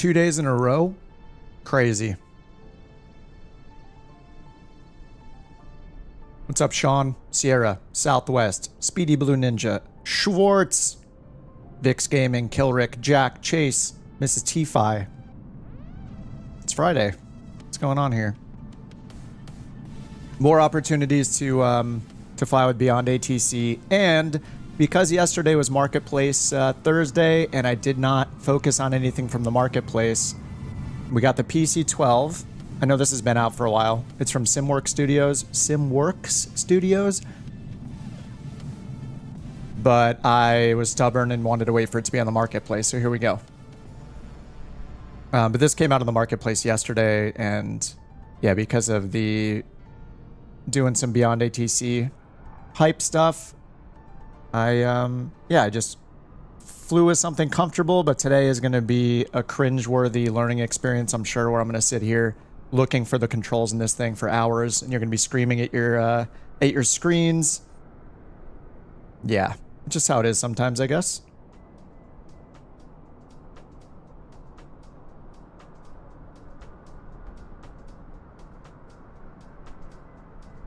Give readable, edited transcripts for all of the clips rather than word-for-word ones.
2 days in a row? Crazy. What's up, Sean? Sierra, Southwest, Speedy Blue Ninja, Schwartz, Vix Gaming, Kilrick, Jack, Chase, Mrs. T-Fi. It's Friday. What's going on here? More opportunities to fly with BeyondATC, and because yesterday was Marketplace Thursday, and I did not focus on anything from the Marketplace, we got the PC-12. I know this has been out for a while. It's from SimWorks Studios. But I was stubborn and wanted to wait for it to be on the Marketplace, so here we go. But this came out on the Marketplace yesterday, and yeah, because of the doing some BeyondATC hype stuff, I just flew with something comfortable, but today is going to be a cringe-worthy learning experience, I'm sure, where I'm going to sit here looking for the controls in this thing for hours, and you're going to be screaming at your screens. Yeah, just how it is sometimes, I guess.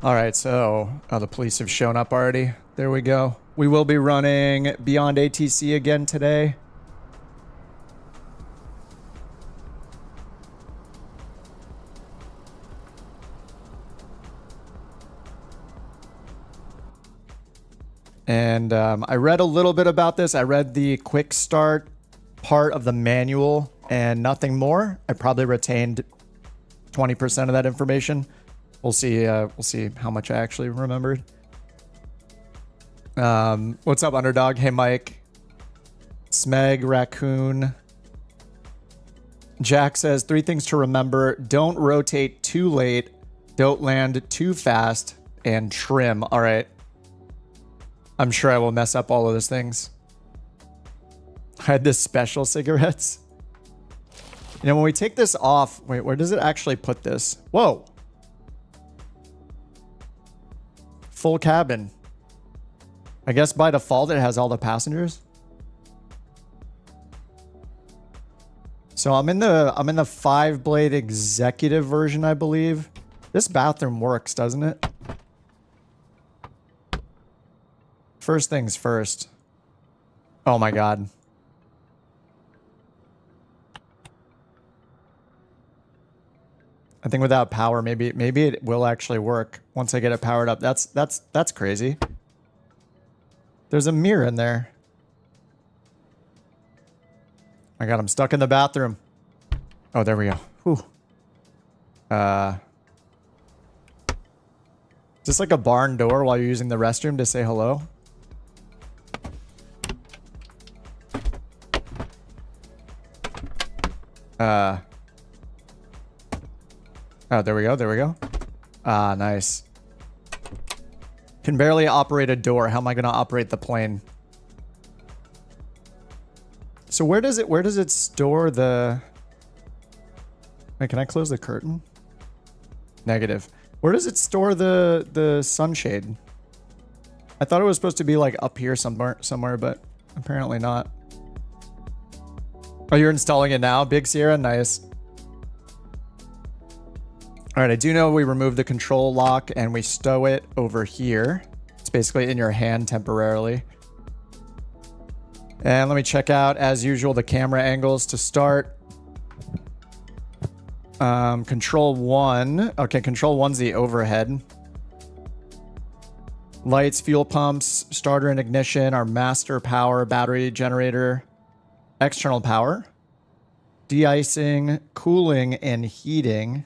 All right, so the police have shown up already. There we go. We will be running BeyondATC again today. And I read a little bit about this. I read the quick start part of the manual and nothing more. I probably retained 20% of that information. We'll see how much I actually remembered. What's up, Underdog? Hey, Mike. Smeg, Raccoon. Jack says, 3 things to remember. Don't rotate too late. Don't land too fast. And trim. All right. I'm sure I will mess up all of those things. I had this special cigarettes. You know, when we take this off... Wait, where does it actually put this? Whoa. Full cabin. I guess by default it has all the passengers. So I'm in the 5-blade executive version, I believe. This bathroom works, doesn't it? First things first. Oh my god. I think without power, maybe it will actually work once I get it powered up. That's crazy. There's a mirror in there. My god, I'm stuck in the bathroom. Oh, there we go. Whew. Is this like a barn door while you're using the restroom to say hello? Oh, there we go. There we go. Ah, nice. Can barely operate a door. How am I going to operate the plane? So where does it store the... Wait, can I close the curtain? Negative. Where does it store the sunshade? I thought it was supposed to be like up here somewhere, but apparently not. Oh, you're installing it now? Big Sierra? Nice. All right, I do know we remove the control lock and we stow it over here. It's basically in your hand temporarily. And let me check out, as usual, the camera angles to start. Control 1. Okay, control 1's the overhead. Lights, fuel pumps, starter and ignition, our master power, battery generator, external power, de-icing, cooling, and heating.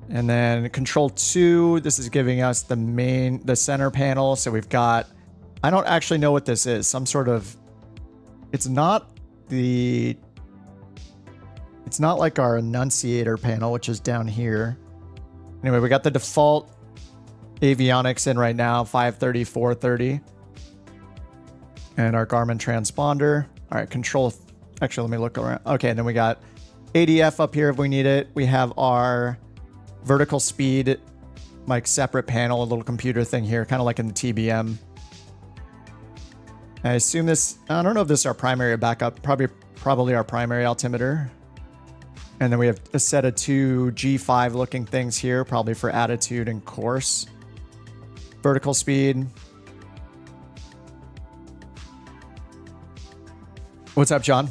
And then control 2, this is giving us the center panel. So we've got, I don't actually know what this is. Some sort of, it's not like our annunciator panel, which is down here. Anyway, we got the default avionics in right now, 530, 430. And our Garmin transponder. All right, control, actually, let me look around. Okay, and then we got ADF up here if we need it. We have our vertical speed, like separate panel, a little computer thing here, kind of like in the TBM. I assume this, I don't know if this is our primary or backup, probably our primary altimeter. And then we have a set of 2 G5 looking things here, probably for attitude and course. Vertical speed. What's up, John?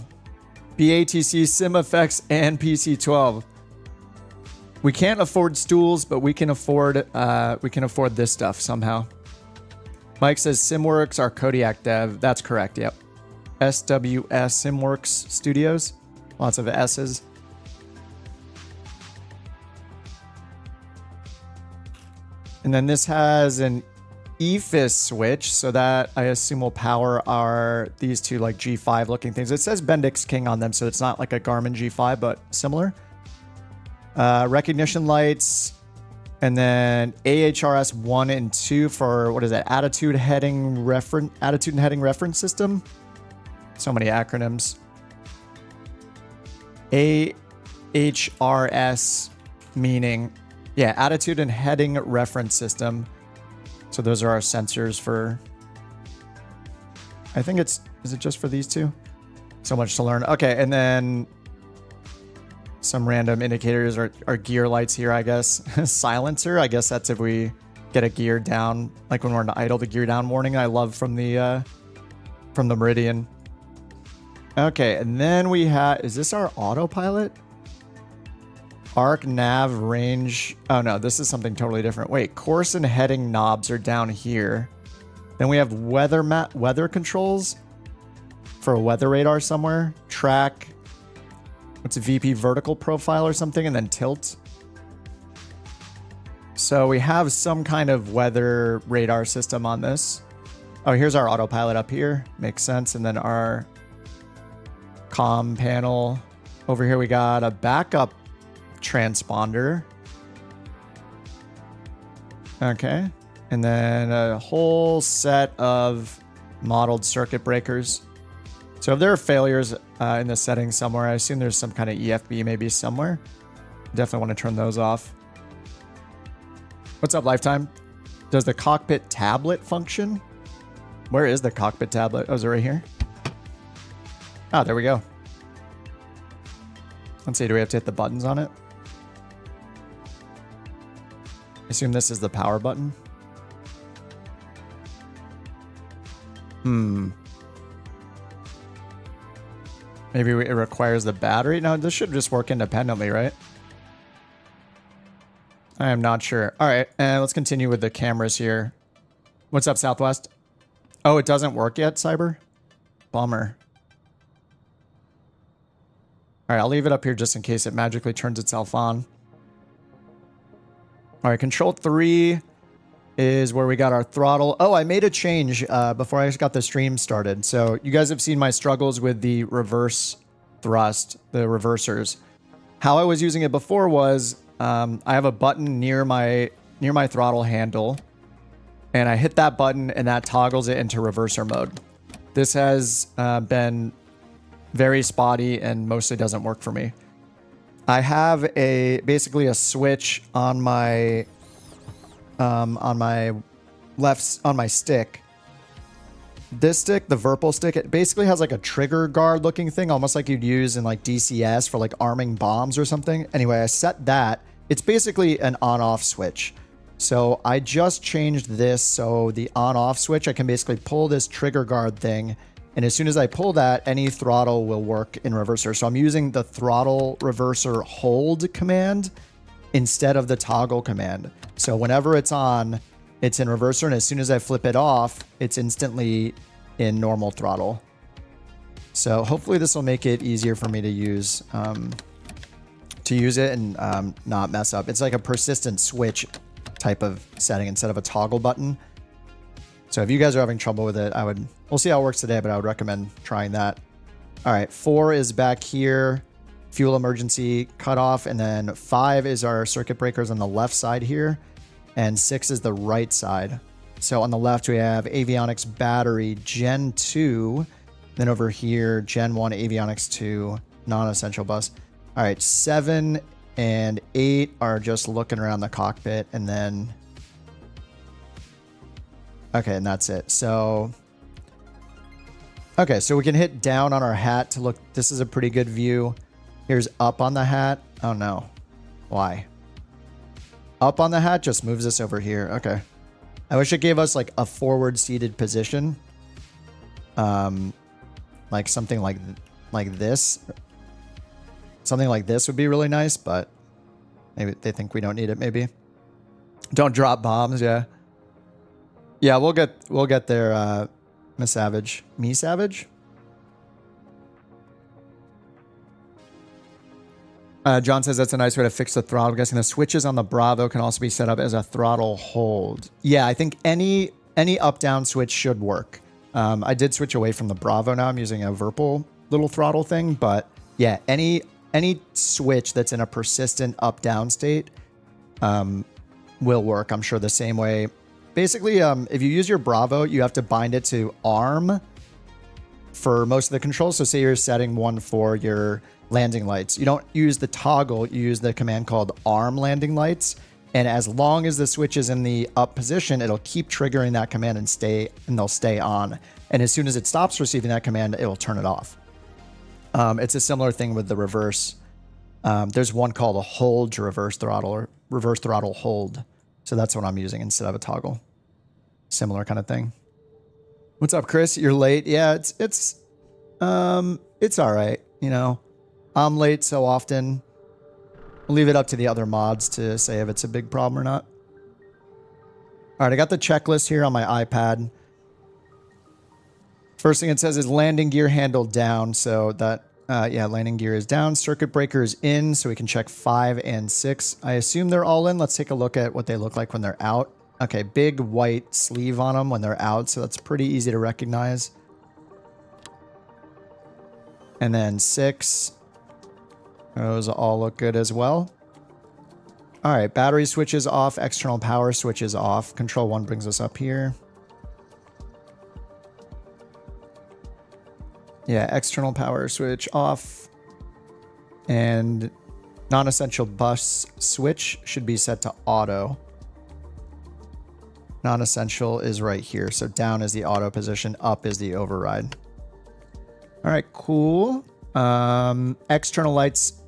BeyondATC, SimFX, and PC-12. We can't afford stools, but we can afford this stuff somehow. Mike says SimWorks, our Kodiak dev. That's correct. Yep. SWS SimWorks Studios. Lots of S's. And then this has an EFIS switch, so that I assume will power these two like G5 looking things. It says Bendix King on them, so it's not like a Garmin G5, but similar. Recognition lights, and then AHRS 1 and 2 for, what is that? Attitude and heading reference system. So many acronyms. AHRS meaning, yeah, attitude and heading reference system. So those are our sensors for, I think is it just for these two? So much to learn. Okay, and then some random indicators are gear lights here, I guess. Silencer, I guess that's if we get a gear down, like when we're in idle, the gear down warning I love from the Meridian. Okay, and then we have, is this our autopilot? Arc nav range. Oh no, this is something totally different. Wait, course and heading knobs are down here. Then we have weather controls for a weather radar somewhere. Track. What's a VP vertical profile or something, and then tilt. So we have some kind of weather radar system on this. Oh, here's our autopilot up here. Makes sense. And then our comm panel. Over here we got a backup transponder. Okay. And then a whole set of modeled circuit breakers. So if there are failures in the settings somewhere, I assume there's some kind of EFB maybe somewhere. Definitely want to turn those off. What's up, Lifetime? Does the cockpit tablet function? Where is the cockpit tablet? Oh, is it right here? Oh, there we go. Let's see, do we have to hit the buttons on it? I assume this is the power button. Maybe it requires the battery. No, this should just work independently, right? I am not sure. All right, and let's continue with the cameras here. What's up, Southwest? Oh, it doesn't work yet, Cyber? Bummer. All right, I'll leave it up here just in case it magically turns itself on. All right, Control 3 is where we got our throttle. Oh, I made a change before I got the stream started. So you guys have seen my struggles with the reverse thrust, the reversers. How I was using it before was I have a button near my throttle handle, and I hit that button and that toggles it into reverser mode. This has been very spotty and mostly doesn't work for me. I have basically a switch on my stick. This stick, the Virpil stick, it basically has like a trigger guard looking thing, almost like you'd use in like DCS for like arming bombs or something. Anyway, I set that. It's basically an on-off switch. So I just changed this so the on-off switch, I can basically pull this trigger guard thing, and as soon as I pull that, any throttle will work in reverser. So I'm using the throttle reverser hold command instead of the toggle command. So whenever it's on, it's in reverser, and as soon as I flip it off, it's instantly in normal throttle. So hopefully this will make it easier for me to use it and not mess up. It's like a persistent switch type of setting instead of a toggle button. So if you guys are having trouble with it, we'll see how it works today, but I would recommend trying that. All right, 4 is back here, fuel emergency cutoff, and then 5 is our circuit breakers on the left side here, and 6 is the right side. So on the left, we have avionics battery Gen 2, then over here, Gen 1 avionics 2, non-essential bus. All right, 7 and 8 are just looking around the cockpit, and then okay, and that's it. So Okay, so we can hit down on our hat to look. This is a pretty good view. Here's up on the hat. Oh no. Why? Up on the hat just moves us over here. Okay. I wish it gave us like a forward seated position. Like something like this. Something like this would be really nice, but maybe they think we don't need it, maybe. Don't drop bombs, yeah. Yeah, we'll get there, Miss Savage. Me Savage? John says that's a nice way to fix the throttle. I'm guessing the switches on the Bravo can also be set up as a throttle hold. Yeah, I think any up-down switch should work. I did switch away from the Bravo now. I'm using a Virpil little throttle thing, but yeah, any switch that's in a persistent up-down state will work, I'm sure, the same way. Basically, if you use your Bravo, you have to bind it to ARM for most of the controls. So say you're setting one for your landing lights. You don't use the toggle, you use the command called ARM landing lights. And as long as the switch is in the up position, it'll keep triggering that command and they'll stay on. And as soon as it stops receiving that command, it'll turn it off. It's a similar thing with the reverse. There's one called a hold to reverse throttle or reverse throttle hold. So that's what I'm using instead of a toggle. Similar kind of thing. What's up, Chris? You're late. Yeah, it's all right. You know, I'm late so often. I'll leave it up to the other mods to say if it's a big problem or not. All right, I got the checklist here on my iPad. First thing it says is landing gear handle down. So that, yeah, landing gear is down. Circuit breaker is in, so we can check 5 and 6. I assume they're all in. Let's take a look at what they look like when they're out. Okay, big white sleeve on them when they're out, so that's pretty easy to recognize. And then 6. Those all look good as well. All right, battery switch is off. External power switch is off. Control 1 brings us up here. Yeah, external power switch off. And non-essential bus switch should be set to auto. Non-essential is right here. So down is the auto position, up is the override. All right, cool. External lights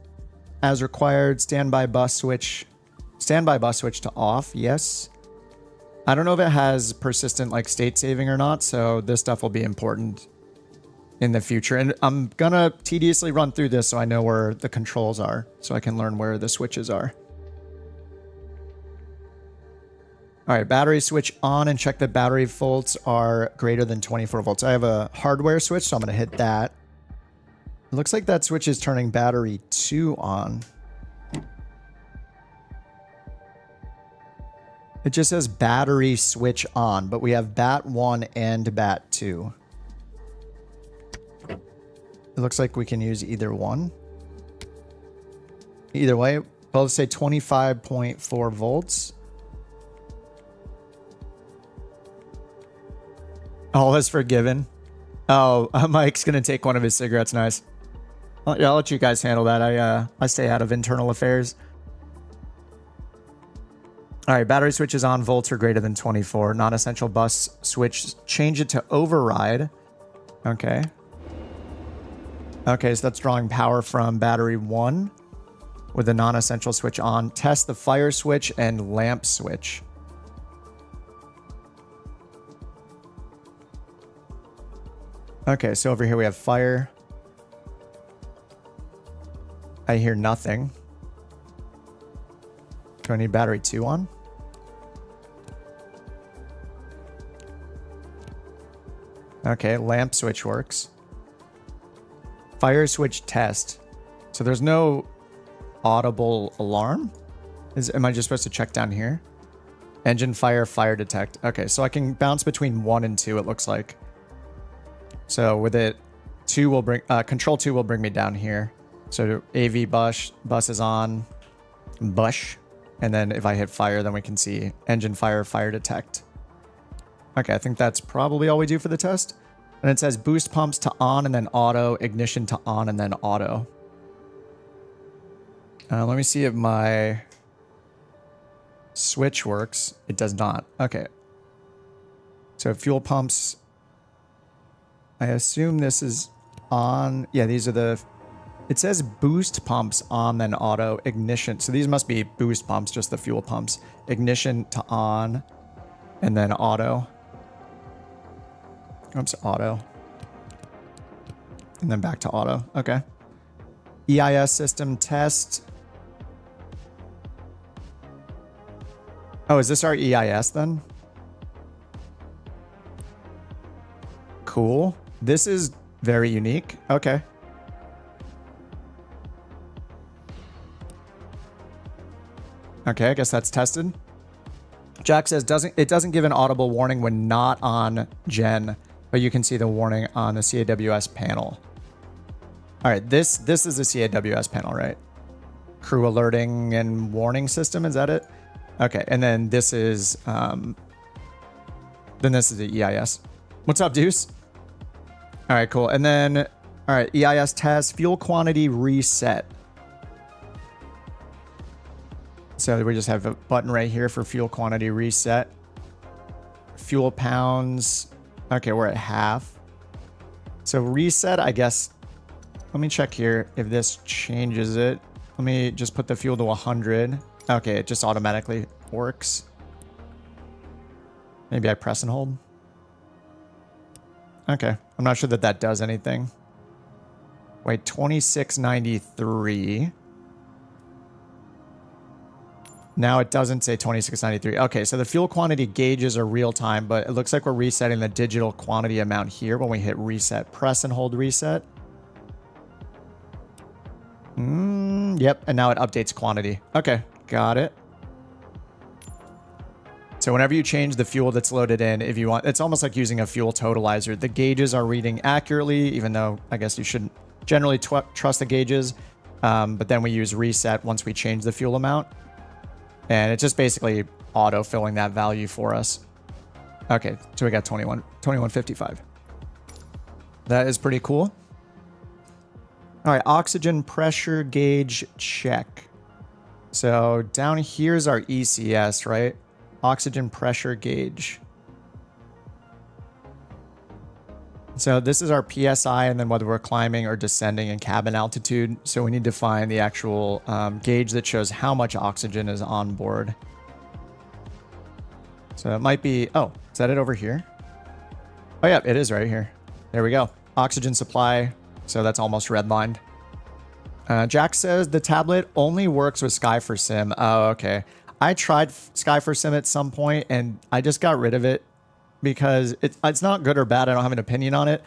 as required. Standby bus switch to off. Yes. I don't know if it has persistent like state saving or not, so this stuff will be important in the future. And I'm gonna tediously run through this so I know where the controls are, so I can learn where the switches are. All right, battery switch on and check that battery volts are greater than 24 volts. I have a hardware switch, so I'm gonna hit that. It looks like that switch is turning battery 2 on. It just says battery switch on, but we have bat 1 and bat 2. It looks like we can use either one. Either way, both say 25.4 volts. All is forgiven. Oh, Mike's gonna take one of his cigarettes. Nice. I'll let you guys handle that. I stay out of internal affairs. All right, battery switch is on. Volts are greater than 24. Non-essential bus switch. Change it to override. Okay. Okay, so that's drawing power from battery 1 with the non-essential switch on. Test the fire switch and lamp switch. Okay, so over here we have fire. I hear nothing. Do I need battery 2 on? Okay, lamp switch works. Fire switch test. So there's no audible alarm? Am I just supposed to check down here? Engine fire, fire detect. Okay, so I can bounce between 1 and 2, it looks like. So with it, 2 will bring, control 2 will bring me down here. So AV bus is on, bush. And then if I hit fire, then we can see engine fire, fire detect. Okay, I think that's probably all we do for the test. And it says boost pumps to on and then auto, ignition to on and then auto. Let me see if my switch works. It does not. Okay. So fuel pumps. I assume this is on. Yeah, these are the... It says boost pumps on, then auto. Ignition. So these must be boost pumps, just the fuel pumps. Ignition to on, and then auto. Oops, auto. And then back to auto. Okay. EIS system test. Oh, is this our EIS then? Cool. This is very unique. Okay. Okay, I guess that's tested. Jack says it doesn't give an audible warning when not on gen, but you can see the warning on the CAWS panel. All right, this is the CAWS panel, right? Crew alerting and warning system, is that it? Okay, and then this is the EIS. What's up, Deuce? All right, cool. And then, all right, EIS test, fuel quantity reset. So we just have a button right here for fuel quantity reset. Fuel pounds. Okay, we're at half. So reset, I guess. Let me check here if this changes it. Let me just put the fuel to 100. Okay, it just automatically works. Maybe I press and hold. Okay, I'm not sure that that does anything. Wait, 2693. Now it doesn't say 2693. Okay, so the fuel quantity gauges are real time, but it looks like we're resetting the digital quantity amount here when we hit reset. Press and hold reset. Yep, and now it updates quantity. Okay, got it. So whenever you change the fuel that's loaded in, if you want, it's almost like using a fuel totalizer. The gauges are reading accurately, even though I guess you shouldn't generally trust the gauges. But then we use reset once we change the fuel amount. And it's just basically auto-filling that value for us. Okay, so we got 2155. That is pretty cool. All right, oxygen pressure gauge check. So down here's our ECS, right? Oxygen pressure gauge. So this is our PSI, and then whether we're climbing or descending in cabin altitude. So we need to find the actual gauge that shows how much oxygen is on board. So it might be, oh, is that it over here? Oh yeah, it is right here. There we go. Oxygen supply. So that's almost redlined. Jack says the tablet only works with Sky for Sim. Oh, okay. I tried Sky for Sim at some point and I just got rid of it because it's not good or bad. I don't have an opinion on it.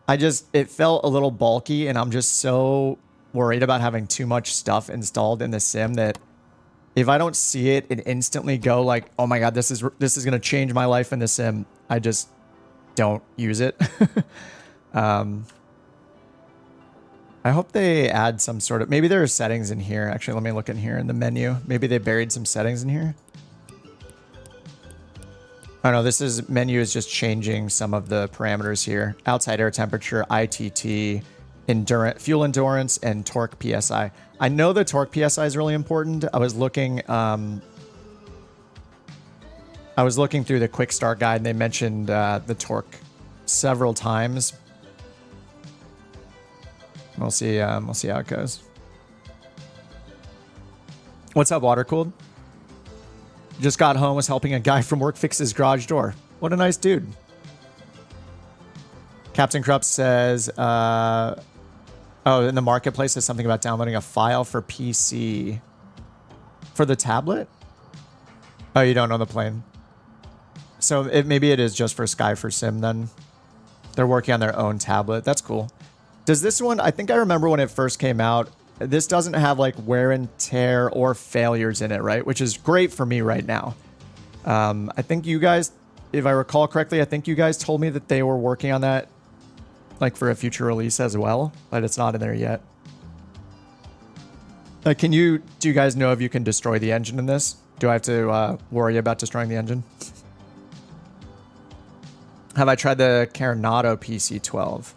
It felt a little bulky and I'm just so worried about having too much stuff installed in the sim that if I don't see it and instantly go like, oh my God, this is going to change my life in the sim, I just don't use it. I hope they add some sort of, maybe there are settings in here. Actually, let me look in here in the menu. Maybe they buried some settings in here. Oh no, menu is just changing some of the parameters here. Outside air temperature, ITT, fuel endurance, and torque PSI. I know the torque PSI is really important. I was looking through the quick start guide and they mentioned the torque several times. We'll see how it goes. What's up, Watercooled? Just got home, was helping a guy from work fix his garage door. What a nice dude. Captain Krupp says, oh, in the marketplace there's something about downloading a file for PC. For the tablet? Oh, you don't know the plane. So maybe it is just for Sky for Sim then. They're working on their own tablet. That's cool. Does this one, I think I remember when it first came out, this doesn't have like wear and tear or failures in it, right? Which is great for me right now. I think you guys, if I recall correctly, I think you guys told me that they were working on that like for a future release as well, but it's not in there yet. Do you guys know if you can destroy the engine in this? Do I have to worry about destroying the engine? Have I tried the Coronado PC-12?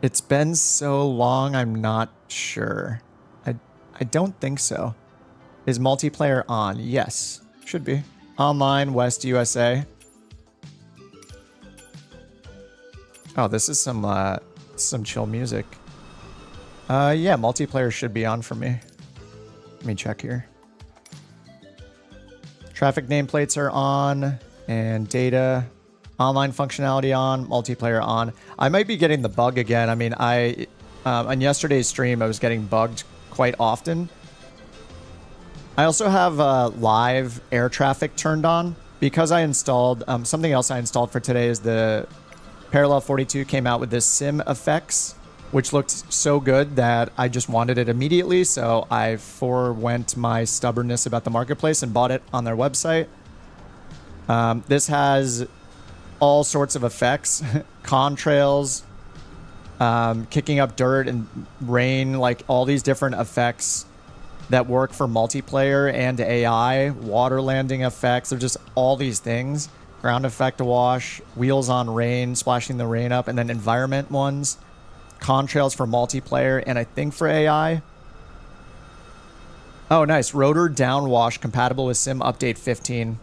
It's been so long, I'm not sure. I don't think so. Is multiplayer on? Yes, should be. Online, West USA. Oh, this is some chill music. Yeah, multiplayer should be on for me. Let me check here. Traffic nameplates are on, and data, online functionality on, multiplayer on. I might be getting the bug again. I mean, on yesterday's stream, I was getting bugged quite often. I also have live air traffic turned on because I installed something else I installed for today is the Parallel 42 came out with this SimFX, which looked so good that I just wanted it immediately. So I forwent my stubbornness about the marketplace and bought it on their website. This has all sorts of effects, contrails, kicking up dirt and rain, like all these different effects that work for multiplayer and AI, water landing effects. They're just all these things. Ground effect wash, wheels on rain, splashing the rain up, and then environment ones, contrails for multiplayer, and I think for AI. Oh, nice. Rotor downwash compatible with Sim Update 15.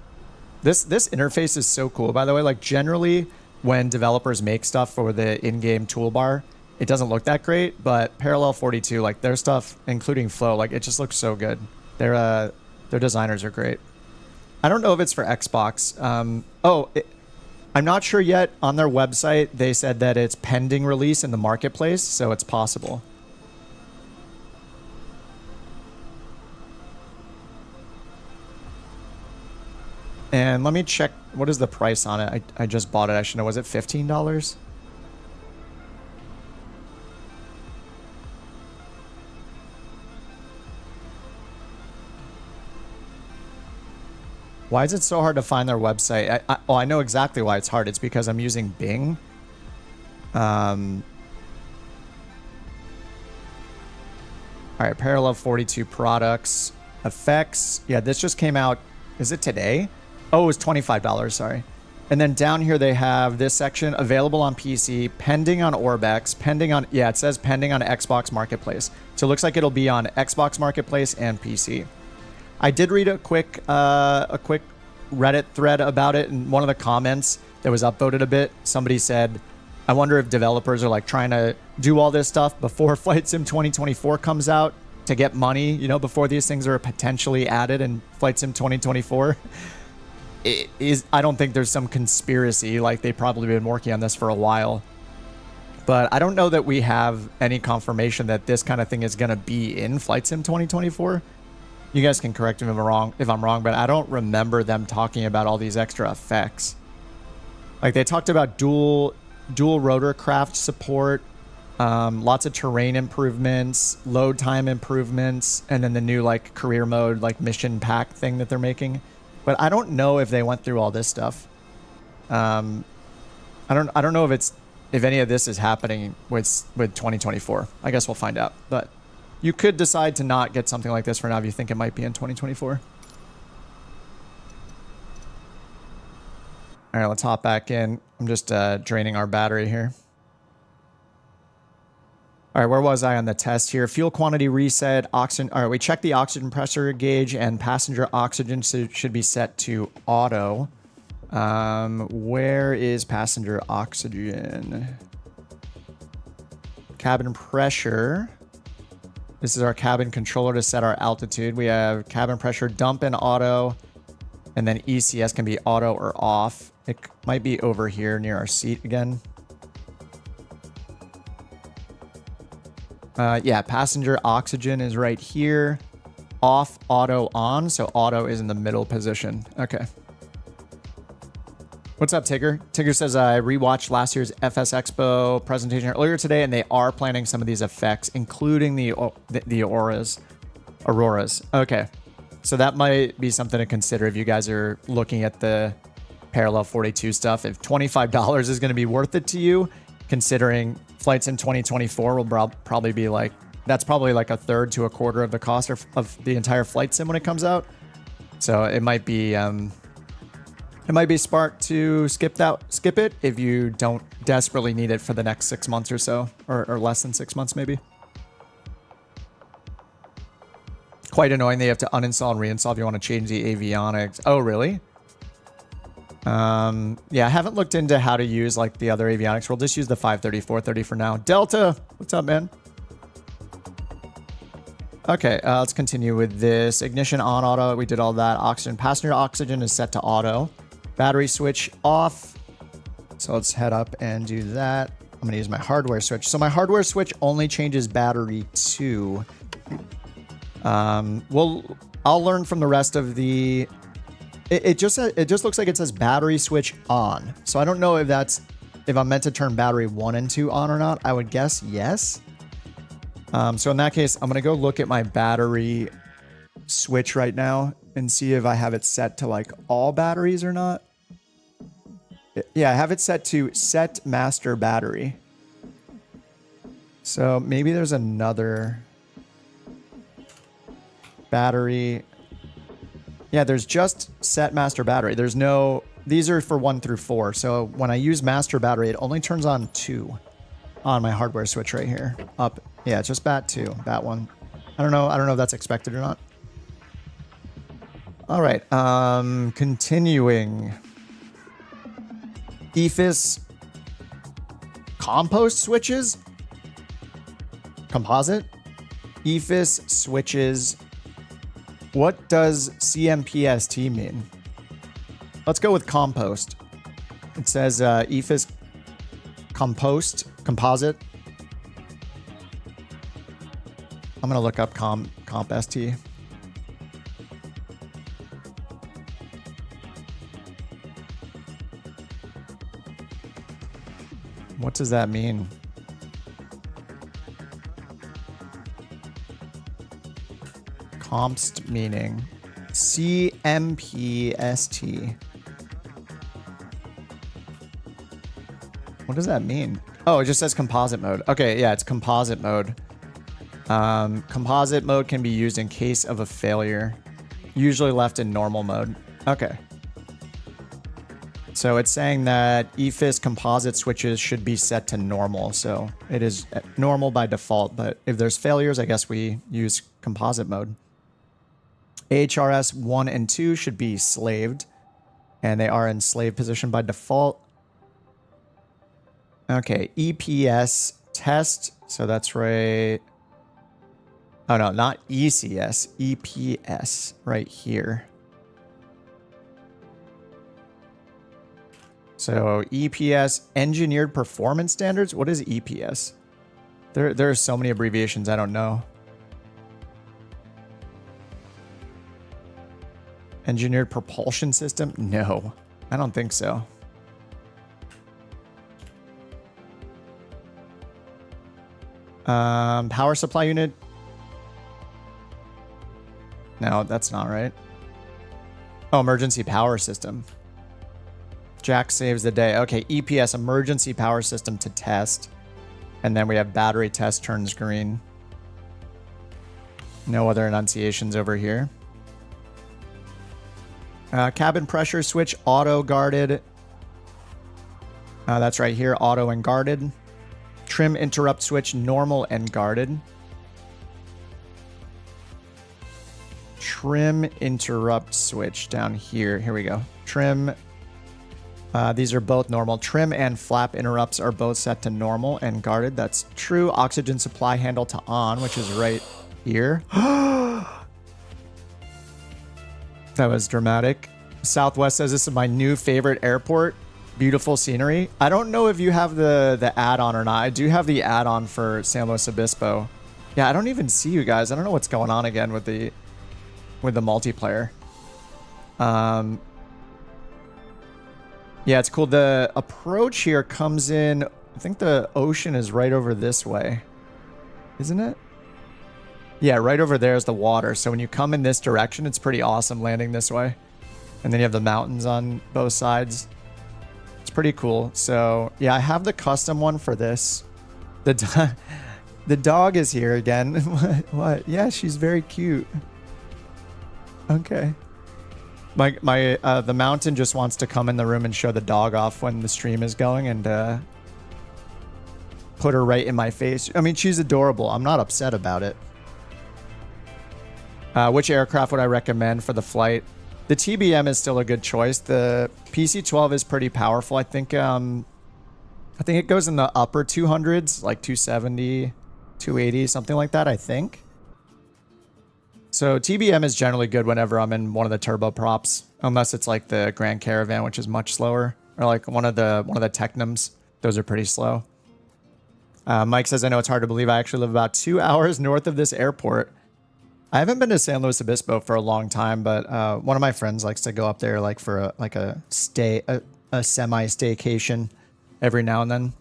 This interface is so cool, by the way. Like, generally, when developers make stuff for the in-game toolbar, it doesn't look that great, but Parallel 42, like, their stuff, including Flow, like, it just looks so good. Their designers are great. I don't know if it's for Xbox. I'm not sure yet. On their website, they said that it's pending release in the marketplace, so it's possible. And let me check, what is the price on it? I just bought it. I should know. Was it $15? Why is it so hard to find their website? I know exactly why it's hard. It's because I'm using Bing. All right, Parallel 42 products. Effects. Yeah, this just came out. Is it today? Oh, it was $25, sorry. And then down here they have this section, available on PC, pending on Orbex, pending on, yeah, it says pending on Xbox Marketplace. So it looks like it'll be on Xbox Marketplace and PC. I did read a quick Reddit thread about it, and one of the comments that was upvoted a bit, somebody said, I wonder if developers are like trying to do all this stuff before Flight Sim 2024 comes out to get money, you know, before these things are potentially added in Flight Sim 2024. I don't think there's some conspiracy, like they've probably been working on this for a while. But I don't know that we have any confirmation that this kind of thing is going to be in Flight Sim 2024. You guys can correct me if I'm wrong, but I don't remember them talking about all these extra effects. Like they talked about dual rotorcraft support, lots of terrain improvements, load time improvements, and then the new like career mode, like mission pack thing that they're making. But I don't know if they went through all this stuff. I don't know if any of this is happening with 2024. I guess we'll find out. But you could decide to not get something like this for now if you think it might be in 2024. All right, let's hop back in. I'm just draining our battery here. All right, where was I on the test here? Fuel quantity reset, oxygen. All right, we checked the oxygen pressure gauge and passenger oxygen should be set to auto. Where is passenger oxygen? Cabin pressure. This is our cabin controller to set our altitude. We have cabin pressure dump in auto, and then ECS can be auto or off. It might be over here near our seat again. Yeah, passenger oxygen is right here. Off, auto, on. So auto is in the middle position. Okay. What's up, Tigger? Tigger says, I rewatched last year's FS Expo presentation earlier today, and they are planning some of these effects, including the auroras. Okay. So that might be something to consider if you guys are looking at the Parallel 42 stuff. If $25 is going to be worth it to you, considering Flight Sim 2024 will probably be like, that's probably like a third to a quarter of the cost of the entire Flight Sim when it comes out. So it might be smart to skip it if you don't desperately need it for the next 6 months or so, or less than 6 months maybe. Quite annoying. They have to uninstall and reinstall if you want to change the avionics. Oh, really? Yeah, I haven't looked into how to use like the other avionics. We'll just use the 530, 430 for now. Delta, what's up, man? Okay, let's continue with this. Ignition on auto. We did all that. Oxygen. Passenger oxygen is set to auto. Battery switch off. So let's head up and do that. I'm going to use my hardware switch. So my hardware switch only changes battery 2. I'll learn from the rest of the... It just looks like it says battery switch on. So I don't know if I'm meant to turn battery 1 and 2 on or not. I would guess yes. So in that case, I'm going to go look at my battery switch right now and see if I have it set to like all batteries or not. Yeah, I have it set to set master battery. So maybe there's another battery. Yeah, there's just set master battery. There's no, these are for 1 through 4. So when I use master battery, it only turns on 2 on my hardware switch right here. Up. Yeah, it's just bat 2, bat 1. I don't know if that's expected or not. All right, continuing. EFIS compost switches? Composite? EFIS switches. What does CMPST mean? Let's go with compost. It says EFIS composite. I'm going to look up comp ST. What does that mean? Comst meaning CMPST. What does that mean? Oh, it just says composite mode. Okay, yeah, it's composite mode. Composite mode can be used in case of a failure, usually left in normal mode. Okay. So it's saying that EFIS composite switches should be set to normal. So it is normal by default, but if there's failures, I guess we use composite mode. AHRS 1 and 2 should be slaved, and they are in slave position by default. Okay, EPS test. So that's right. Oh no, not ECS, EPS right here. So EPS, engineered performance standards. What is EPS? There are so many abbreviations I don't know. Engineered propulsion system? No, I don't think so. Power supply unit. No, that's not right. Oh, emergency power system. Jack saves the day. Okay, EPS, emergency power system to test. And then we have battery test turns green. No other enunciations over here. Cabin pressure switch, auto guarded. That's right here, auto and guarded. Trim interrupt switch, normal and guarded. Trim interrupt switch down here. Here we go. Trim. These are both normal. Trim and flap interrupts are both set to normal and guarded. That's true. Oxygen supply handle to on, which is right here. That was dramatic. Southwest says this is my new favorite airport. Beautiful scenery. I don't know if you have the add-on or not. I do have the add-on for San Luis Obispo. Yeah, I don't even see you guys. I don't know what's going on again with the multiplayer. Yeah, it's cool. The approach here comes in. I think the ocean is right over this way, isn't it? Yeah, right over there is the water. So when you come in this direction, it's pretty awesome landing this way. And then you have the mountains on both sides. It's pretty cool. So yeah, I have the custom one for this. The dog is here again. What? Yeah, she's very cute. Okay. The mountain just wants to come in the room and show the dog off when the stream is going and put her right in my face. I mean, she's adorable. I'm not upset about it. Which aircraft would I recommend for the flight? The TBM is still a good choice. The PC-12 is pretty powerful. I think it goes in the upper 200s, like 270, 280, something like that, I think. So TBM is generally good whenever I'm in one of the turboprops, unless it's like the Grand Caravan, which is much slower, or like one of the Technums. Those are pretty slow. Mike says, I know it's hard to believe I actually live about 2 hours north of this airport. I haven't been to San Luis Obispo for a long time, but one of my friends likes to go up there like for a semi-staycation every now and then.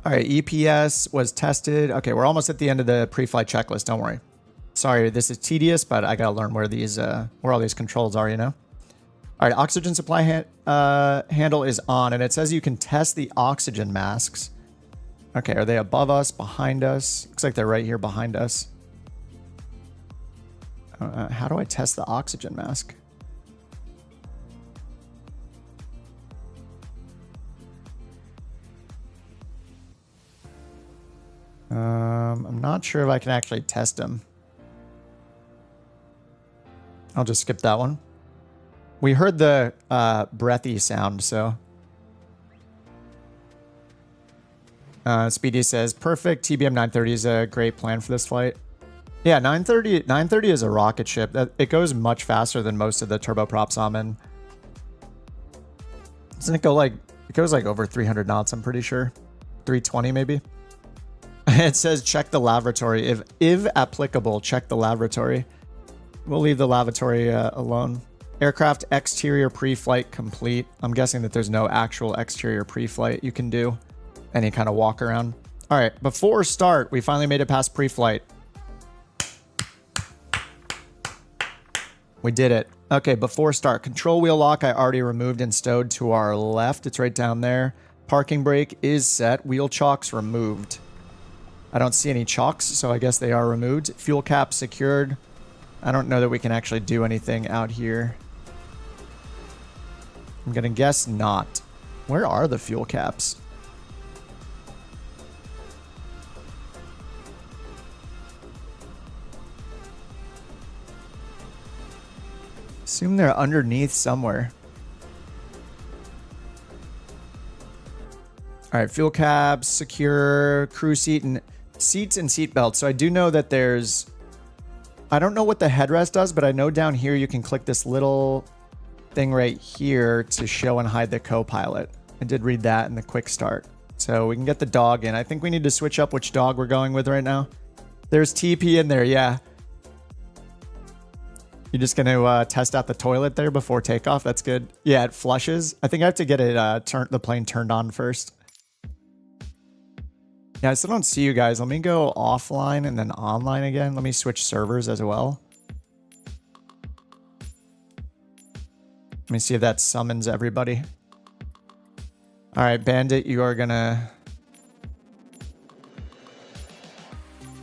All right, EPS was tested. Okay, we're almost at the end of the pre-flight checklist. Don't worry. Sorry, this is tedious, but I gotta learn where all these controls are. You know. All right, oxygen supply handle is on, and it says you can test the oxygen masks. Okay, are they above us, behind us? Looks like they're right here behind us. How do I test the oxygen mask? I'm not sure if I can actually test them. I'll just skip that one. We heard the breathy sound, so... Speedy says, perfect. TBM 930 is a great plan for this flight. Yeah, 930 is a rocket ship. It goes much faster than most of the turboprops I'm in. Doesn't it go like... It goes like over 300 knots, I'm pretty sure. 320 maybe. It says check the lavatory. If applicable, check the lavatory. We'll leave the lavatory alone. Aircraft exterior pre-flight complete. I'm guessing that there's no actual exterior pre-flight you can do. Any kind of walk around. All right, before start, we finally made it past pre-flight. We did it. Okay, before start, control wheel lock I already removed and stowed to our left. It's right down there. Parking brake is set. Wheel chocks removed. I don't see any chocks, so I guess they are removed. Fuel cap secured. I don't know that we can actually do anything out here. I'm gonna guess not. Where are the fuel caps? Assume they're underneath somewhere. All right, fuel caps, secure, crew seat and seats and seat belts. So I do know that there's, I don't know what the headrest does, but I know down here you can click this little thing right here to show and hide the co-pilot. I did read that in the quick start. So we can get the dog in. I think we need to switch up which dog we're going with right now. There's TP in there, yeah. You're just going to test out the toilet there before takeoff. That's good. Yeah, it flushes. I think I have to get it the plane turned on first. Yeah, I still don't see you guys. Let me go offline and then online again. Let me switch servers as well. Let me see if that summons everybody. All right, Bandit, you are gonna...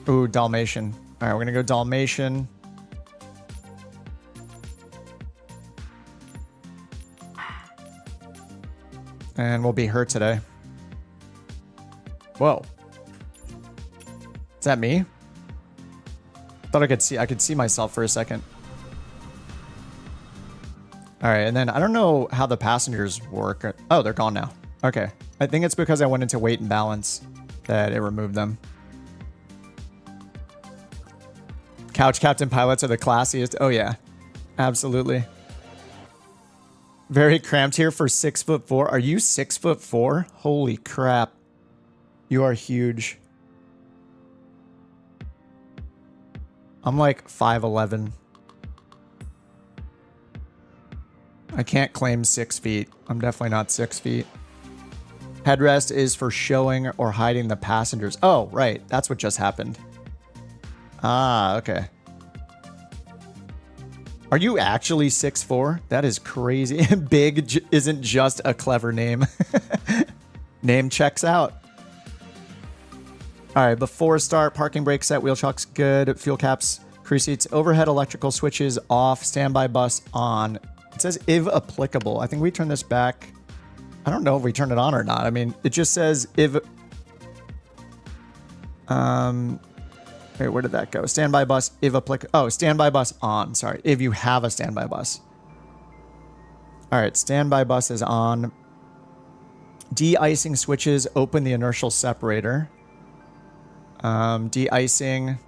Ooh, Dalmatian. All right, we're gonna go Dalmatian. And we'll be her today. Whoa. Is that me? Thought I could see myself for a second. All right, and then I don't know how the passengers work. Oh, they're gone now. Okay. I think it's because I went into weight and balance that it removed them. Couch captain pilots are the classiest. Oh yeah, absolutely. Very cramped here for 6'4". Are you 6'4"? Holy crap. You are huge. I'm like 5'11". I can't claim 6 feet. I'm definitely not 6 feet. Headrest is for showing or hiding the passengers. Oh, right. That's what just happened. Ah, okay. Are you actually 6'4"? That is crazy. Big isn't just a clever name. Name checks out. All right, before start, parking brake set, wheel chocks good, fuel caps, crew seats, overhead electrical switches off, standby bus on. It says if applicable. I think we turn this back. I don't know if we turn it on or not. I mean, it just says if... Wait, where did that go? Standby bus, if applicable. Oh, standby bus on. Sorry, if you have a standby bus. All right, standby bus is on. De-icing switches, open the inertial separator. De-icing.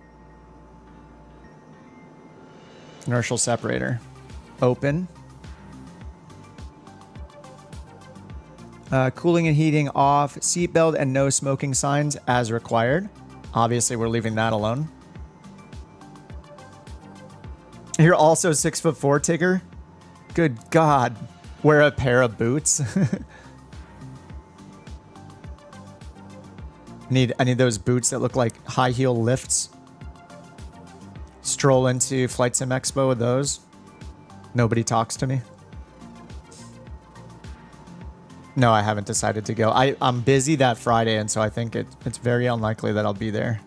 Inertial separator. Open. Cooling and heating off. Seatbelt and no smoking signs as required. Obviously, we're leaving that alone. You're also 6'4", Tigger? Good God. Wear a pair of boots. I need those boots that look like high heel lifts. Stroll into Flight Sim Expo with those. Nobody talks to me. No, I haven't decided to go. I'm busy that Friday, and so I think it's very unlikely that I'll be there.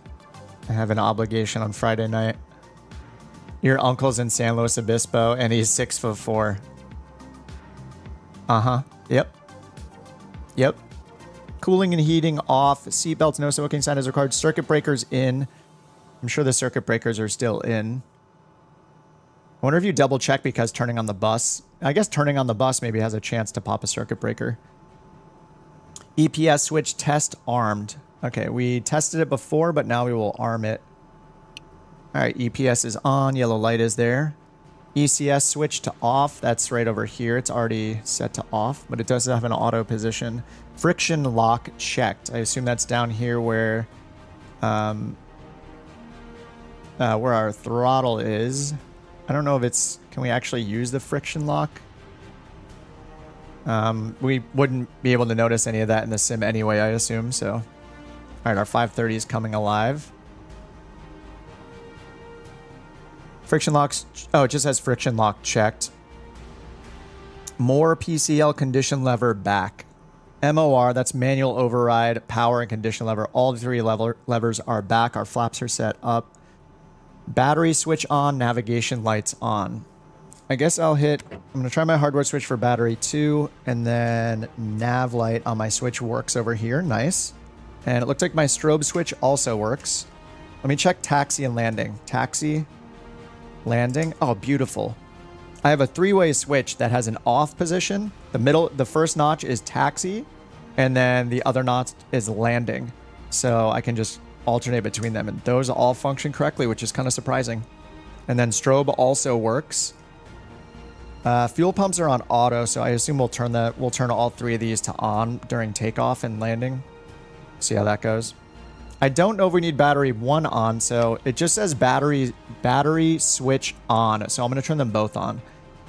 I have an obligation on Friday night. Your uncle's in San Luis Obispo, and he's 6'4". Uh-huh. Yep. Yep. Cooling and heating off. Seatbelts, no smoking sign is required. Circuit breakers in. I'm sure the circuit breakers are still in. I wonder if you double check because turning on the bus. I guess turning on the bus maybe has a chance to pop a circuit breaker. EPS switch test armed. Okay, we tested it before, but now we will arm it. All right, EPS is on. Yellow light is there. ECS switch to off. That's right over here. It's already set to off, but it does have an auto position. Friction lock checked. I assume that's down here where our throttle is. I don't know if it's... Can we actually use the friction lock? We wouldn't be able to notice any of that in the sim anyway, I assume, so... All right, our 530 is coming alive. Friction locks... Oh, it just has friction lock checked. More PCL condition lever back. MOR, that's manual override, power, and condition lever. All three levers are back. Our flaps are set up. Battery switch on, navigation lights on. I guess I'll hit... I'm going to try my hardware switch for battery 2, and then nav light on my switch works over here. Nice. And it looks like my strobe switch also works. Let me check taxi and landing. Taxi, landing. Oh, beautiful. I have a three-way switch that has an off position. The first notch is taxi, and then the other notch is landing. So I can just alternate between them, and those all function correctly, which is kind of surprising. And then strobe also works. Fuel pumps are on auto, so I assume we'll turn all three of these to on during takeoff and landing. See how that goes. I don't know if we need battery 1 on, so it just says battery switch on. So I'm going to turn them both on.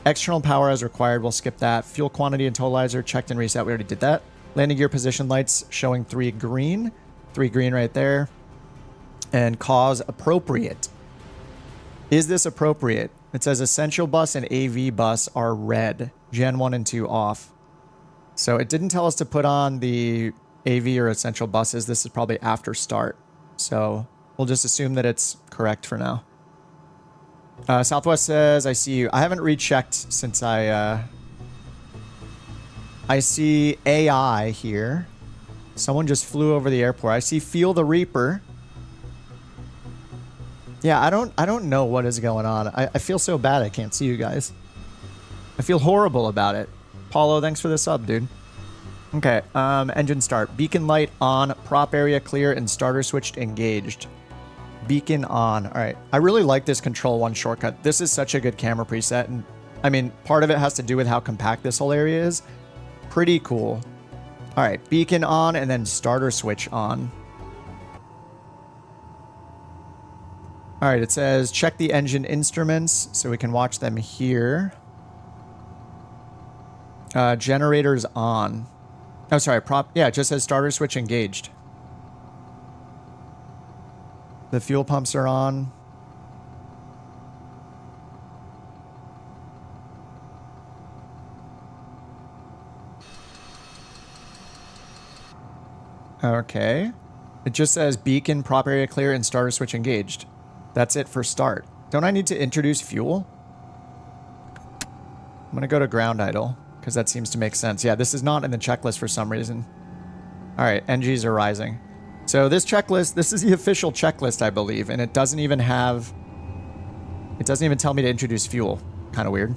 External power as required. We'll skip that. Fuel quantity and totalizer checked and reset. We already did that. Landing gear position lights showing 3 green. 3 green right there. And cause appropriate. Is this appropriate? It says essential bus and AV bus are red. Gen 1 and 2 off. So it didn't tell us to put on the AV or essential buses. This is probably after start. So we'll just assume that it's correct for now. Southwest says, I see you. I haven't rechecked since I see AI here. Someone just flew over the airport. I see Feel the Reaper. Yeah, I don't know what is going on. I feel so bad I can't see you guys. I feel horrible about it. Paulo, thanks for the sub, dude. Okay, engine start. Beacon light on, prop area clear, and starter switched engaged. Beacon on. All right. I really like this Control 1 shortcut. This is such a good camera preset. And I mean, part of it has to do with how compact this whole area is. Pretty cool. All right. Beacon on and then starter switch on. All right. It says check the engine instruments so we can watch them here. Generators on. Oh, sorry. Yeah, it just says starter switch engaged. The fuel pumps are on. Okay. It just says beacon, prop area clear, and starter switch engaged. That's it for start. Don't I need to introduce fuel? I'm going to go to ground idle, because that seems to make sense. Yeah, this is not in the checklist for some reason. All right, NGs are rising. So this checklist, this is the official checklist, I believe, and it doesn't even tell me to introduce fuel. Kind of weird.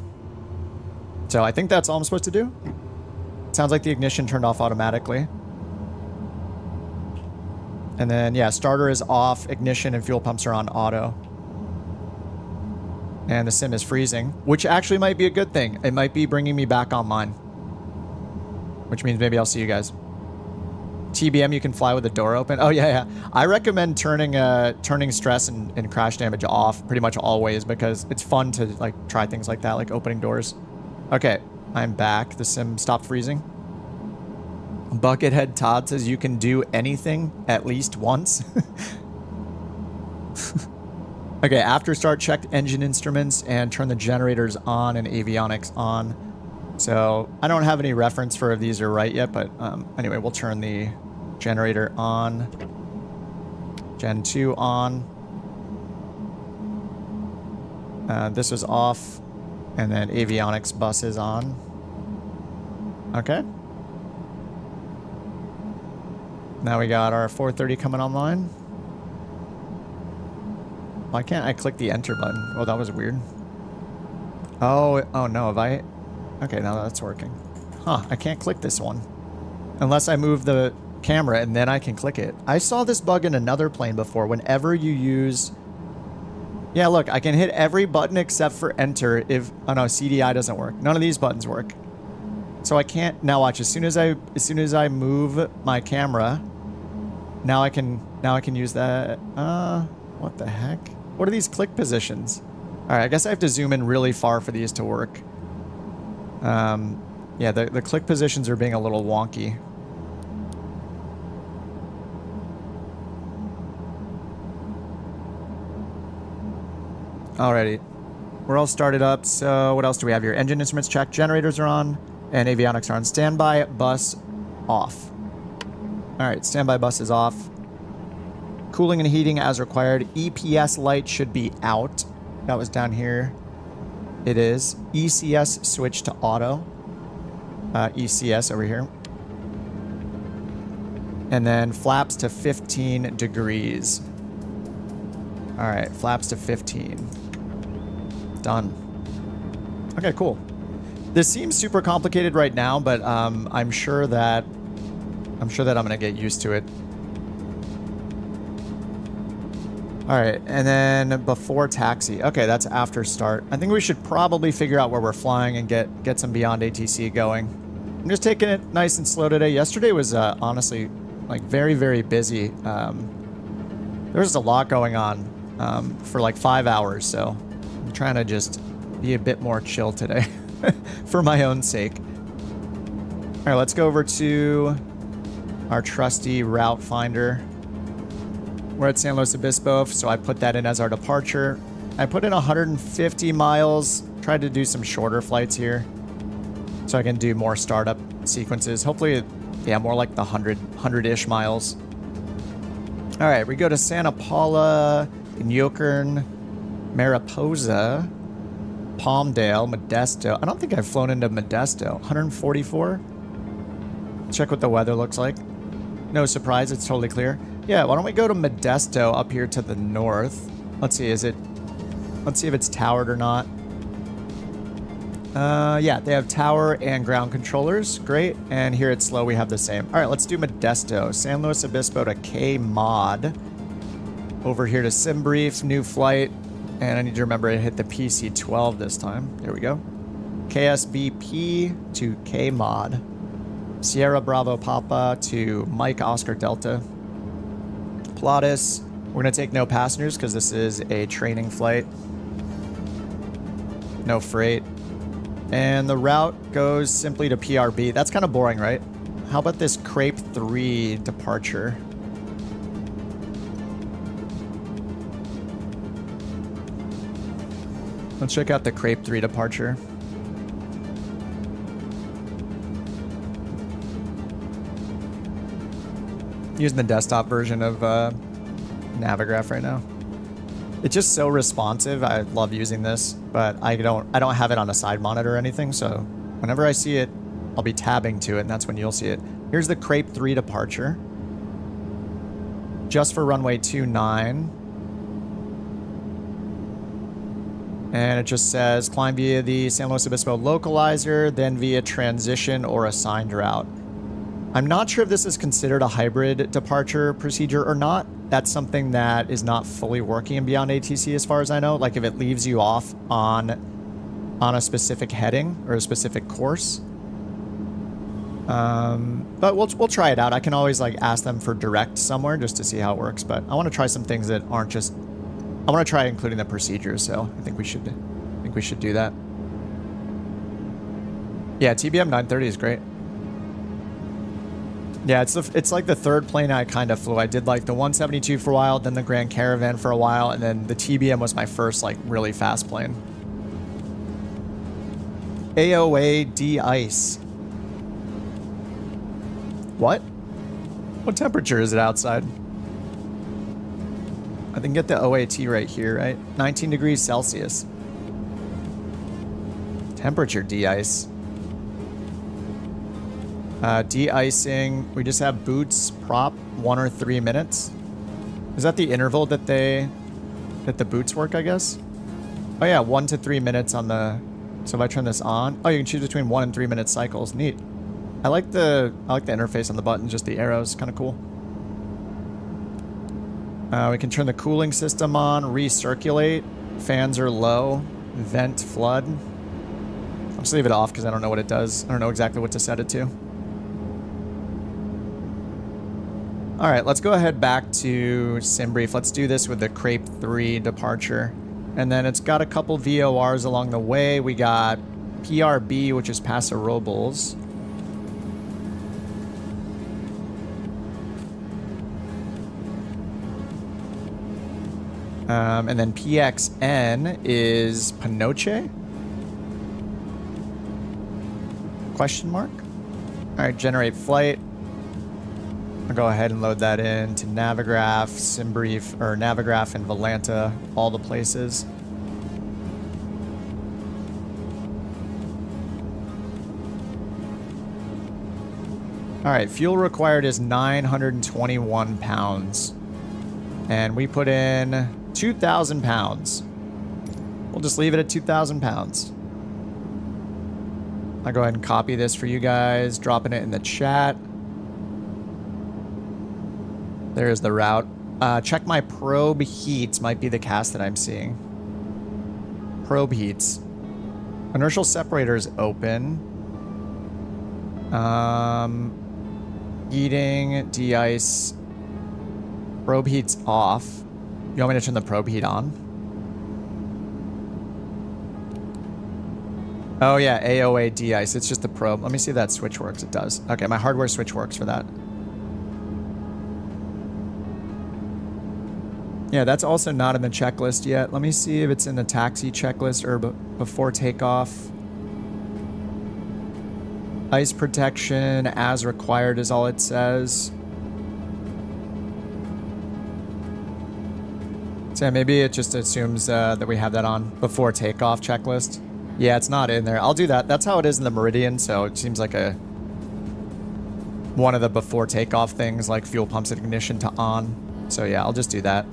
So I think that's all I'm supposed to do. Sounds like the ignition turned off automatically. And then, yeah, starter is off, ignition and fuel pumps are on auto. And the sim is freezing, which actually might be a good thing. It might be bringing me back online, which means maybe I'll see you guys. TBM, you can fly with the door open. Oh, yeah. I recommend turning stress and crash damage off pretty much always because it's fun to like try things like that, like opening doors. Okay, I'm back. The sim stopped freezing. Buckethead Todd says you can do anything at least once. Okay, after start, check engine instruments and turn the generators on and avionics on. So I don't have any reference for if these are right yet, but anyway, we'll turn the generator on. Gen 2 on. This was off. And then avionics bus is on. Okay. Now we got our 430 coming online. Why can't I click the enter button? Oh, that was weird. Oh no, have I... Okay, now that's working. Huh, I can't click this one. Unless I move the camera and then I can click it. I saw this bug in another plane before. Whenever you use... Yeah, look, I can hit every button except for enter if... Oh no, CDI doesn't work. None of these buttons work. So I can't... Now watch, as soon as I move my camera, now I can use that... What the heck? What are these click positions? Alright, I guess I have to zoom in really far for these to work. Yeah, the click positions are being a little wonky. Alrighty. We're all started up, so what else do we have here? Engine instruments checked, generators are on, and avionics are on. Standby bus off. Alright, standby bus is off. Cooling and heating as required. EPS light should be out. That was down here. It is. ECS switch to auto. ECS over here. And then flaps to 15 degrees. Alright, flaps to 15. Done. Okay, cool. This seems super complicated right now, but I'm sure that I'm gonna get used to it. Alright, and then before taxi. Okay, that's after start. I think we should probably figure out where we're flying and get some BeyondATC going. I'm just taking it nice and slow today. Yesterday was honestly like very, very busy. There was just a lot going on for like 5 hours, so I'm trying to just be a bit more chill today for my own sake. Alright, let's go over to our trusty route finder. We're at San Luis Obispo, so I put that in as our departure. I put in 150 miles, tried to do some shorter flights here so I can do more startup sequences. Hopefully, yeah, more like the 100-ish miles. All right, we go to Santa Paula, Inyokern, Mariposa, Palmdale, Modesto. I don't think I've flown into Modesto. 144. Check what the weather looks like. No surprise, it's totally clear. Yeah, why don't we go to Modesto up here to the north? Let's see, let's see if it's towered or not. Yeah, they have tower and ground controllers. Great. And here it's slow, we have the same. All right, let's do Modesto. San Luis Obispo to K-Mod. Over here to SimBrief, new flight. And I need to remember to hit the PC-12 this time. There we go. KSBP to K-Mod. Sierra Bravo Papa to Mike Oscar Delta. Pilatus. We're going to take no passengers because this is a training flight. No freight. And the route goes simply to PRB. That's kind of boring, right? How about this Crepe 3 departure? Let's check out the Crepe 3 departure. Using the desktop version of Navigraph right now. It's just so responsive. I love using this, but I don't have it on a side monitor or anything, so whenever I see it, I'll be tabbing to it, and that's when you'll see it. Here's the Crepe 3 departure. just for runway 29. And it just says climb via the San Luis Obispo localizer, then via transition or assigned route. I'm not sure if this is considered a hybrid departure procedure or not. That's something that is not fully working in BeyondATC as far as I know. Like if it leaves you off on a specific heading or a specific course. But we'll try it out. I can always like ask them for direct somewhere just to see how it works. But I want to try some things that aren't just. I want to try including the procedures. So I think we should do that. Yeah, TBM 930 is great. Yeah, it's like the third plane I kind of flew. I did like the 172 for a while, then the Grand Caravan for a while, and then the TBM was my first like really fast plane. AOA de-ice. What? What temperature is it outside? I can get the OAT right here, right? 19 degrees Celsius. Temperature de-ice. De-icing, we just have boots prop 1 or 3 minutes. Is that the interval that the boots work, I guess? Oh yeah, 1 to 3 minutes on the, so if I turn this on, oh, you can choose between 1 and 3 minute cycles. Neat. I like the interface on the button, just the arrows, kind of cool. We can turn the cooling system on, recirculate. Fans are low, vent flood. I'll just leave it off because I don't know what it does. I don't know exactly what to set it to. All right, let's go ahead back to SimBrief. Let's do this with the Crepe 3 departure. And then it's got a couple VORs along the way. We got PRB, which is Paso Robles. And then PXN is Panoche? Question mark? All right, generate flight. I'll go ahead and load that in to Navigraph, SimBrief, or Navigraph and Volanta, all the places. All right, fuel required is 921 pounds. And we put in 2,000 pounds. We'll just leave it at 2,000 pounds. I'll go ahead and copy this for you guys, dropping it in the chat. There's the route. Check my probe heats, might be the cast that I'm seeing. Probe heats. Inertial separator is open. Heating, de-ice. Probe heat's off. You want me to turn the probe heat on? Oh yeah, AOA de-ice. It's just the probe. Let me see if that switch works. It does. Okay, my hardware switch works for that. Yeah, that's also not in the checklist yet. Let me see if it's in the taxi checklist or before takeoff. Ice protection as required is all it says. So maybe it just assumes that we have that on before takeoff checklist. Yeah, it's not in there. I'll do that. That's how it is in the Meridian, so it seems like one of the before takeoff things, like fuel pumps and ignition to on. So yeah, I'll just do that.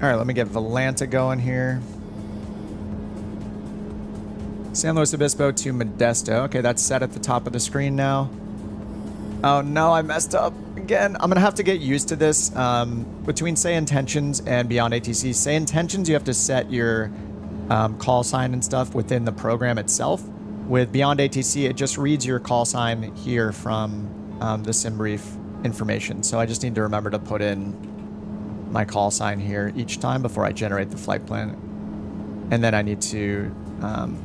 All right, let me get Volanta going here. San Luis Obispo to Modesto. Okay, that's set at the top of the screen now. Oh no, I messed up again. I'm gonna have to get used to this. Between say intentions and BeyondATC, say intentions, you have to set your call sign and stuff within the program itself. With BeyondATC, it just reads your call sign here from the SimBrief information. So I just need to remember to put in my call sign here each time before I generate the flight plan. And then I need to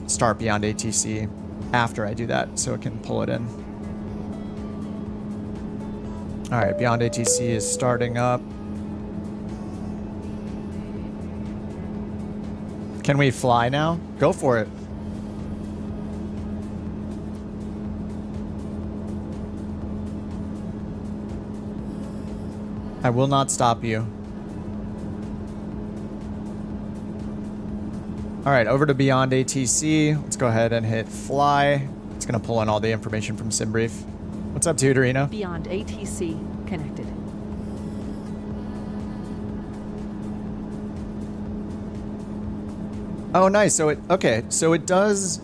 start BeyondATC after I do that so it can pull it in. All right, BeyondATC is starting up. Can we fly now? Go for it. I will not stop you. All right, over to BeyondATC. Let's go ahead and hit fly. It's gonna pull in all the information from SimBrief. What's up, Tutorino? BeyondATC connected. Oh, nice. So it does.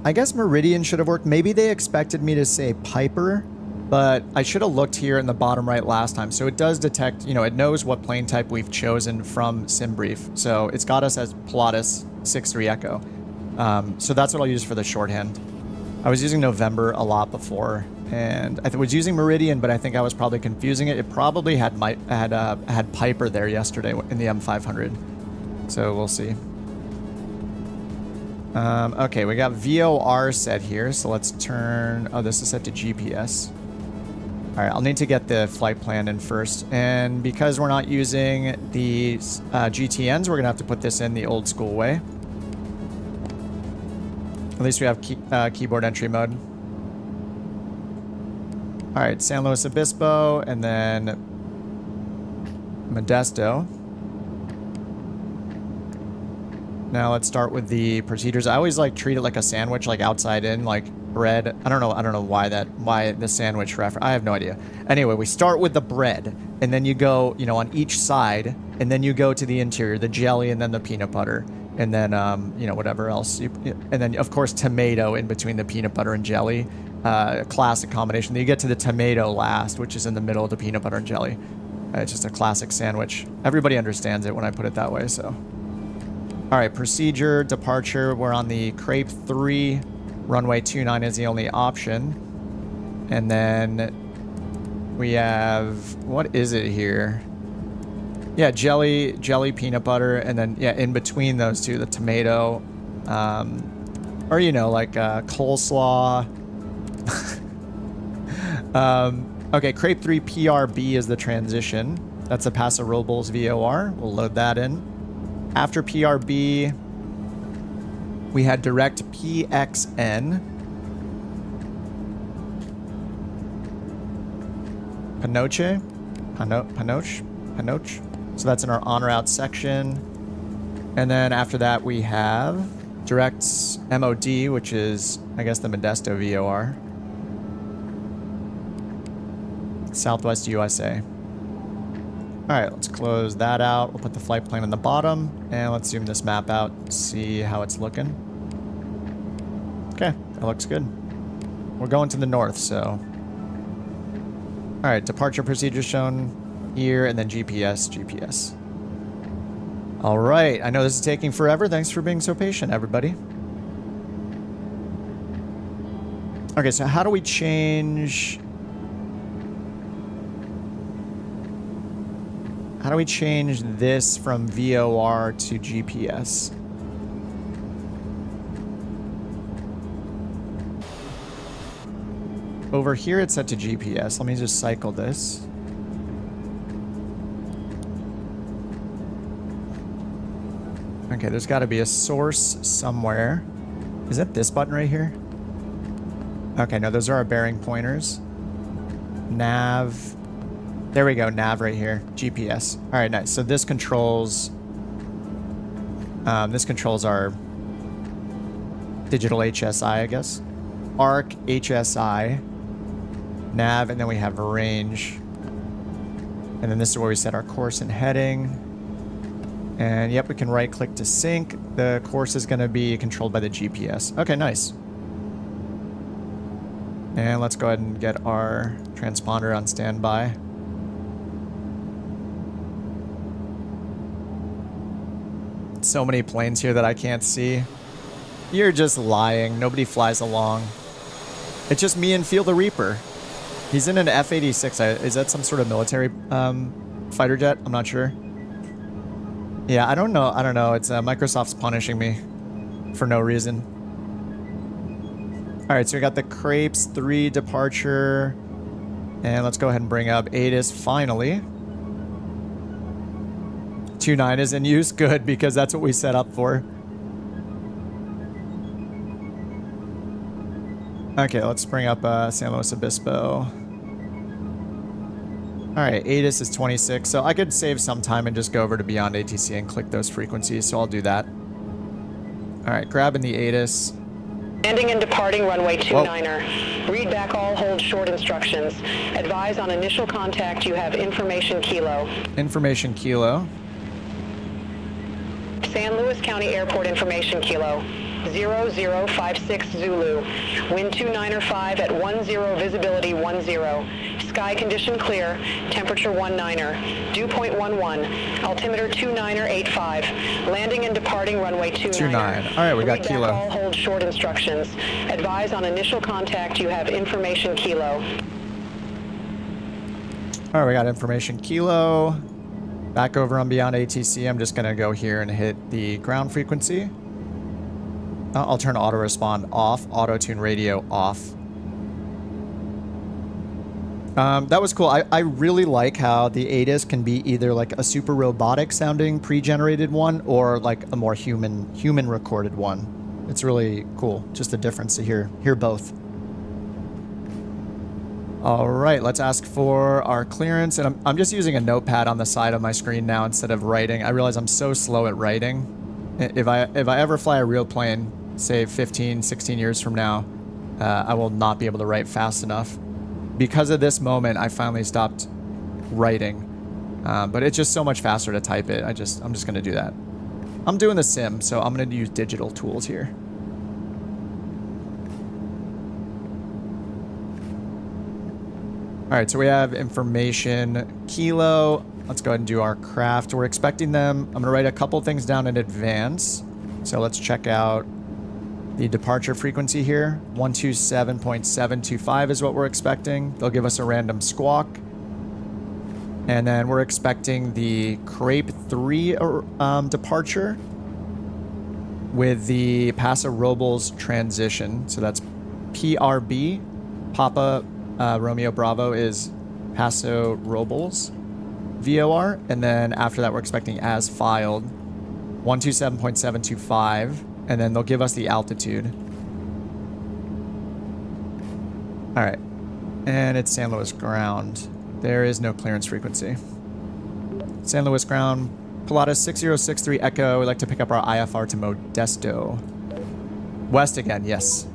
I guess Meridian should have worked. Maybe they expected me to say Piper, but I should have looked here in the bottom right last time. So it does detect, you know, it knows what plane type we've chosen from SimBrief. So it's got us as Pilatus 6-3 Echo. So that's what I'll use for the shorthand. I was using November a lot before, and I was using Meridian, but I think I was probably confusing it. It probably had Piper there yesterday in the M500. So we'll see. Okay, we got VOR set here, so let's turn... Oh, this is set to GPS. Alright, I'll need to get the flight plan in first. And because we're not using the GTNs, we're going to have to put this in the old school way. At least we have keyboard entry mode. Alright, San Luis Obispo, and then Modesto. Now let's start with the procedures. I always like treat it like a sandwich, like outside in, like bread. I don't know why the sandwich reference. I have no idea. Anyway, we start with the bread, and then you go, you know, on each side, and then you go to the interior, the jelly, and then the peanut butter, and then you know, whatever else. And then of course tomato in between the peanut butter and jelly. Classic combination. Then you get to the tomato last, which is in the middle of the peanut butter and jelly. It's just a classic sandwich. Everybody understands it when I put it that way, so. All right, procedure, departure. We're on the Crepe 3. Runway 29 is the only option. And then we have, what is it here? Yeah, jelly, peanut butter, and then, yeah, in between those two, the tomato. Or, you know, like coleslaw. Okay, Crepe 3 PRB is the transition. That's a Paso Robles VOR. We'll load that in. After PRB, we had direct PXN. Panoche? Panoche? So that's in our on route section. And then after that, we have direct MOD, which is, I guess, the Modesto VOR. Southwest USA. All right, let's close that out. We'll put the flight plan on the bottom, and let's zoom this map out, see how it's looking. Okay, that looks good. We're going to the north, so. All right, departure procedure shown here, and then GPS. All right, I know this is taking forever. Thanks for being so patient, everybody. Okay, so how do we change... How do we change this from VOR to GPS? Over here it's set to GPS. Let me just cycle this. Okay, there's got to be a source somewhere. Is that this button right here? Okay, no, those are our bearing pointers. Nav... There we go, nav right here, GPS. All right, nice. So this controls our digital HSI, I guess. ARC, HSI, nav, and then we have range. And then this is where we set our course and heading. And yep, we can right click to sync. The course is going to be controlled by the GPS. Okay, nice. And let's go ahead and get our transponder on standby. So many planes here that I can't see. You're just lying. Nobody flies along. It's just me and Feel the Reaper. He's in an F-86. Is that some sort of military fighter jet? I'm not sure. Yeah, I don't know. It's Microsoft's punishing me for no reason. All right, so we got the Crepes 3 departure. And let's go ahead and bring up ATIS finally. 2.9 is in use. Good, because that's what we set up for. Okay, let's bring up San Luis Obispo. Alright, ATIS is 26, so I could save some time and just go over to BeyondATC and click those frequencies, so I'll do that. Alright, grabbing the ATIS. Landing and departing runway 29er. Read back all hold short instructions. Advise on initial contact you have information kilo. Information kilo. San Luis County Airport information kilo. 0056 Zulu. Wind 295 at 10 visibility 10. Sky condition clear. Temperature 19er. Dew point 11. Altimeter 29er 85. Landing and departing runway 29. All right, we got kilo. Read back all hold short instructions. Advise on initial contact you have information kilo. All right, we got information kilo. Back over on BeyondATC, I'm just going to go here and hit the ground frequency. I'll turn auto respond off, auto tune radio off. That was cool. I really like how the ATIS can be either like a super robotic sounding pre-generated one or like a more human recorded one. It's really cool. Just the difference to hear both. All right, let's ask for our clearance. And I'm just using a notepad on the side of my screen now instead of writing. I realize I'm so slow at writing. If I ever fly a real plane, say 15, 16 years from now, I will not be able to write fast enough. Because of this moment, I finally stopped writing. But it's just so much faster to type it. I'm just going to do that. I'm doing the sim, so I'm going to use digital tools here. All right, so we have information kilo. Let's go ahead and do our craft. We're expecting them. I'm going to write a couple things down in advance. So let's check out the departure frequency here. 127.725 is what we're expecting. They'll give us a random squawk. And then we're expecting the Crepe 3 departure with the Paso Robles transition. So that's PRB. Papa Romeo Bravo is Paso Robles VOR. And then after that, we're expecting as filed 127.725. And then they'll give us the altitude. All right. And it's San Luis ground. There is no clearance frequency. San Luis ground, Pilatus 6063 Echo. We'd like to pick up our IFR to Modesto. West again, yes.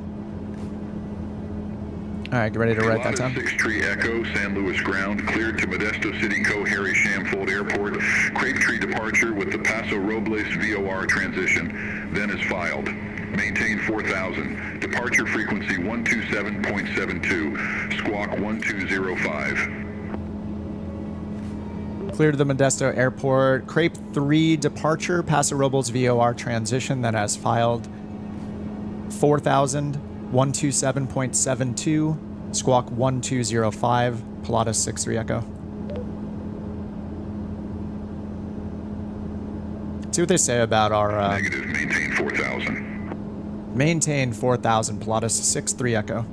All right, get ready to write that down. 63 Echo, San Luis ground, cleared to Modesto City Co. Harry Shamfold Airport. Crepe Tree departure with the Paso Robles VOR transition, then is filed. Maintain 4000. Departure frequency 127.72. Squawk 1205. Clear to the Modesto Airport. Crepe 3 departure, Paso Robles VOR transition, then as filed. 4000. 127.72, squawk 1205, Pilatus 63 Echo. See what they say about our... Negative, maintain 4000. Maintain 4000, Pilatus 63 Echo.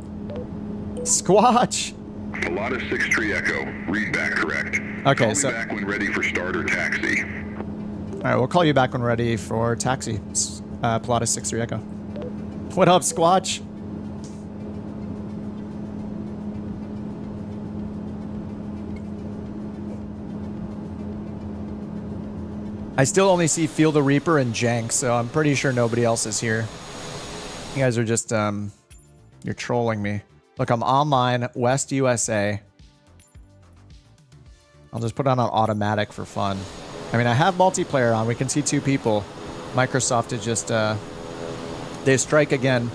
Squatch! Pilatus 63 Echo, read back correct. Okay, call so... me back when ready for start or taxi. Alright, we'll call you back when ready for taxi. Pilatus 63 Echo. What up, Squatch? I still only see Feel the Reaper and Jank, so I'm pretty sure nobody else is here. You guys are just, you're trolling me. Look, I'm online, West USA. I'll just put it on automatic for fun. I mean, I have multiplayer on. We can see 2 people. Microsoft is just, they strike again.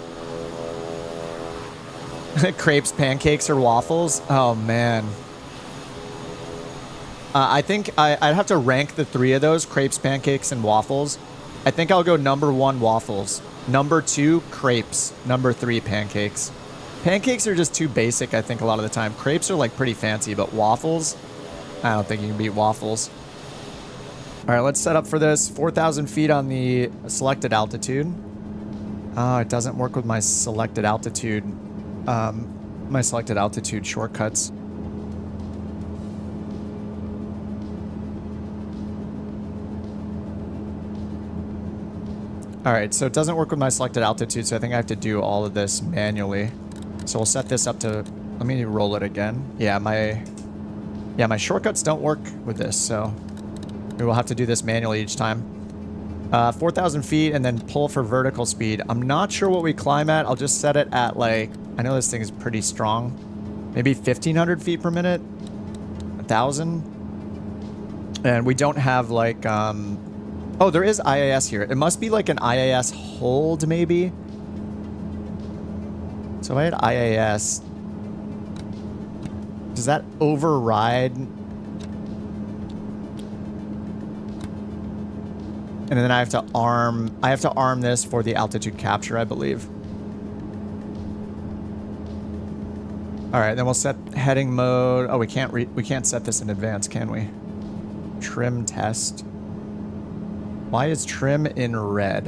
Crepes, pancakes, or waffles? Oh, man. I think I'd have to rank the 3 of those, crepes, pancakes, and waffles. I think I'll go number 1, waffles. Number 2, crepes. Number 3, pancakes. Pancakes are just too basic, I think, a lot of the time. Crepes are, like, pretty fancy, but waffles? I don't think you can beat waffles. All right, let's set up for this. 4,000 feet on the selected altitude. Oh, it doesn't work with my selected altitude. My selected altitude shortcuts. All right, so it doesn't work with my selected altitude, so I think I have to do all of this manually. So we'll set this up to, let me roll it again. Yeah, my shortcuts don't work with this, so we will have to do this manually each time. 4,000 feet and then pull for vertical speed. I'm not sure what we climb at. I'll just set it at like, I know this thing is pretty strong. Maybe 1,500 feet per minute? 1,000? And we don't have like, oh, there is IAS here. It must be like an IAS hold maybe. So if I had IAS, does that override? And then I have to arm this for the altitude capture, I believe. All right, then we'll set heading mode. Oh, we can't set this in advance, can we? Trim test. Why is trim in red?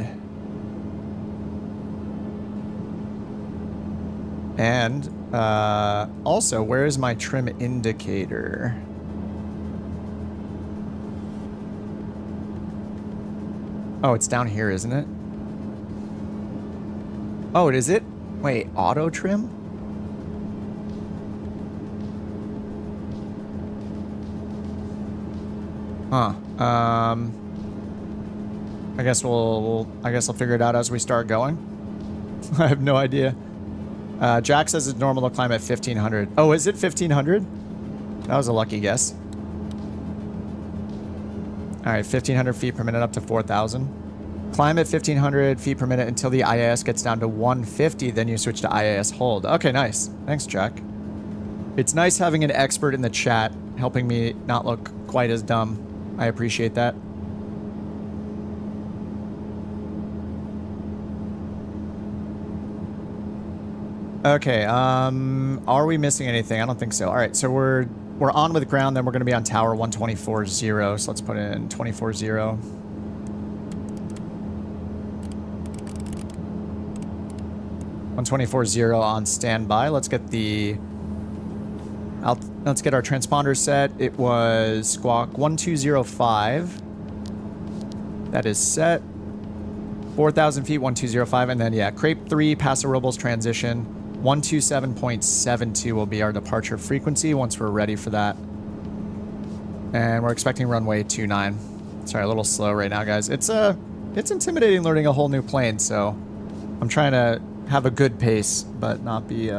And also, where is my trim indicator? Oh, it's down here, isn't it? Oh, is it? Wait, auto trim? Huh. I guess I'll figure it out as we start going. I have no idea. Jack says it's normal to climb at 1,500. Oh, is it 1,500? That was a lucky guess. All right, 1,500 feet per minute up to 4,000. Climb at 1,500 feet per minute until the IAS gets down to 150. Then you switch to IAS hold. Okay, nice. Thanks, Jack. It's nice having an expert in the chat helping me not look quite as dumb. I appreciate that. Okay, are we missing anything? I don't think so. All right, so we're on with ground, then we're going to be on tower 124.0, so let's put in 24.0. on standby. Let's get our transponder set. It was squawk 1205. That is set. 4,000 feet, 1205, and then yeah, Crepe 3, Paso Robles transition. 127.72 will be our departure frequency once we're ready for that. And we're expecting runway 29. Sorry, a little slow right now, guys. It's intimidating learning a whole new plane, so I'm trying to have a good pace, but not be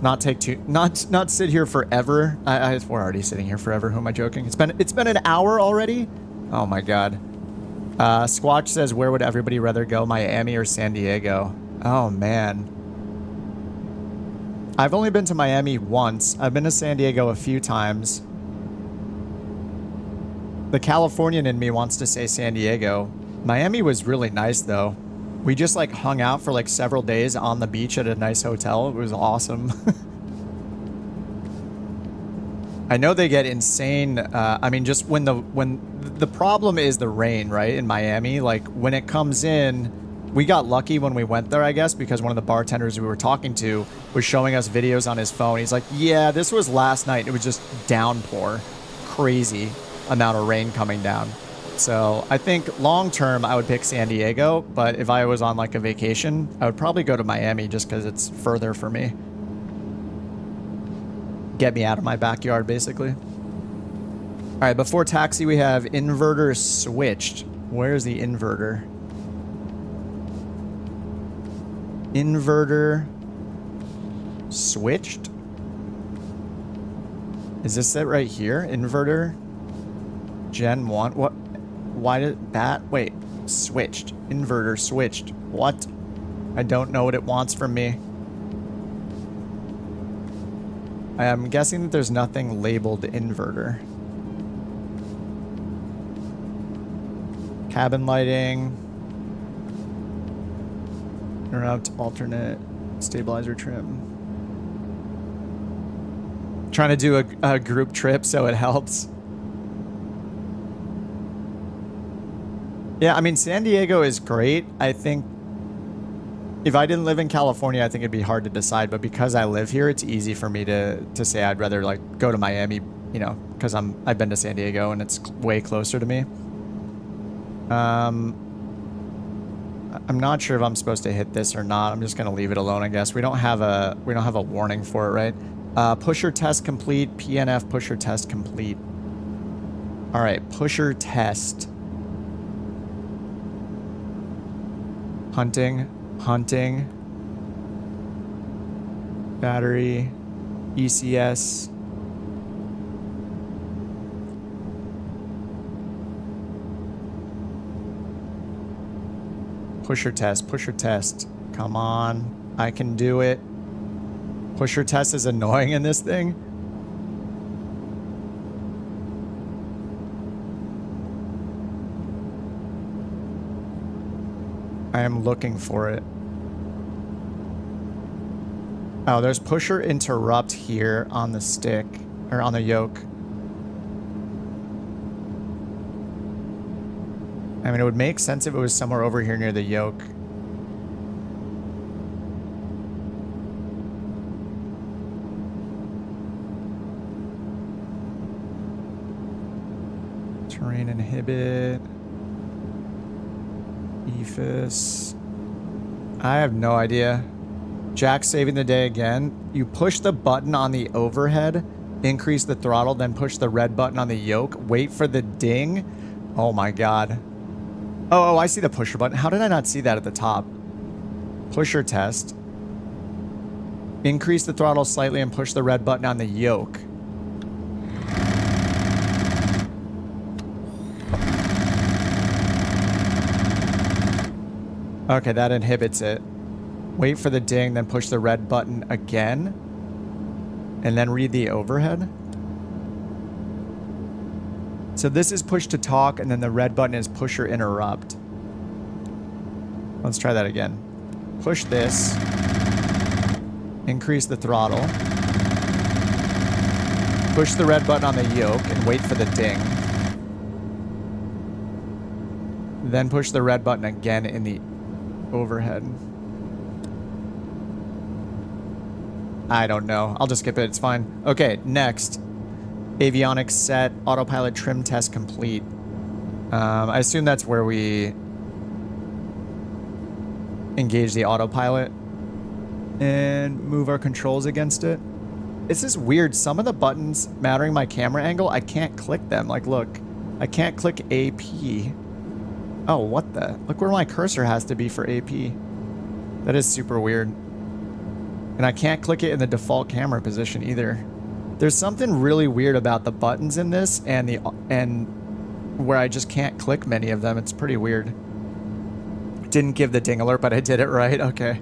not sit here forever. We're already sitting here forever. Who am I joking? It's been an hour already. Oh my god. Squatch says, where would everybody rather go, Miami or San Diego? Oh, man. I've only been to Miami once. I've been to San Diego a few times. The Californian in me wants to say San Diego. Miami was really nice, though. We just, like, hung out for, like, several days on the beach at a nice hotel. It was awesome. I know they get insane. I mean, just when the problem is the rain, right, in Miami. Like, when it comes in... We got lucky when we went there, I guess, because one of the bartenders we were talking to was showing us videos on his phone. He's like, yeah, this was last night. It was just downpour. Crazy amount of rain coming down. So I think long term, I would pick San Diego. But if I was on like a vacation, I would probably go to Miami just because it's further for me. Get me out of my backyard, basically. All right, before taxi, we have inverter switched. Where's the inverter? Inverter switched. Is this it right here? Inverter Gen 1. What? Why did that? Wait, switched. Inverter switched. What? I don't know what it wants from me. I am guessing that there's nothing labeled inverter. Cabin lighting. Interrupt, alternate, stabilizer trim. Trying to do a group trip so it helps. Yeah, I mean, San Diego is great. I think if I didn't live in California, I think it'd be hard to decide. But because I live here, it's easy for me to say I'd rather like go to Miami, you know, because I've been to San Diego and it's way closer to me. I'm not sure if I'm supposed to hit this or not. I'm just gonna leave it alone, I guess. We don't have a warning for it, right? Pusher test complete. PNF pusher test complete. All right, pusher test. Hunting. Hunting. Battery. ECS. Pusher test. Pusher test. Come on. I can do it. Pusher test is annoying in this thing. I am looking for it. Oh, there's pusher interrupt here on the stick, or on the yoke. I mean, it would make sense if it was somewhere over here near the yoke. Terrain inhibit. EFIS. I have no idea. Jack saving the day again. You push the button on the overhead, increase the throttle, then push the red button on the yoke. Wait for the ding. Oh my god. Oh, I see the pusher button. How did I not see that at the top? Pusher test. Increase the throttle slightly and push the red button on the yoke. Okay, that inhibits it. Wait for the ding, then push the red button again. And then read the overhead. So this is push to talk, and then the red button is push or interrupt. Let's try that again. Push this. Increase the throttle. Push the red button on the yoke and wait for the ding. Then push the red button again in the overhead. I don't know. I'll just skip it. It's fine. Okay, next. Avionics set. Autopilot trim test complete. I assume that's where we engage the autopilot and move our controls against it. It's just weird. Some of the buttons mattering my camera angle, I can't click them. Like, look. I can't click AP. Oh, what the? Look where my cursor has to be for AP. That is super weird. And I can't click it in the default camera position either. There's something really weird about the buttons in this and where I just can't click many of them. It's pretty weird. Didn't give the ding alert, but I did it right. Okay.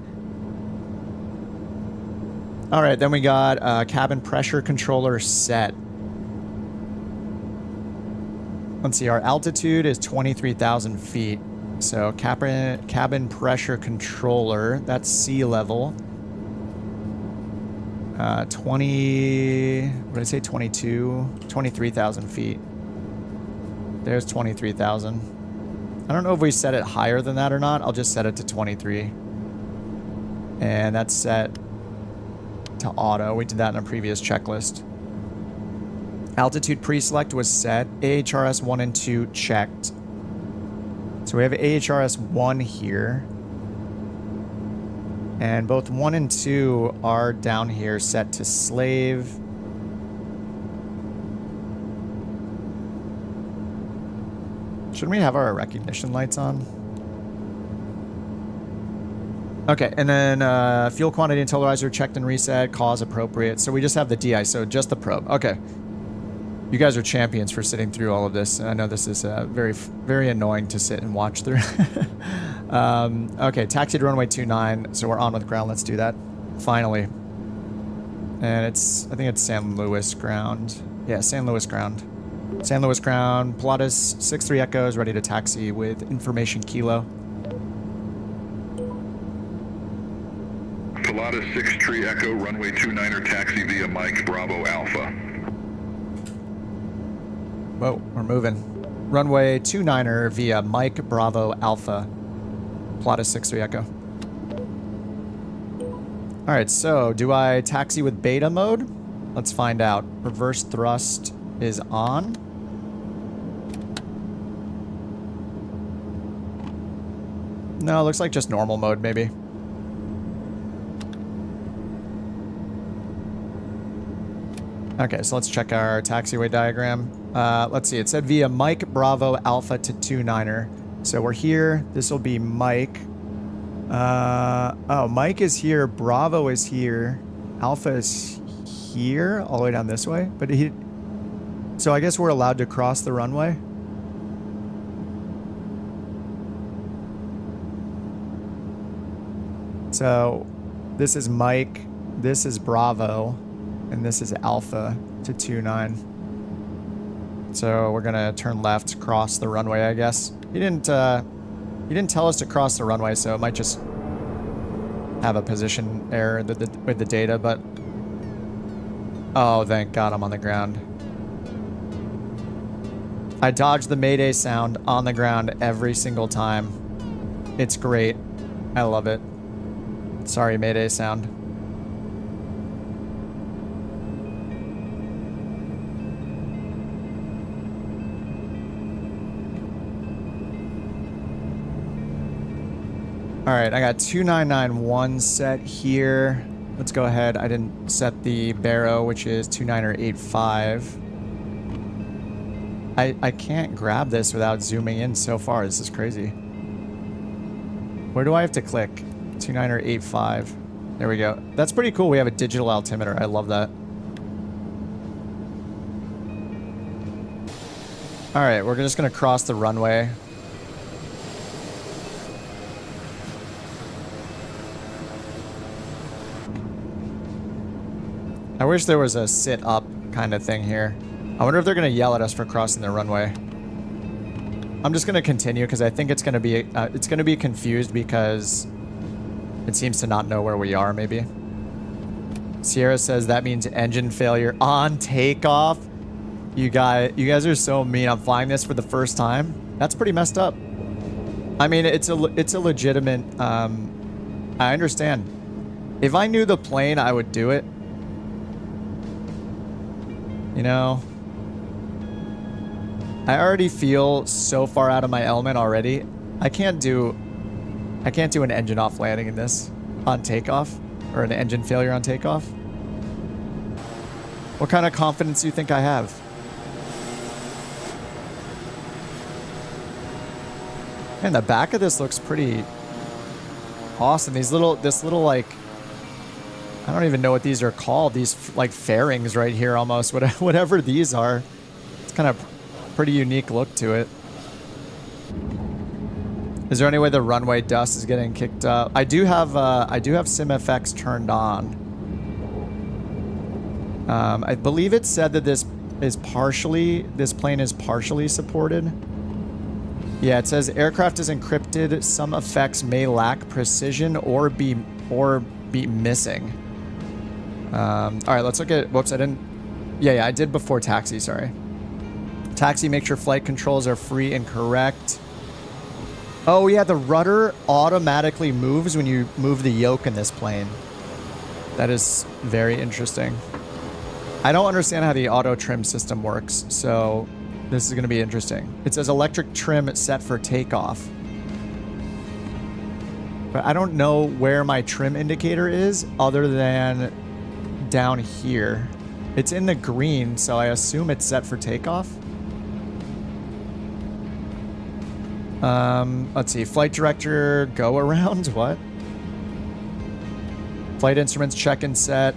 All right, then we got cabin pressure controller set. Let's see, our altitude is 23,000 feet. So cabin pressure controller, that's sea level. 20, what did I say, 23,000 feet. There's 23,000. I don't know if we set it higher than that or not. I'll just set it to 23. And that's set to auto. We did that in a previous checklist. Altitude pre-select was set. AHRS 1 and 2 checked. So we have AHRS 1 here. And both 1 and 2 are down here set to slave. Shouldn't we have our recognition lights on? Okay, and then fuel quantity and totalizer checked and reset, cause appropriate. So we just have the DISO, just the probe. Okay. You guys are champions for sitting through all of this. I know this is very, very annoying to sit and watch through. Okay, taxi to runway 29, so we're on with ground. Let's do that. Finally. And it's, I think it's San Luis ground. Yeah, San Luis ground. San Luis ground, Pilatus 6-3 Echo is ready to taxi with information Kilo. Pilatus 6-3 Echo, runway 29er taxi via Mike Bravo Alpha. Whoa, we're moving. Runway 29er via Mike Bravo Alpha. Pilatus 6-3 Echo. Alright, so do I taxi with beta mode? Let's find out. Reverse thrust is on. No, looks like just normal mode, maybe. Okay, so let's check our taxiway diagram. Let's see, it said via Mike Bravo Alpha to 29er. So we're here. This will be Mike. Oh, Mike is here. Bravo is here. Alpha is here, all the way down this way. But he... So I guess we're allowed to cross the runway. So this is Mike, this is Bravo, and this is Alpha to 29. So we're gonna turn left, cross the runway, I guess. He didn't tell us to cross the runway, so it might just have a position error with the data, but... Oh, thank God I'm on the ground. I dodge the Mayday sound on the ground every single time. It's great. I love it. Sorry, Mayday sound. All right, I got 2991 set here. Let's go ahead. I didn't set the Barrow, which is 2985. I can't grab this without zooming in so far. This is crazy. Where do I have to click? 2985. There we go. That's pretty cool. We have a digital altimeter. I love that. All right, we're just going to cross the runway. I wish there was a sit up kind of thing here. I wonder if they're going to yell at us for crossing the runway. I'm just going to continue because I think it's going to be confused because it seems to not know where we are, maybe. Sierra says that means engine failure on takeoff. You guys are so mean. I'm flying this for the first time. That's pretty messed up. I mean, it's a legitimate... I understand. If I knew the plane, I would do it. You know... I already feel so far out of my element already. I can't do an engine off landing in this on takeoff, or an engine failure on takeoff. What kind of confidence do you think I have? Man, the back of this looks pretty awesome. This little like, I don't even know what these are called. These like fairings right here almost, whatever these are. It's kind of pretty unique look to it. Is there any way the runway dust is getting kicked up? I do have SimFX turned on. I believe it said that this plane is partially supported. Yeah, it says aircraft is encrypted. Some effects may lack precision or be missing. All right, let's look at. Whoops, I didn't. Yeah, I did before taxi. Sorry. Taxi, make sure flight controls are free and correct. Oh yeah, the rudder automatically moves when you move the yoke in this plane. That is very interesting. I don't understand how the auto trim system works, so this is going to be interesting. It says electric trim set for takeoff. But I don't know where my trim indicator is other than down here. It's in the green, so I assume it's set for takeoff. Let's see. Flight director, go around. What? Flight instruments, check and set.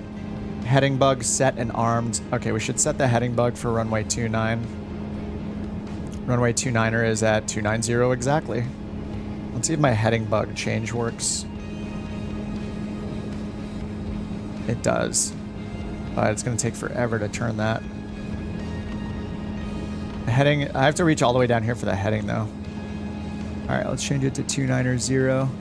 Heading bug set and armed. Okay, we should set the heading bug for runway 29. Runway 29er is at 290 exactly. Let's see if my heading bug change works. It does. But it's going to take forever to turn that. The heading, I have to reach all the way down here for the heading though. Alright, let's change it to 290.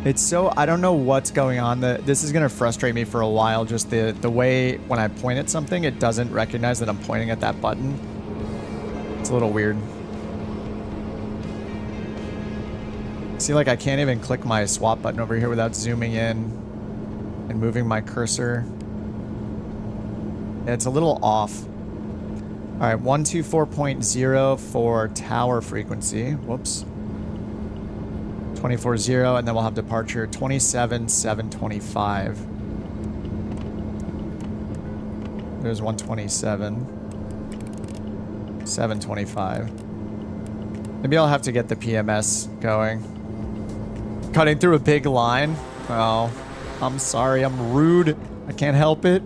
It's so, I don't know what's going on. This is going to frustrate me for a while. Just the way when I point at something, it doesn't recognize that I'm pointing at that button. It's a little weird. See, like I can't even click my swap button over here without zooming in and moving my cursor. It's a little off. All right, 124.0 for tower frequency. Whoops. 24.0, and then we'll have departure 27.725. There's 127. 725. Maybe I'll have to get the PMS going. Cutting through a big line. Oh, I'm sorry. I'm rude. I can't help it.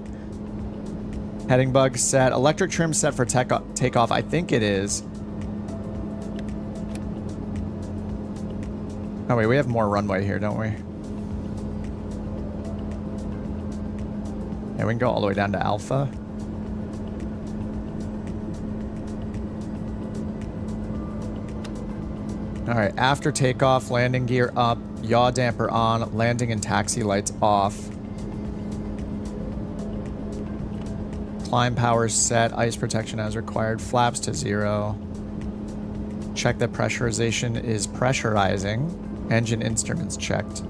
Heading bug set. Electric trim set for takeoff. I think it is. Oh, wait. We have more runway here, don't we? Yeah, we can go all the way down to Alpha. All right. After takeoff, landing gear up, yaw damper on, landing and taxi lights off. Climb power set, ice protection as required, flaps to 0. Check that pressurization is pressurizing. Engine instruments checked.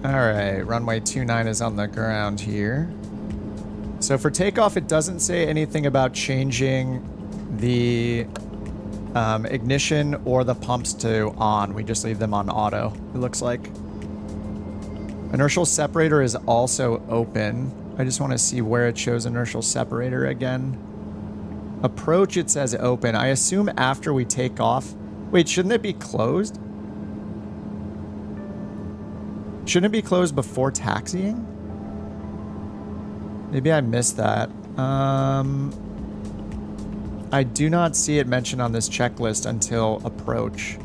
Alright, runway 29 is on the ground here. So for takeoff, it doesn't say anything about changing the ignition or the pumps to on. We just leave them on auto, it looks like. Inertial separator is also open. I just want to see where it shows inertial separator again. Approach, it says open. I assume after we take off. Wait, shouldn't it be closed? Shouldn't it be closed before taxiing? Maybe I missed that. I do not see it mentioned on this checklist until approach.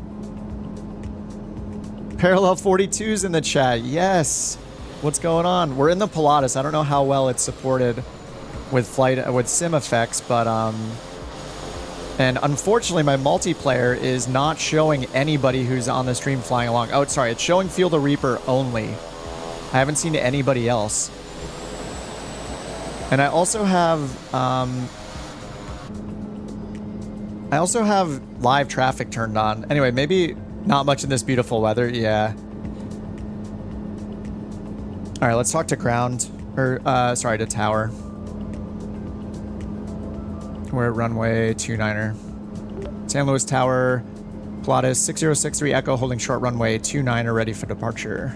Parallel 42's in the chat. Yes. What's going on? We're in the Pilatus. I don't know how well it's supported with SimFX, but and unfortunately my multiplayer is not showing anybody who's on the stream flying along. Oh, sorry, it's showing Feel the Reaper only. I haven't seen anybody else. And I also have live traffic turned on. Anyway, maybe not much in this beautiful weather. Yeah. All right, let's talk to ground. Or, sorry, to tower. We're at runway 29er. San Luis Tower, Pilatus 6063 Echo holding short runway 29er ready for departure.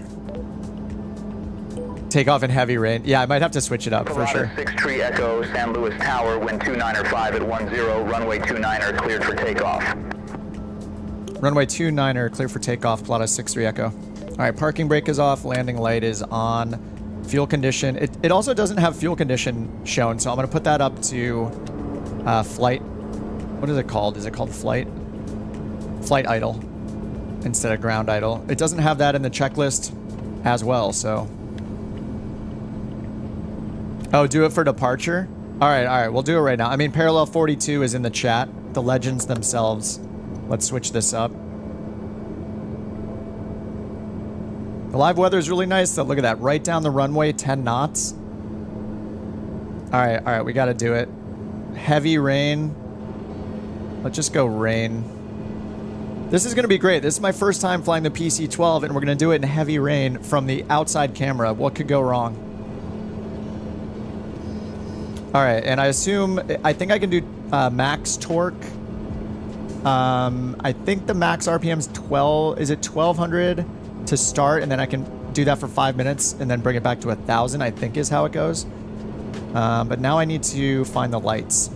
Takeoff in heavy rain. Yeah, I might have to switch it up Pilatus for sure. 63 Echo, San Luis Tower, wind 295 at 10, runway 29er cleared for takeoff. Runway 29er clear for takeoff, Pilatus 63 Echo. All right, parking brake is off, landing light is on. Fuel condition. It also doesn't have fuel condition shown, so I'm going to put that up to flight. What is it called? Is it called flight? Flight idle instead of ground idle. It doesn't have that in the checklist as well, so. Oh, do it for departure? All right, we'll do it right now. I mean, Parallel 42 is in the chat. The legends themselves. Let's switch this up. The live weather is really nice, though. Look at that. Right down the runway, 10 knots. All right, we got to do it. Heavy rain. Let's just go rain. This is going to be great. This is my first time flying the PC-12, and we're going to do it in heavy rain from the outside camera. What could go wrong? All right, and I think I can do max torque. I think the max RPM is 12. Is it 1200 to start, and then I can do that for 5 minutes and then bring it back to 1000, I think is how it goes. But now I need to find the lights.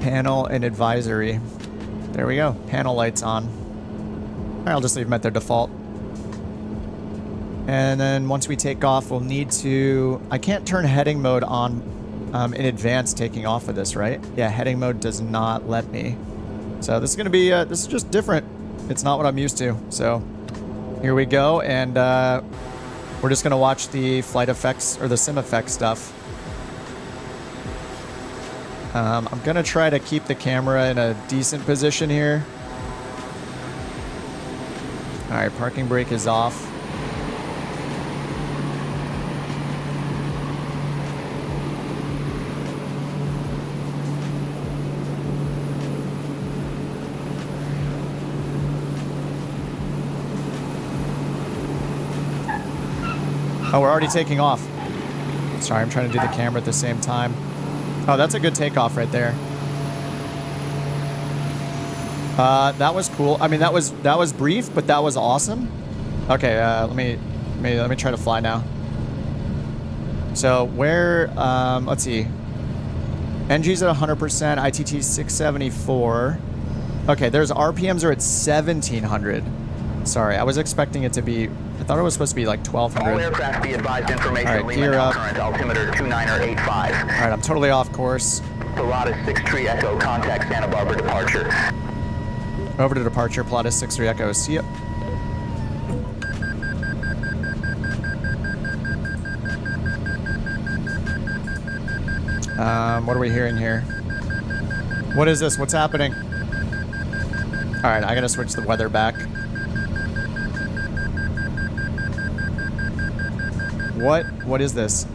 Panel and advisory. There we go. Panel lights on. All right, I'll just leave them at their default. And then once we take off, we'll need to... I can't turn heading mode on in advance taking off of this, right? Yeah, heading mode does not let me. So this is going to be... this is just different. It's not what I'm used to. So here we go. And we're just going to watch the flight effects or the SimFX stuff. I'm going to try to keep the camera in a decent position here. All right, parking brake is off. Oh, we're already taking off. Sorry, I'm trying to do the camera at the same time. Oh, that's a good takeoff right there. That was cool. I mean, that was brief, but that was awesome. Okay, let me try to fly now. So where, let's see. NG's at 100%, ITT 674. Okay, there's RPMs are at 1700. Sorry, I was expecting it to be, I thought it was supposed to be like 1200. All aircraft be advised information. All right, gear up. Current altimeter 2985. All right, I'm totally off course. Pilatus 6-3 Echo, contact Santa Barbara departure. Over to departure, Pilatus 6-3 Echo. See ya. What are we hearing here? What is this? What's happening? All right, I gotta switch the weather back. What is this?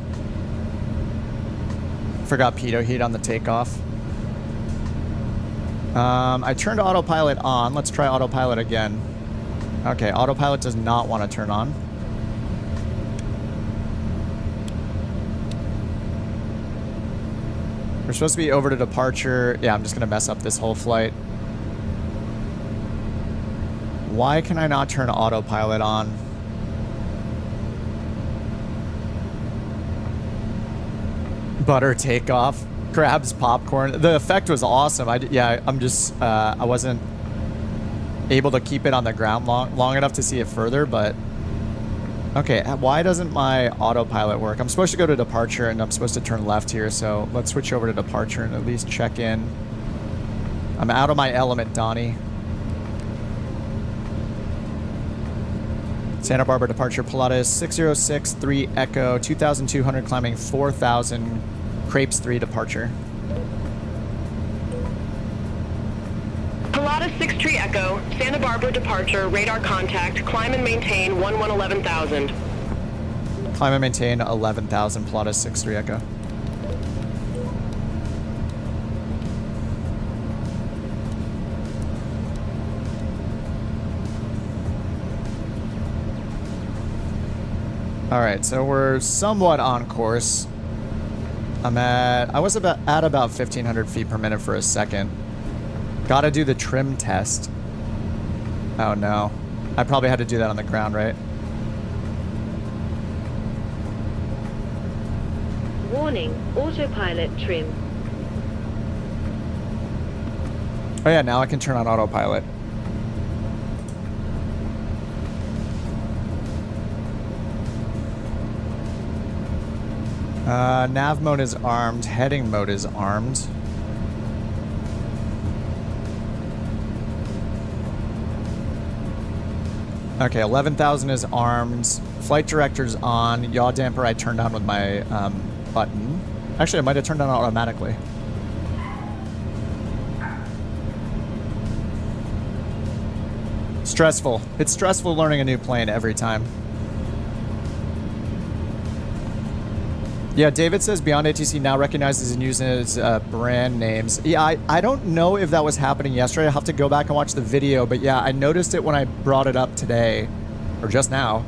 Forgot pitot heat on the takeoff. I turned autopilot on. Let's try autopilot again. Okay, autopilot does not want to turn on. We're supposed to be over to departure. Yeah, I'm just going to mess up this whole flight. Why can I not turn autopilot on? Butter takeoff. Crabs popcorn. The effect was awesome. I wasn't able to keep it on the ground long enough to see it further, but okay, why doesn't my autopilot work? I'm supposed to go to departure and I'm supposed to turn left here, so let's switch over to departure and at least check in. I'm out of my element, Donnie. Santa Barbara departure, Pilatus 6063 Echo, 2200 climbing 4000, Crepes 3 departure. Pilatus 6-3 Echo, Santa Barbara departure, radar contact, climb and maintain 11,000. Climb and maintain 11,000, Pilatus 6-3 Echo. Alright, so we're somewhat on course. I was at about 1,500 feet per minute for a second. Gotta do the trim test. Oh no. I probably had to do that on the ground, right? Warning, autopilot trim. Oh yeah, now I can turn on autopilot. Nav mode is armed. Heading mode is armed. Okay, 11,000 is armed. Flight director's on. Yaw damper I turned on with my button. Actually, I might have turned on automatically. Stressful. It's stressful learning a new plane every time. Yeah, David says BeyondATC now recognizes and uses brand names. Yeah, I don't know if that was happening yesterday. I'll have to go back and watch the video. But yeah, I noticed it when I brought it up today, or just now,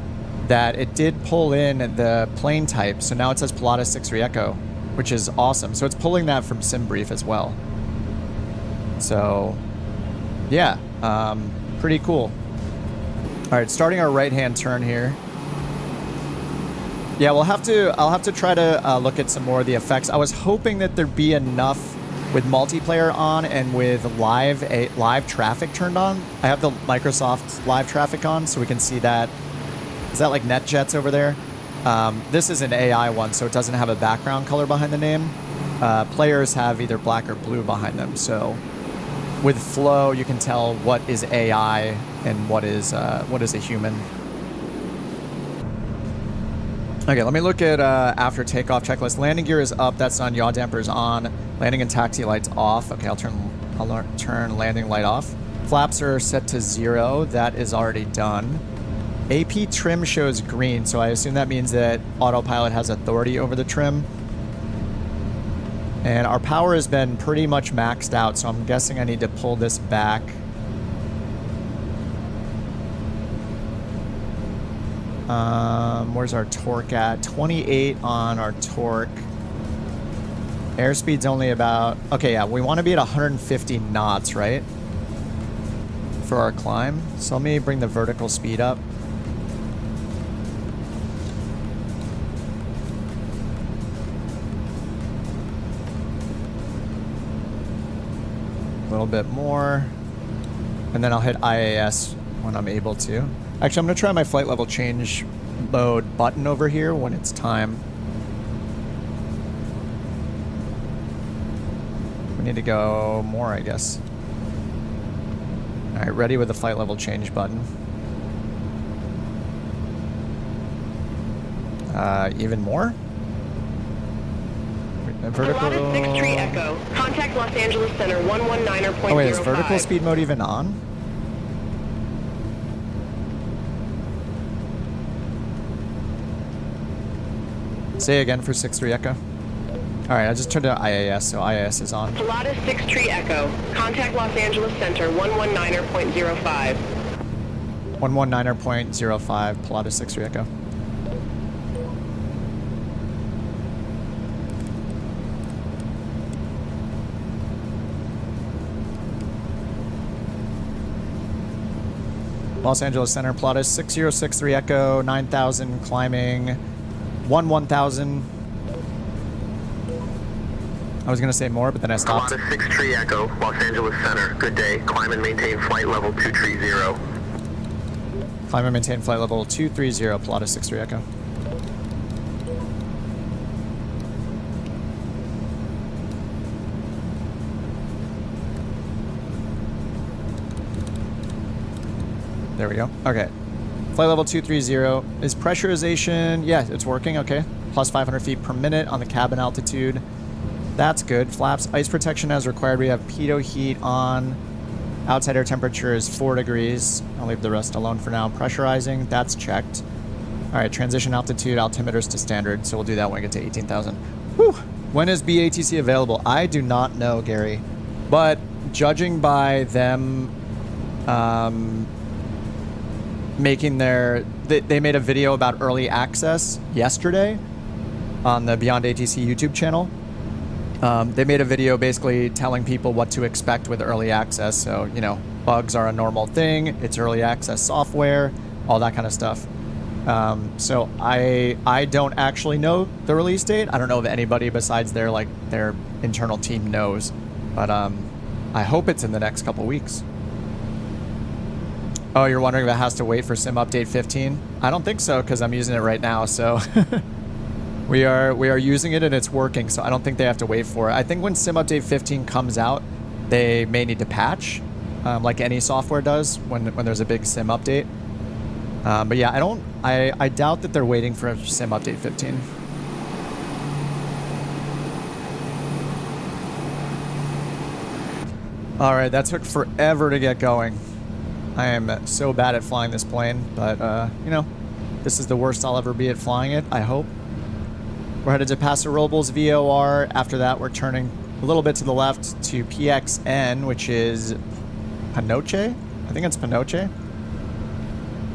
that it did pull in the plane type. So now it says Pilatus 6-3 Echo, which is awesome. So it's pulling that from SimBrief as well. So, yeah, pretty cool. All right, starting our right-hand turn here. Yeah, I'll have to try to look at some more of the effects. I was hoping that there'd be enough with multiplayer on and with live traffic turned on. I have the Microsoft live traffic on, so we can see that. Is that like NetJets over there? This is an AI one, so it doesn't have a background color behind the name. Players have either black or blue behind them, so with flow, you can tell what is AI and what is a human. Okay, let me look at after takeoff checklist. Landing gear is up. That's on. Yaw damper is on. Landing and taxi lights off. Okay, I'll turn landing light off. Flaps are set to 0. That is already done. AP trim shows green, so I assume that means that autopilot has authority over the trim. And our power has been pretty much maxed out, so I'm guessing I need to pull this back. Where's our torque at? 28 on our torque. Airspeed's only about... Okay, yeah, we want to be at 150 knots, right? For our climb. So let me bring the vertical speed up. little bit more. And then I'll hit IAS when I'm able to. Actually, I'm going to try my flight level change mode button over here when it's time. We need to go more, I guess. All right, ready with the flight level change button. Even more? Vertical... Pilatus 6 Tree Echo. Contact Los Angeles Center 119.05. Oh wait, is vertical speed mode even on? Say again for 6-3 Echo. Alright, I just turned to IAS, so IAS is on. Pilatus 6 Tree Echo. Contact Los Angeles Center 119.05. 119.05, Pilatus 6-3 Echo. Los Angeles Center, Pilatus 6063 Echo, 9,000 climbing, 1000. I was going to say more, but then I stopped. Pilatus 6 Tree Echo, Los Angeles Center. Good day. Climb and maintain flight level 230. Climb and maintain flight level 230, Pilatus 63 Echo. There we go. Okay. Flight level 230. Is pressurization? Yeah, it's working. Okay. Plus 500 feet per minute on the cabin altitude. That's good. Flaps. Ice protection as required. We have pitot heat on. Outside air temperature is 4 degrees. I'll leave the rest alone for now. Pressurizing. That's checked. All right. Transition altitude. Altimeters to standard. So we'll do that when we get to 18,000. Whew. When is BATC available? I do not know, Gary. But judging by them... making their... They made a video about early access yesterday on the BeyondATC YouTube channel. They made a video basically telling people what to expect with early access. So, you know, bugs are a normal thing. It's early access software, all that kind of stuff. So I don't actually know the release date. I don't know if anybody besides their internal team knows. But I hope it's in the next couple weeks. Oh, you're wondering if it has to wait for Sim Update 15? I don't think so, because I'm using it right now, so... we are using it and it's working, so I don't think they have to wait for it. I think when Sim Update 15 comes out, they may need to patch, like any software does when there's a big Sim update. But yeah, I doubt that they're waiting for Sim Update 15. Alright, that took forever to get going. I am so bad at flying this plane, but, you know, this is the worst I'll ever be at flying it, I hope. We're headed to Paso Robles VOR. After that, we're turning a little bit to the left to PXN, which is Panoche? I think it's Panoche.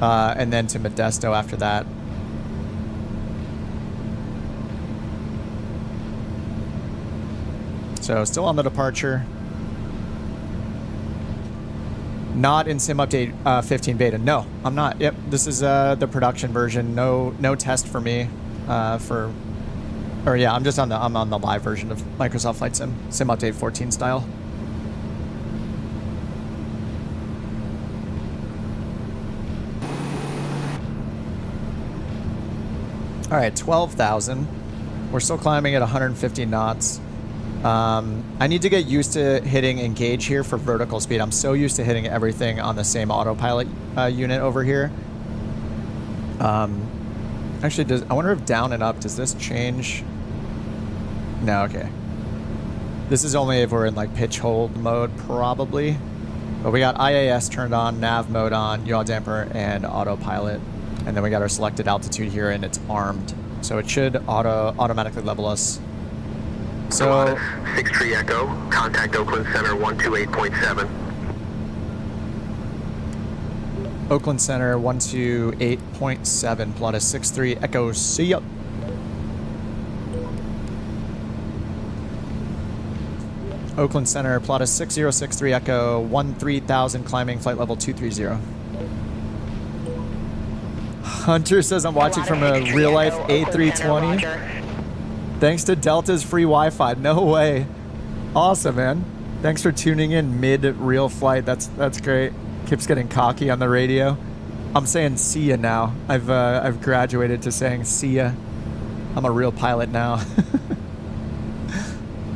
And then to Modesto after that. So, still on the departure. Not in Sim Update 15 beta. No, I'm not. Yep, this is the production version. No test for me. Yeah, I'm on the live version of Microsoft Flight Sim Update 14 style. All right, 12,000. We're still climbing at 150 knots. I need to get used to hitting engage here for vertical speed. I'm so used to hitting everything on the same autopilot unit over here. Actually, I wonder if down and up, does this change? No, okay. This is only if we're in like pitch hold mode, probably. But we got IAS turned on, nav mode on, yaw damper, and autopilot. And then we got our selected altitude here, and it's armed. So it should automatically level us. So 6 Tree Echo, contact Oakland Center 128.7. Oakland Center 128.7, Pilatus 63 Echo, see ya. Oakland Center, Pilatus 6063 Echo, 13,000 climbing, flight level 230. Hunter says I'm watching from a real life A320. Thanks to Delta's free Wi-Fi. No way. Awesome, man. Thanks for tuning in mid real flight. That's great. Kip's getting cocky on the radio. I'm saying see ya now. I've graduated to saying see ya. I'm a real pilot now.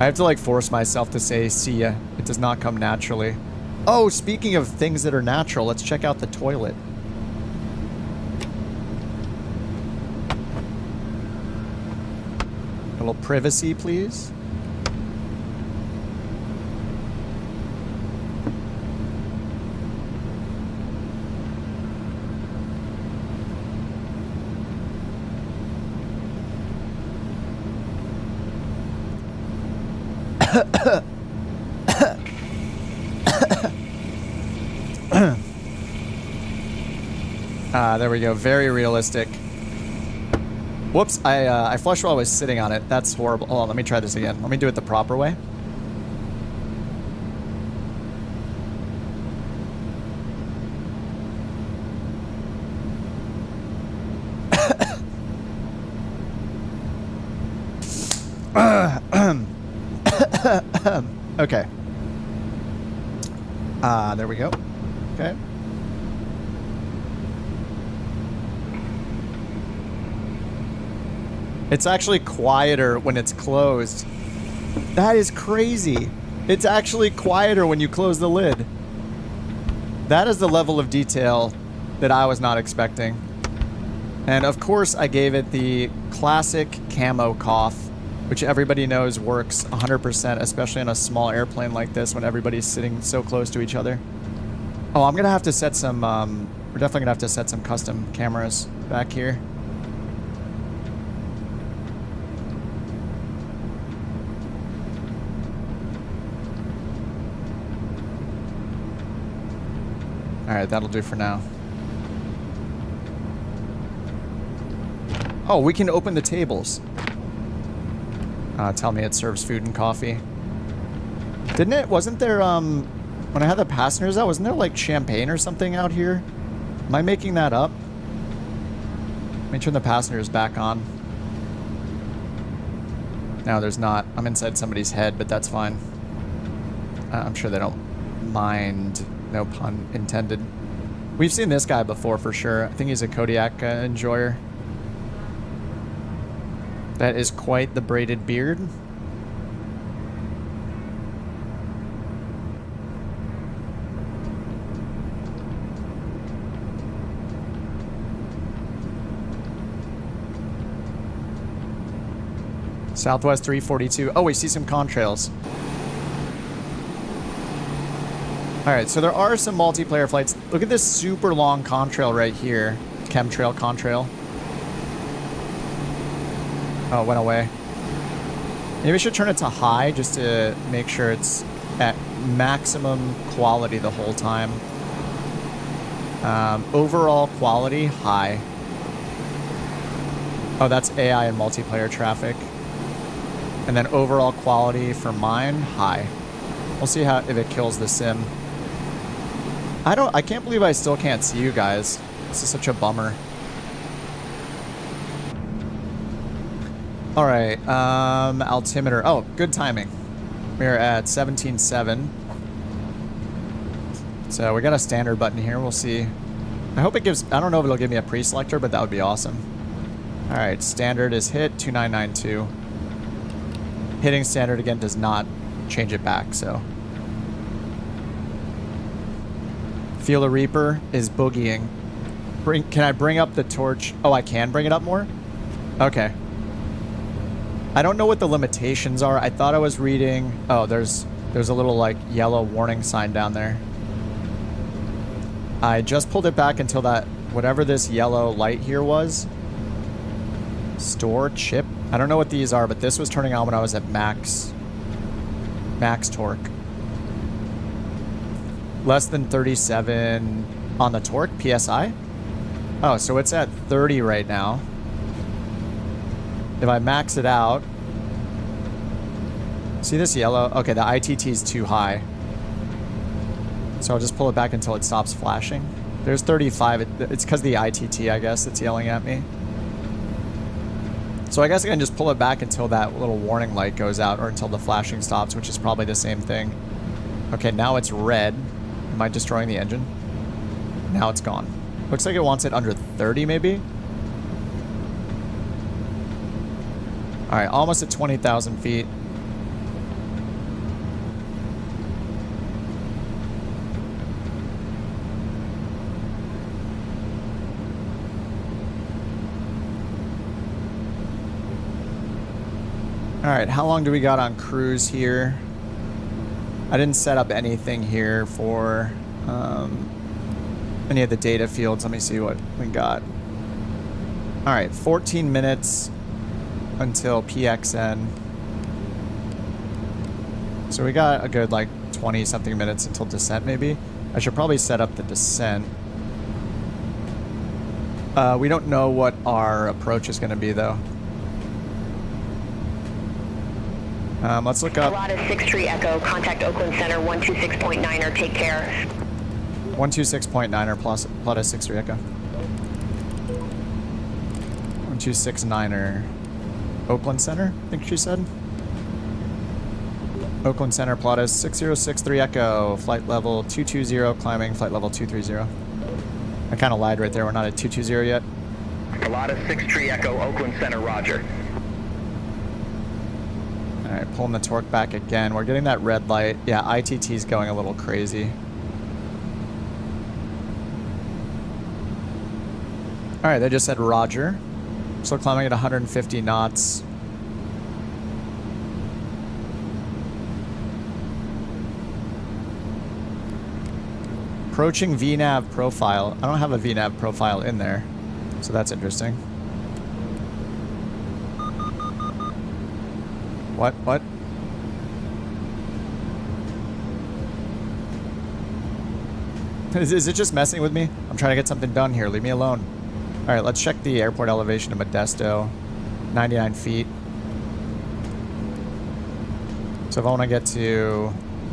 I have to like force myself to say see ya. It does not come naturally. Oh, speaking of things that are natural, let's check out the toilet. A little privacy, please. There we go. Very realistic. Whoops, I flushed while I was sitting on it. That's horrible. Hold on, let me try this again. Let me do it the proper way. Okay. There we go. Okay. It's actually quieter when it's closed. That is crazy. It's actually quieter when you close the lid. That is the level of detail that I was not expecting. And of course, I gave it the classic camo cough, which everybody knows works 100%, especially on a small airplane like this when everybody's sitting so close to each other. Oh, I'm going to have to set some, we're definitely going to have to set some custom cameras back here. Alright, that'll do for now. Oh, we can open the tables. Tell me it serves food and coffee. Didn't it? Wasn't there, when I had the passengers out, wasn't there like champagne or something out here? Am I making that up? Let me turn the passengers back on. No, there's not. I'm inside somebody's head, but that's fine. I'm sure they don't mind. No pun intended. We've seen this guy before for sure. I think he's a Kodiak enjoyer. That is quite the braided beard. Southwest 342. Oh, we see some contrails. Alright, so there are some multiplayer flights. Look at this super long contrail right here. Chemtrail, contrail. Oh, it went away. Maybe we should turn it to high just to make sure it's at maximum quality the whole time. Overall quality, high. Oh, that's AI and multiplayer traffic. And then overall quality for mine, high. We'll see how if it kills the sim. I can't believe I still can't see you guys. This is such a bummer. All right, altimeter. Oh, good timing. We're at 17.7. So we got a standard button here. We'll see. I hope it gives, I don't know if it'll give me a pre-selector, but that would be awesome. All right, standard is hit 2992. Hitting standard again does not change it back, so. Feel the Reaper is boogieing. Can I bring up the torch? Oh, I can bring it up more? Okay. I don't know what the limitations are. I thought I was reading... Oh, there's a little, like, yellow warning sign down there. I just pulled it back until that... Whatever this yellow light here was. Store chip? I don't know what these are, but this was turning on when I was at max torque. Less than 37 on the torque, PSI? Oh, so it's at 30 right now. If I max it out... See this yellow? Okay, the ITT is too high. So I'll just pull it back until it stops flashing. There's 35. It's because of the ITT, I guess, that's yelling at me. So I guess I can just pull it back until that little warning light goes out, or until the flashing stops, which is probably the same thing. Okay, now it's red. Am I destroying the engine? Now it's gone. Looks like it wants it under 30 maybe. All right, almost at 20,000 feet. All right, how long do we got on cruise here? I didn't set up anything here for any of the data fields. Let me see what we got. All right, 14 minutes until PXN. So we got a good like 20 something minutes until descent maybe. I should probably set up the descent. We don't know what our approach is going to be though. Let's look up. Pilatus 6 Tree Echo, contact Oakland Center 126.9er, take care. 126.9er plus Pilatus 6 Tree Echo. 1269er. Oakland Center, I think she said. Oakland Center, Pilatus 6063 Echo, flight level 220, climbing, flight level 230. I kind of lied right there, we're not at 220 yet. Pilatus 6 Tree Echo, Oakland Center, roger. Alright, pulling the torque back again. We're getting that red light. Yeah, ITT's going a little crazy. Alright, they just said roger. Still climbing at 150 knots. Approaching VNAV profile. I don't have a VNAV profile in there, so that's interesting. What? Is it just messing with me? I'm trying to get something done here. Leave me alone. All right, let's check the airport elevation of Modesto. 99 feet. So if I want to get to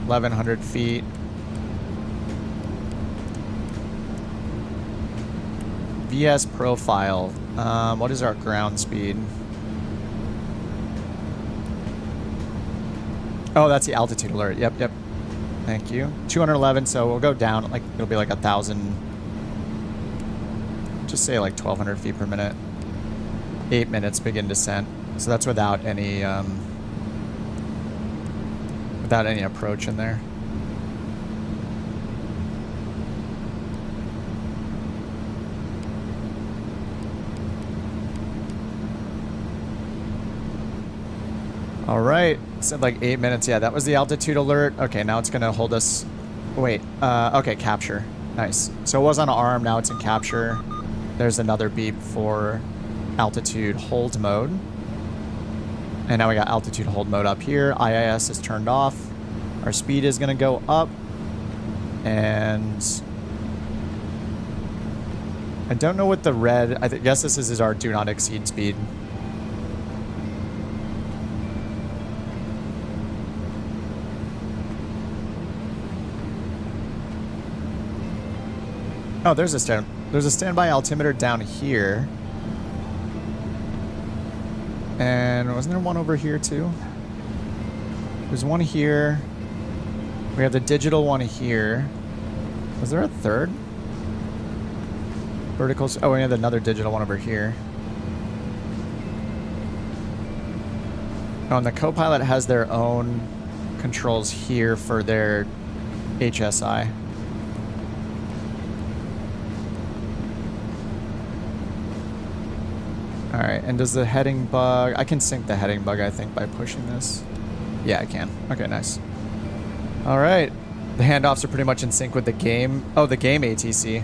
1,100 feet. VS profile. What is our ground speed? Oh, that's the altitude alert. Yep. Thank you. 211, so we'll go down, like, it'll be like 1,000. Just say like 1,200 feet per minute. 8 minutes begin descent. So that's without any approach in there. All right, said like 8 minutes. Yeah, that was the altitude alert. Okay, now it's gonna hold us. Wait, okay, capture. Nice. So it was on arm, now it's in capture. There's another beep for altitude hold mode. And now we got altitude hold mode up here. IIS is turned off. Our speed is gonna go up. And I don't know what the red, I guess this is our do not exceed speed. Oh, there's a standby altimeter down here. And wasn't there one over here too? There's one here. We have the digital one here. Was there a third? Verticals. Oh, we have another digital one over here. Oh, and the Copilot has their own controls here for their HSI. Alright, and does the heading bug... I can sync the heading bug, I think, by pushing this. Yeah, I can. Okay, nice. Alright. The handoffs are pretty much in sync with the game. Oh, the game ATC.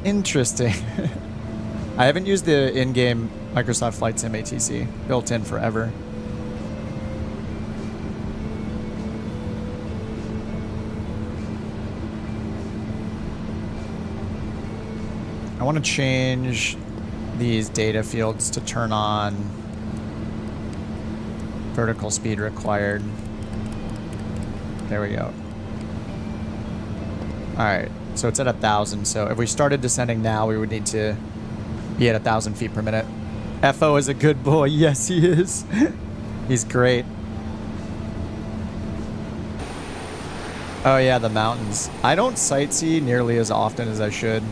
Interesting. I haven't used the in-game Microsoft Flight Sim ATC. Built in forever. I want to change these data fields to turn on vertical speed required. There we go. Alright, so it's at 1,000. So if we started descending now, we would need to be at 1,000 feet per minute. FO is a good boy. Yes, he is. He's great. Oh yeah, the mountains. I don't sightsee nearly as often as I should.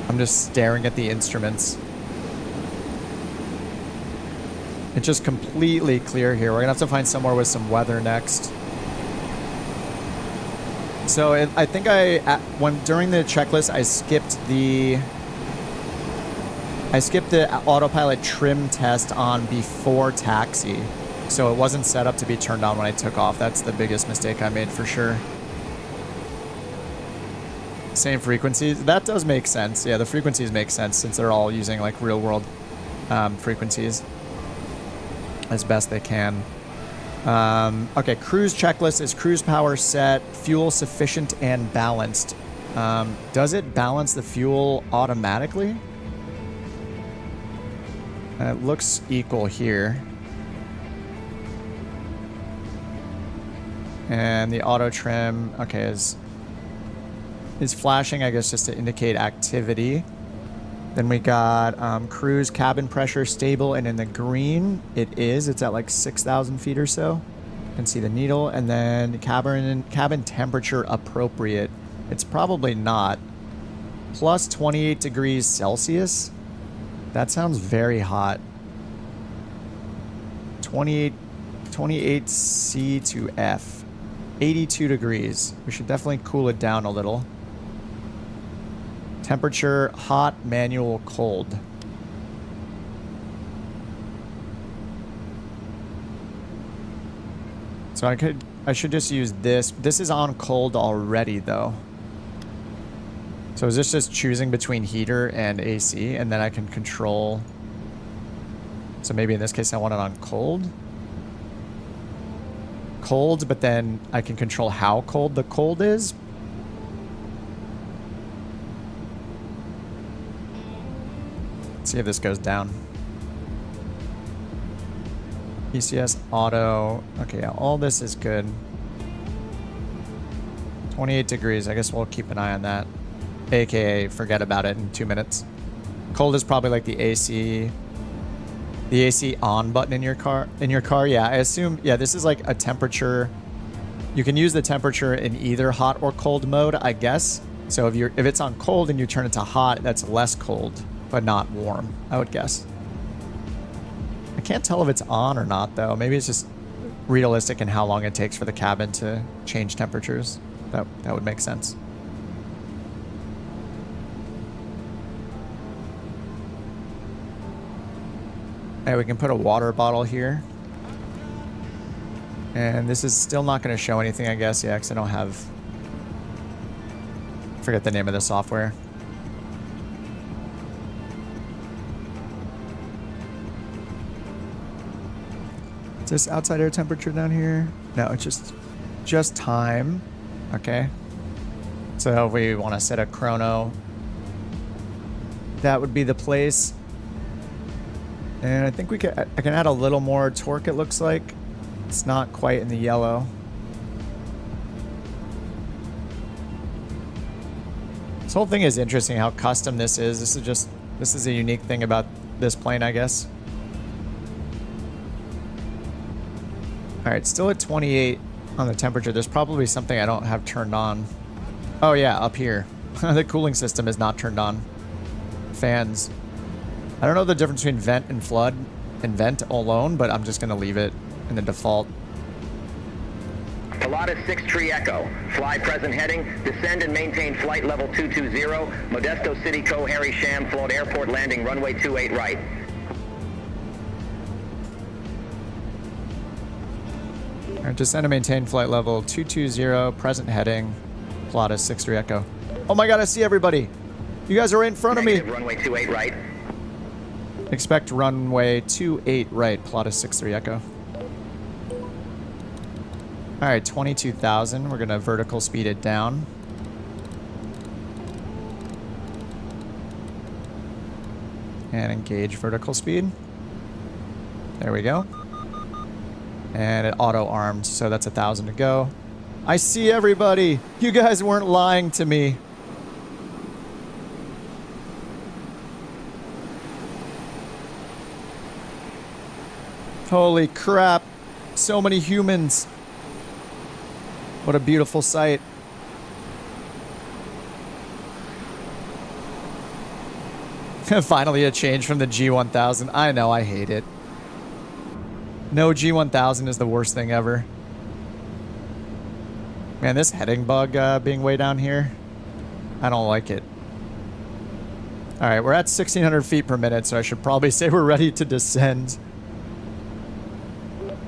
I'm just staring at the instruments. It's just completely clear here. We're gonna have to find somewhere with some weather next. So I think during the checklist, I skipped the autopilot trim test on before taxi. So it wasn't set up to be turned on when I took off. That's the biggest mistake I made for sure. Same frequencies. That does make sense. Yeah, the frequencies make sense since they're all using like real world frequencies as best they can. Okay, cruise checklist. Is cruise power set? Fuel sufficient and balanced? Does it balance the fuel automatically? It looks equal here. And the auto trim, okay, is flashing, I guess, just to indicate activity. Then we got cruise cabin pressure stable, and in the green, it is. It's at like 6,000 feet or so. You can see the needle. And then cabin temperature appropriate. It's probably not. Plus 28 degrees Celsius. That sounds very hot. 28 C to F. 82 degrees. We should definitely cool it down a little. Temperature, hot, manual, cold. So I should just use this. This is on cold already though. So is this just choosing between heater and AC, and then I can control. So maybe in this case I want it on cold. Cold, but then I can control how cold the cold is. Let's see if this goes down. ECS auto. Okay, yeah, all this is good. 28 degrees. I guess we'll keep an eye on that. AKA forget about it in 2 minutes. Cold is probably like the AC on button in your car. Yeah, I assume. Yeah, this is like a temperature. You can use the temperature in either hot or cold mode, I guess. So if it's on cold and you turn it to hot, that's less cold, but not warm, I would guess. I can't tell if it's on or not though. Maybe it's just realistic in how long it takes for the cabin to change temperatures. That would make sense. Hey, we can put a water bottle here. And this is still not going to show anything, I guess. Yeah, because I don't have... I forget the name of the software. Is this outside air temperature down here? No, it's just time. Okay. So if we want to set a chrono, that would be the place. And I think I can add a little more torque, it looks like. It's not quite in the yellow. This whole thing is interesting how custom this is. This is a unique thing about this plane, I guess. All right, still at 28 on the temperature. There's probably something I don't have turned on. Oh yeah, up here. The cooling system is not turned on. Fans. I don't know the difference between vent and flood and vent alone, but I'm just going to leave it in the default. Pilatus 6 Tree Echo. Fly present heading. Descend and maintain flight level 220. Modesto City Co. Harry Sham Float Airport landing runway 28 right. All right, descend and maintain flight level 220. Present heading. Pilatus 6 Tree Echo. Oh my god, I see everybody. You guys are right in front of me. Runway 28 right. Expect runway 28 right, Pilatus 6-3 Echo. Alright, 22,000. We're going to vertical speed it down. And engage vertical speed. There we go. And it auto-armed, so that's 1,000 to go. I see everybody! You guys weren't lying to me. Holy crap. So many humans. What a beautiful sight. Finally a change from the G1000. I know, I hate it. No, G1000 is the worst thing ever. Man, this heading bug being way down here, I don't like it. All right, we're at 1,600 feet per minute, so I should probably say we're ready to descend.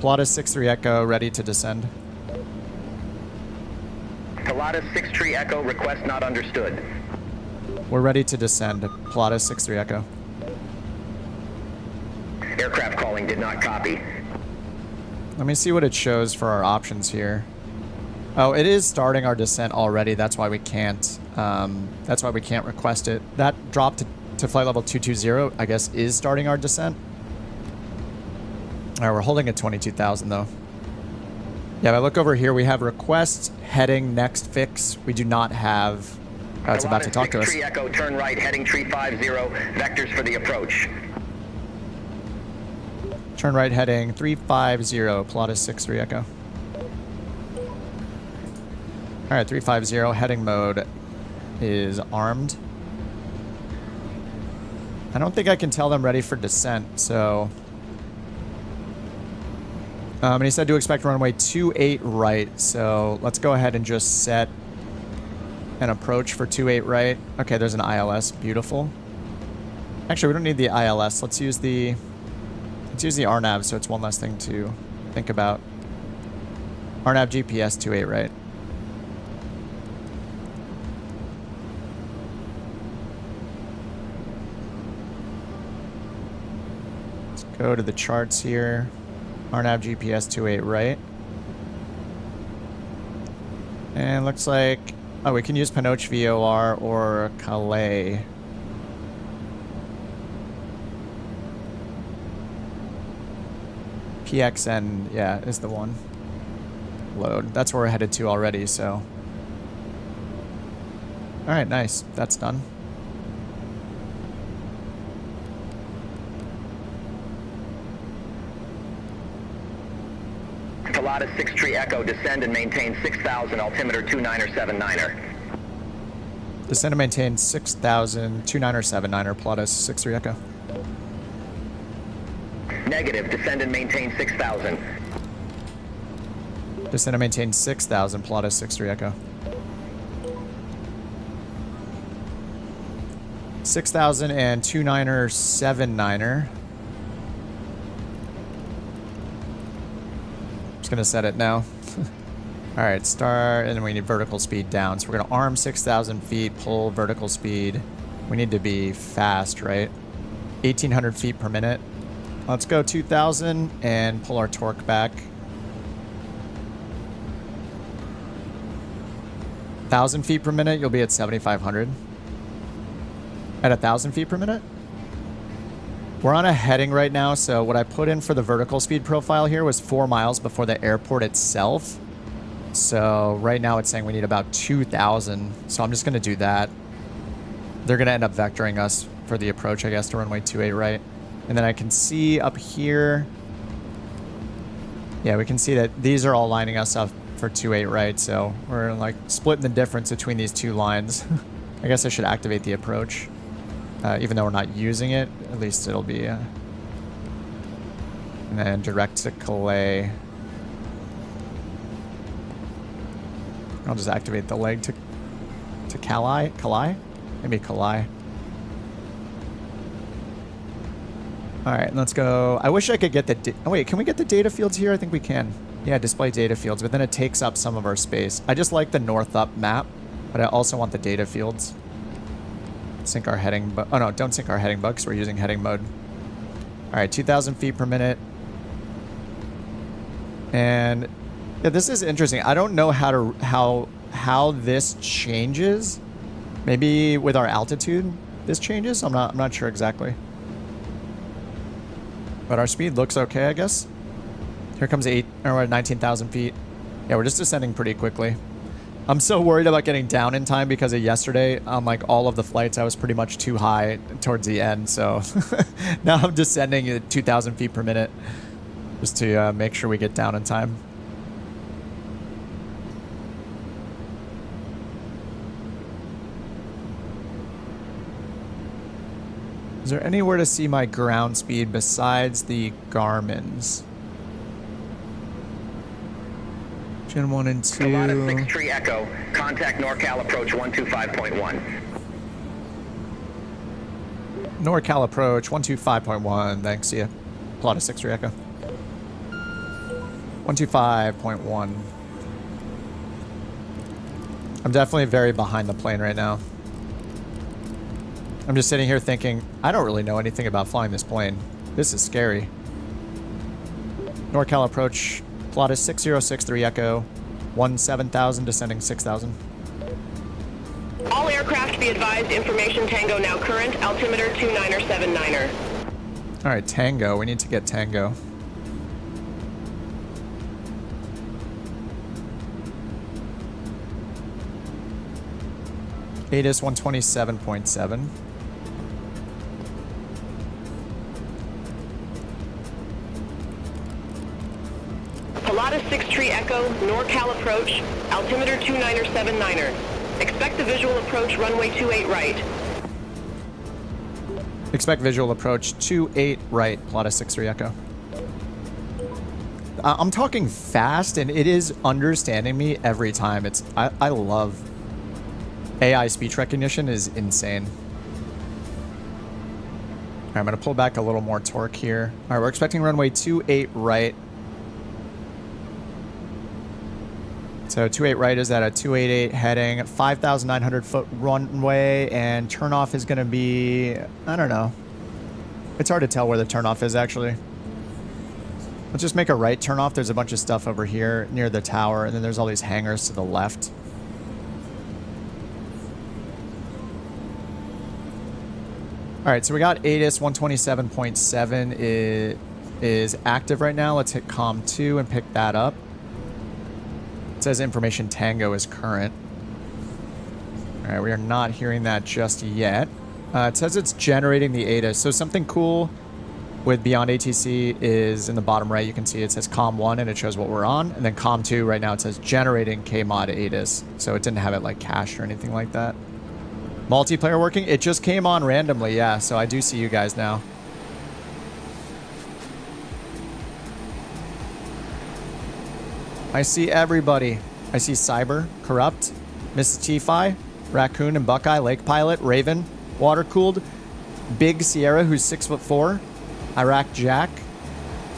Pilatus 6-3 Echo, ready to descend. Pilatus 6-3 Echo, request not understood. We're ready to descend. Pilatus 6-3 Echo. Aircraft calling did not copy. Let me see what it shows for our options here. Oh, it is starting our descent already. That's why we can't. That's why we can't request it. That drop to flight level 220, I guess, is starting our descent. All right, we're holding at 22,000 though. Yeah, if I look over here, we have request, heading, next fix. We do not have. Oh, it's about to talk to us. Tree Echo, turn right, heading tree 50. Vectors for the approach. Turn right, heading 350. Pilatus 6-3 Echo. All right, 350. Heading mode is armed. I don't think I can tell them ready for descent, so. And he said to expect runway 28 right, so let's go ahead and just set an approach for 28 right. Okay, there's an ILS, beautiful. Actually, we don't need the ILS. Let's use the RNAV, so it's one less thing to think about. RNAV GPS 28 right. Let's go to the charts here. RNAV GPS 28 right. And looks like, oh, we can use Pinoche VOR or Calais. PXN, yeah, is the one. Load. That's where we're headed to already, so. All right, nice. That's done. Pilatus 6-3 Echo, descend and maintain 6,000, altimeter 29er 79er. Descend and maintain 6,000, 29er 79er, Pilatus 6-3 Echo. Negative, descend and maintain 6,000. Descend and maintain 6,000, Pilatus 6-3 Echo. 6,000 and 29er 79er. Just gonna set it now. All right, start, and then we need vertical speed down. So we're gonna arm 6,000 feet, pull vertical speed. We need to be fast, right? 1,800 feet per minute. Let's go 2,000 and pull our torque back. 1,000 feet per minute, you'll be at 7,500. At 1,000 feet per minute? We're on a heading right now, so what I put in for the vertical speed profile here was 4 miles before the airport itself. So right now it's saying we need about 2,000, so I'm just going to do that. They're going to end up vectoring us for the approach, I guess, to runway 28 right. And then I can see up here, yeah, we can see that these are all lining us up for 28 right, so we're like splitting the difference between these two lines. I guess I should activate the approach. Even though we're not using it, at least it'll be... and then direct to Calais. I'll just activate the leg to Calais? Calais? Maybe Calais. Alright, let's go. I wish I could get the... oh wait, can we get the data fields here? I think we can. Yeah, display data fields, but then it takes up some of our space. I just like the north-up map, but I also want the data fields. Sync our heading, but oh no, don't sync our heading bug because we're using heading mode. All right, 2,000 feet per minute. And yeah, this is interesting. I don't know how this changes. Maybe with our altitude, this changes. I'm not sure exactly. But our speed looks okay, I guess. Here comes 19,000 feet. Yeah, we're just descending pretty quickly. I'm so worried about getting down in time because of yesterday. On like all of the flights, I was pretty much too high towards the end. So now I'm descending at 2,000 feet per minute just to make sure we get down in time. Is there anywhere to see my ground speed besides the Garmin's? Gen 1 and 2. Pilota 6 Tree Echo. Contact NorCal approach 125.1. NorCal approach 125.1. Thanks, see ya. Pilota 6 Tree Echo. 125.1. I'm definitely very behind the plane right now. I'm just sitting here thinking, I don't really know anything about flying this plane. This is scary. NorCal approach, Pilatus 6063 Echo, 17,000, descending 6,000. All aircraft be advised, information Tango now current, altimeter 29er79er. All right, Tango, we need to get Tango. ATIS 127.7. Pilatus 6 Tree Echo, NorCal approach, altimeter 29er79er. Expect the visual approach, runway 28 right. Expect visual approach 28 right, Pilatus 63 Echo. I'm talking fast, and it is understanding me every time. I love AI speech recognition is insane. All right, I'm going to pull back a little more torque here. All right, we're expecting runway 28 right. So 28 right is at a 288 heading, 5,900 foot runway, and turnoff is going to be, I don't know. It's hard to tell where the turnoff is, actually. Let's just make a right turnoff. There's a bunch of stuff over here near the tower, and then there's all these hangars to the left. All right, so we got ATIS 127.7 is active right now. Let's hit COM 2 and pick that up. It says information Tango is current. All right, we are not hearing that just yet. It says it's generating the ATIS. So something cool with BeyondATC is in the bottom right, you can see it says COM 1 and it shows what we're on. And then COM 2 right now it says generating KMod ATIS. So it didn't have it like cached or anything like that. Multiplayer working? It just came on randomly, yeah. So I do see you guys now. I see everybody. I see Cyber, Corrupt, Mrs. T-Fi, Raccoon and Buckeye, Lake Pilot, Raven, Water Cooled, Big Sierra, who's 6'4", Iraq Jack.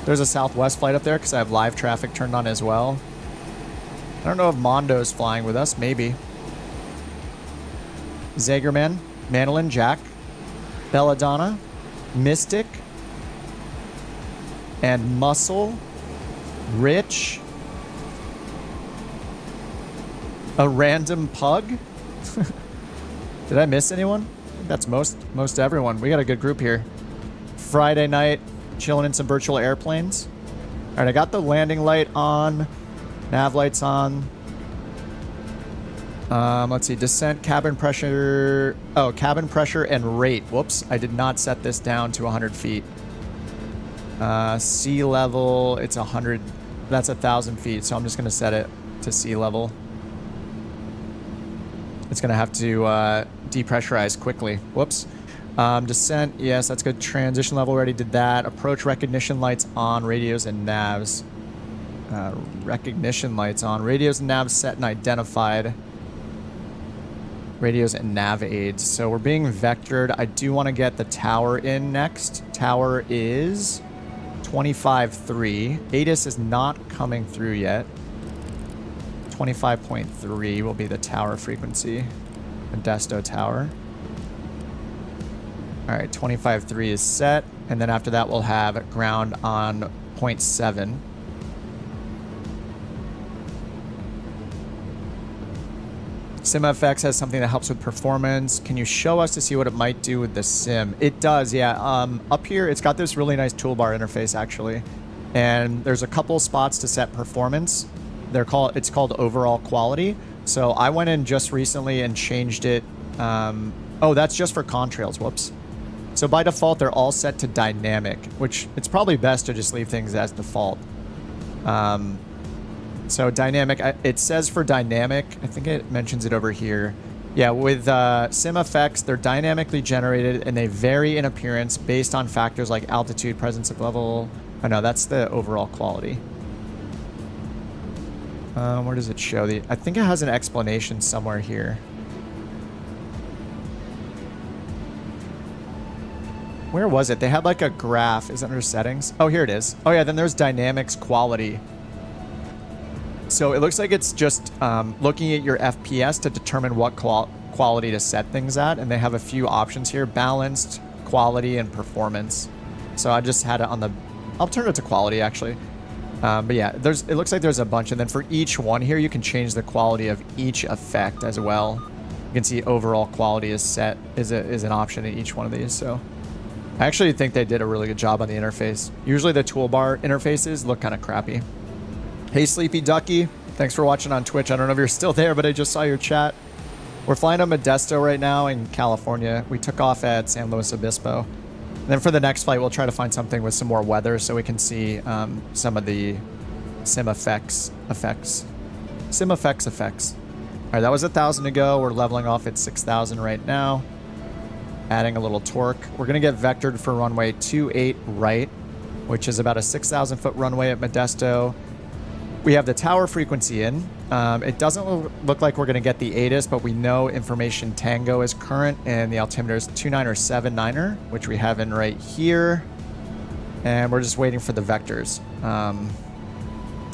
There's a Southwest flight up there because I have live traffic turned on as well. I don't know if Mondo's flying with us. Maybe. Zagerman, Mandolin, Jack, Belladonna, Mystic, and Muscle, Rich, a random pug. Did I miss anyone? I think that's most everyone. We got a good group here. Friday night, chilling in some virtual airplanes. All right, I got the landing light on, nav lights on. Let's see, descent, cabin pressure. Oh, cabin pressure and rate. Whoops, I did not set this down to 100 feet. Sea level, it's 100. That's 1,000 feet, so I'm just going to set it to sea level. It's going to have to depressurize quickly. Whoops. Descent, yes, that's good. Transition level, already did that. Approach recognition lights on, radios and navs. Recognition lights on. Radios and navs set and identified. Radios and nav aids. So we're being vectored. I do want to get the tower in next. Tower is 25.3. ATIS is not coming through yet. 25.3 will be the tower frequency. Modesto Tower. All right, 25.3 is set. And then after that, we'll have ground on 0.7. SimFX has something that helps with performance. Can you show us to see what it might do with the sim? It does, yeah. Up here, it's got this really nice toolbar interface, actually. And there's a couple spots to set performance. It's called overall quality. So I went in just recently and changed it. Oh, that's just for contrails. Whoops. So by default, they're all set to dynamic, which it's probably best to just leave things as default. So dynamic, it says for dynamic, I think it mentions it over here. Yeah, with SimFX, they're dynamically generated and they vary in appearance based on factors like altitude, presence of level. Oh no, that's the overall quality. Where does it show the? I think it has an explanation somewhere here. Where was it? They had like a graph. Is it under settings? Oh, here it is. Oh yeah, then there's dynamics quality. So it looks like it's just looking at your FPS to determine what quality to set things at. And they have a few options here: balanced, quality, and performance. So I just had it on the... I'll turn it to quality actually. But yeah, it looks like there's a bunch. And then for each one here, you can change the quality of each effect as well. You can see overall quality is set, is an option in each one of these. So I actually think they did a really good job on the interface. Usually the toolbar interfaces look kind of crappy. Hey, Sleepy Ducky. Thanks for watching on Twitch. I don't know if you're still there, but I just saw your chat. We're flying to Modesto right now in California. We took off at San Luis Obispo. And then for the next flight, we'll try to find something with some more weather so we can see some of the SimFX effects. SimFX effects. All right, that was 1,000 to go. We're leveling off at 6,000 right now. Adding a little torque. We're going to get vectored for runway 28 right, which is about a 6,000 foot runway at Modesto. We have the tower frequency in. It doesn't look like we're going to get the ATIS, but we know information Tango is current, and the altimeter is 29er, which we have in right here. And we're just waiting for the vectors. I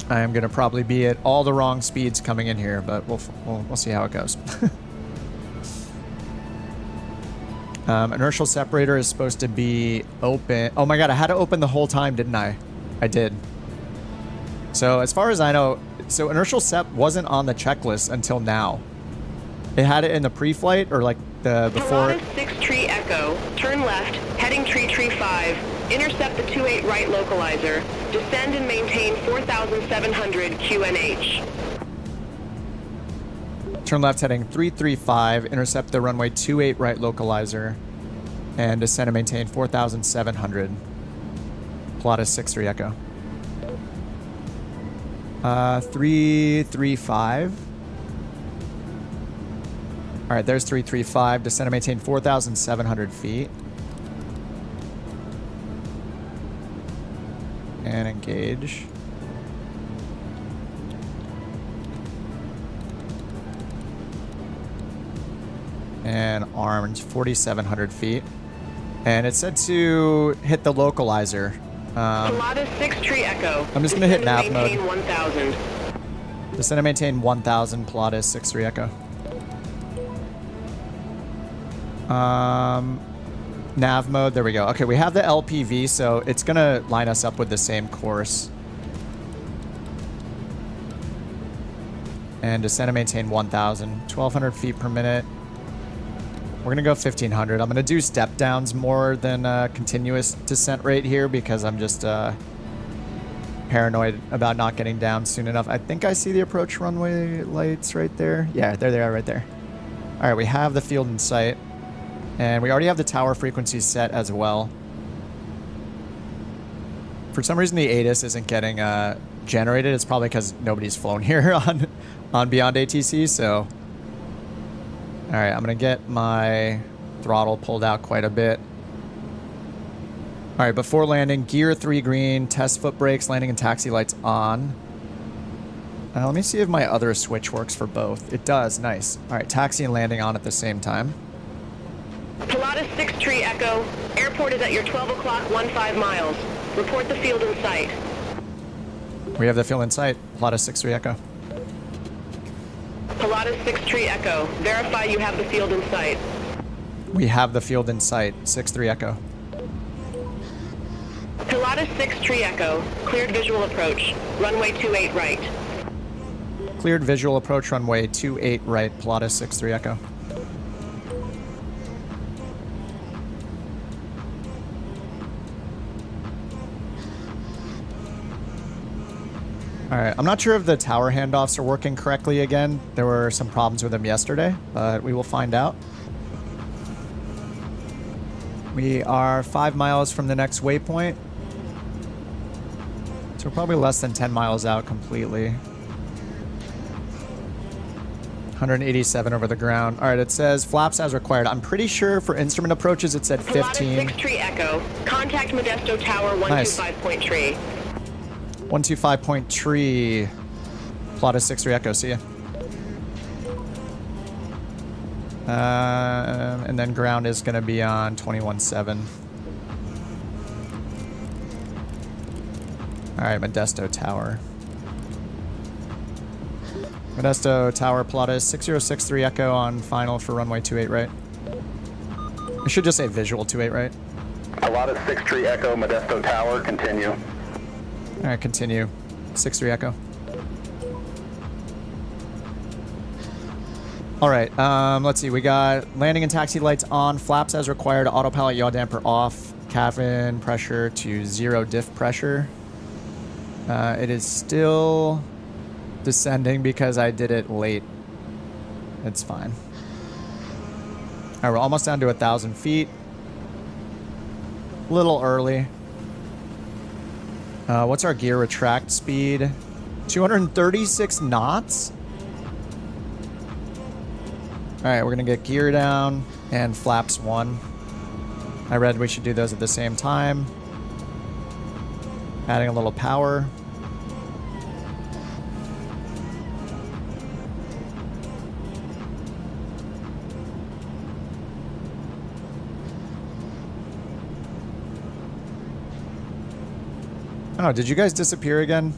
am going to probably be at all the wrong speeds coming in here, but we'll see how it goes. Inertial separator is supposed to be open. Oh my god, I had to open the whole time, didn't I? I did. So as far as I know, so inertial sep wasn't on the checklist until now. It had it in the pre-flight or like the before. Pilatus 6 Tree Echo, turn left, heading Tree 5, intercept the 28 right localizer, descend and maintain 4,700 QNH. Turn left heading 335, intercept the runway 28 right localizer, and descend and maintain 4,700. Pilatus 6-3 Echo. 335. All right, there's 335. Descend and maintain 4,700 feet. And engage. And armed 4,700 feet. And it said to hit the localizer. Pilatus 6 Tree Echo. I'm just going to hit nav mode. Maintain 1,000. Descend and maintain 1,000 Pilatus 6-3 Echo. Nav mode, there we go. Okay, we have the LPV, so it's going to line us up with the same course. And descend and maintain 1,000. 1,200 feet per minute. We're going to go 1,500. I'm going to do step downs more than continuous descent rate here because I'm just paranoid about not getting down soon enough. I think I see the approach runway lights right there. Yeah, there they are right there. All right, we have the field in sight. And we already have the tower frequency set as well. For some reason, the ATIS isn't getting generated. It's probably because nobody's flown here on BeyondATC, so... All right, I'm going to get my throttle pulled out quite a bit. All right, before landing, gear 3 green, test foot brakes, landing and taxi lights on. Let me see if my other switch works for both. It does, nice. All right, taxi and landing on at the same time. Pilatus 6 Tree Echo, airport is at your 12 o'clock 15 miles. Report the field in sight. We have the field in sight. Pilatus 6-3 Echo. Pilatus 6 Tree Echo, verify you have the field in sight. We have the field in sight. 6-3 Echo. Pilatus 6 Tree Echo, cleared visual approach, runway 28 right. Cleared visual approach, runway 28 right, Pilatus 6-3 Echo. All right, I'm not sure if the tower handoffs are working correctly again. There were some problems with them yesterday, but we will find out. We are 5 miles from the next waypoint. So we're probably less than 10 miles out completely. 187 over the ground. All right, it says flaps as required. I'm pretty sure for instrument approaches it said 15. 6 Tree Echo. Contact Modesto Tower 125 Point Tree. 125 Point Tree. Plot is 6 3 Echo. See ya. And then ground is going to be on 21.7. All right, Modesto Tower. Modesto Tower plot is 6063 Echo on final for runway 28, right? I should just say visual 28, right? Pilatus 6-3 Echo, Modesto Tower, continue. All right, continue. 63 Echo. All right, let's see. We got landing and taxi lights on, flaps as required, autopilot yaw damper off, cabin pressure to 0 diff pressure. It is still descending because I did it late. It's fine. All right, we're almost down to 1,000 feet. A little early. What's our gear retract speed? 236 knots? All right, we're gonna get gear down and flaps 1. I read we should do those at the same time. Adding a little power. Oh, did you guys disappear again?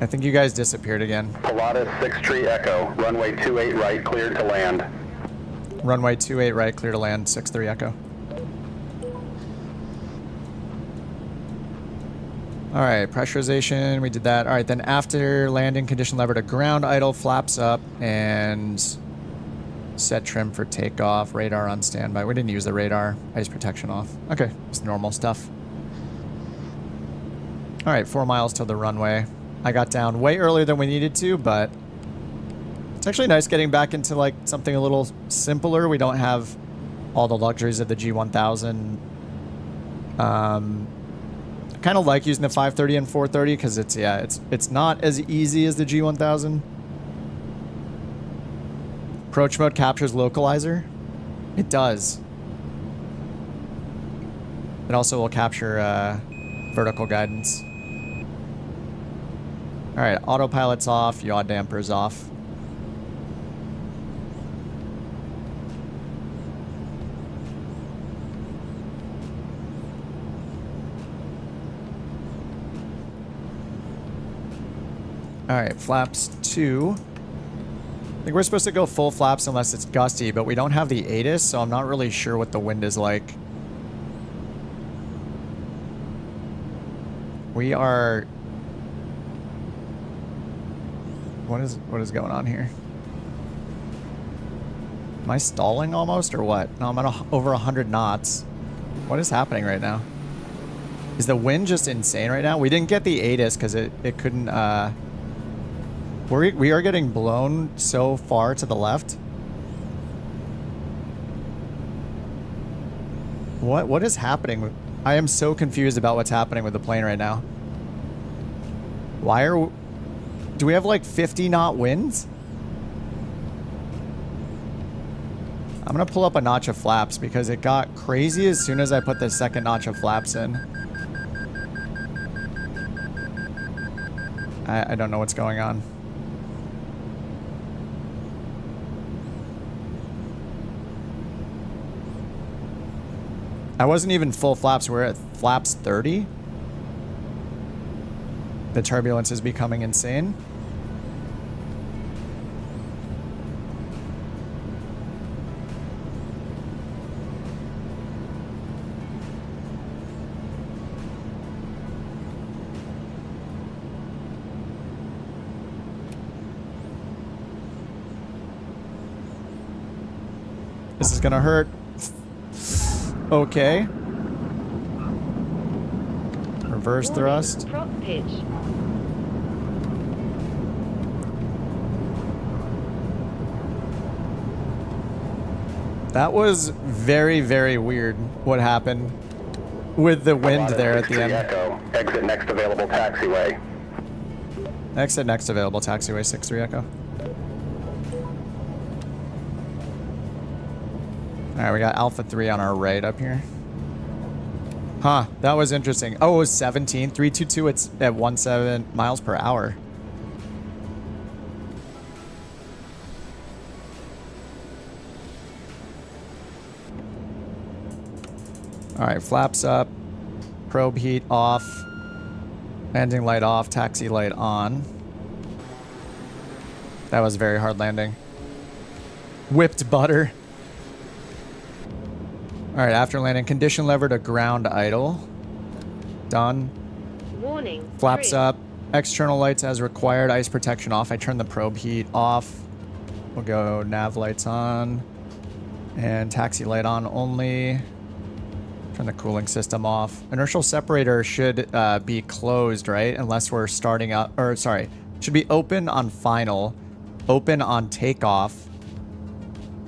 I think you guys disappeared again. Pilatus 6-3 Echo, runway 28 right, cleared to land. Runway 28 right, clear to land, 6-3 Echo. All right, pressurization, we did that. All right, then after landing, condition lever to ground idle, flaps up, and set trim for takeoff, radar on standby. We didn't use the radar, ice protection off. Okay, it's normal stuff. All right, 4 miles till the runway. I got down way earlier than we needed to, but it's actually nice getting back into like something a little simpler. We don't have all the luxuries of the G1000. I kind of like using the 530 and 430 because it's not as easy as the G1000. Approach mode captures localizer. It does. It also will capture vertical guidance. All right, autopilot's off, yaw damper's off. All right, flaps 2. I think we're supposed to go full flaps unless it's gusty, but we don't have the ATIS, so I'm not really sure what the wind is like. We are... What is going on here? Am I stalling almost or what? No, I'm at over 100 knots. What is happening right now? Is the wind just insane right now? We didn't get the ATIS because it couldn't... We are getting blown so far to the left. What is happening? I am so confused about what's happening with the plane right now. Do we have like 50 knot winds? I'm gonna pull up a notch of flaps because it got crazy as soon as I put the second notch of flaps in. I don't know what's going on. I wasn't even full flaps. We're at flaps 30. The turbulence is becoming insane. This is gonna hurt. Okay. Reverse thrust. Prop pitch. That was very, very weird what happened with the wind there at the end. Echo. Exit next available taxiway. Exit next available taxiway 6-3 Echo. All right, we got Alpha 3 on our right up here. Huh, that was interesting. Oh, it was 17. 322, it's at 17 miles per hour. All right, flaps up, probe heat off, landing light off, taxi light on. That was a very hard landing. Whipped butter. All right, after landing, condition lever to ground idle. Done. Warning. Flaps trim. up, external lights as required, ice protection off. I turn the probe heat off. We'll go nav lights on and taxi light on only. Turn the cooling system off. Inertial separator should be closed, right? Unless we're starting up, or sorry, should be open on final, open on takeoff.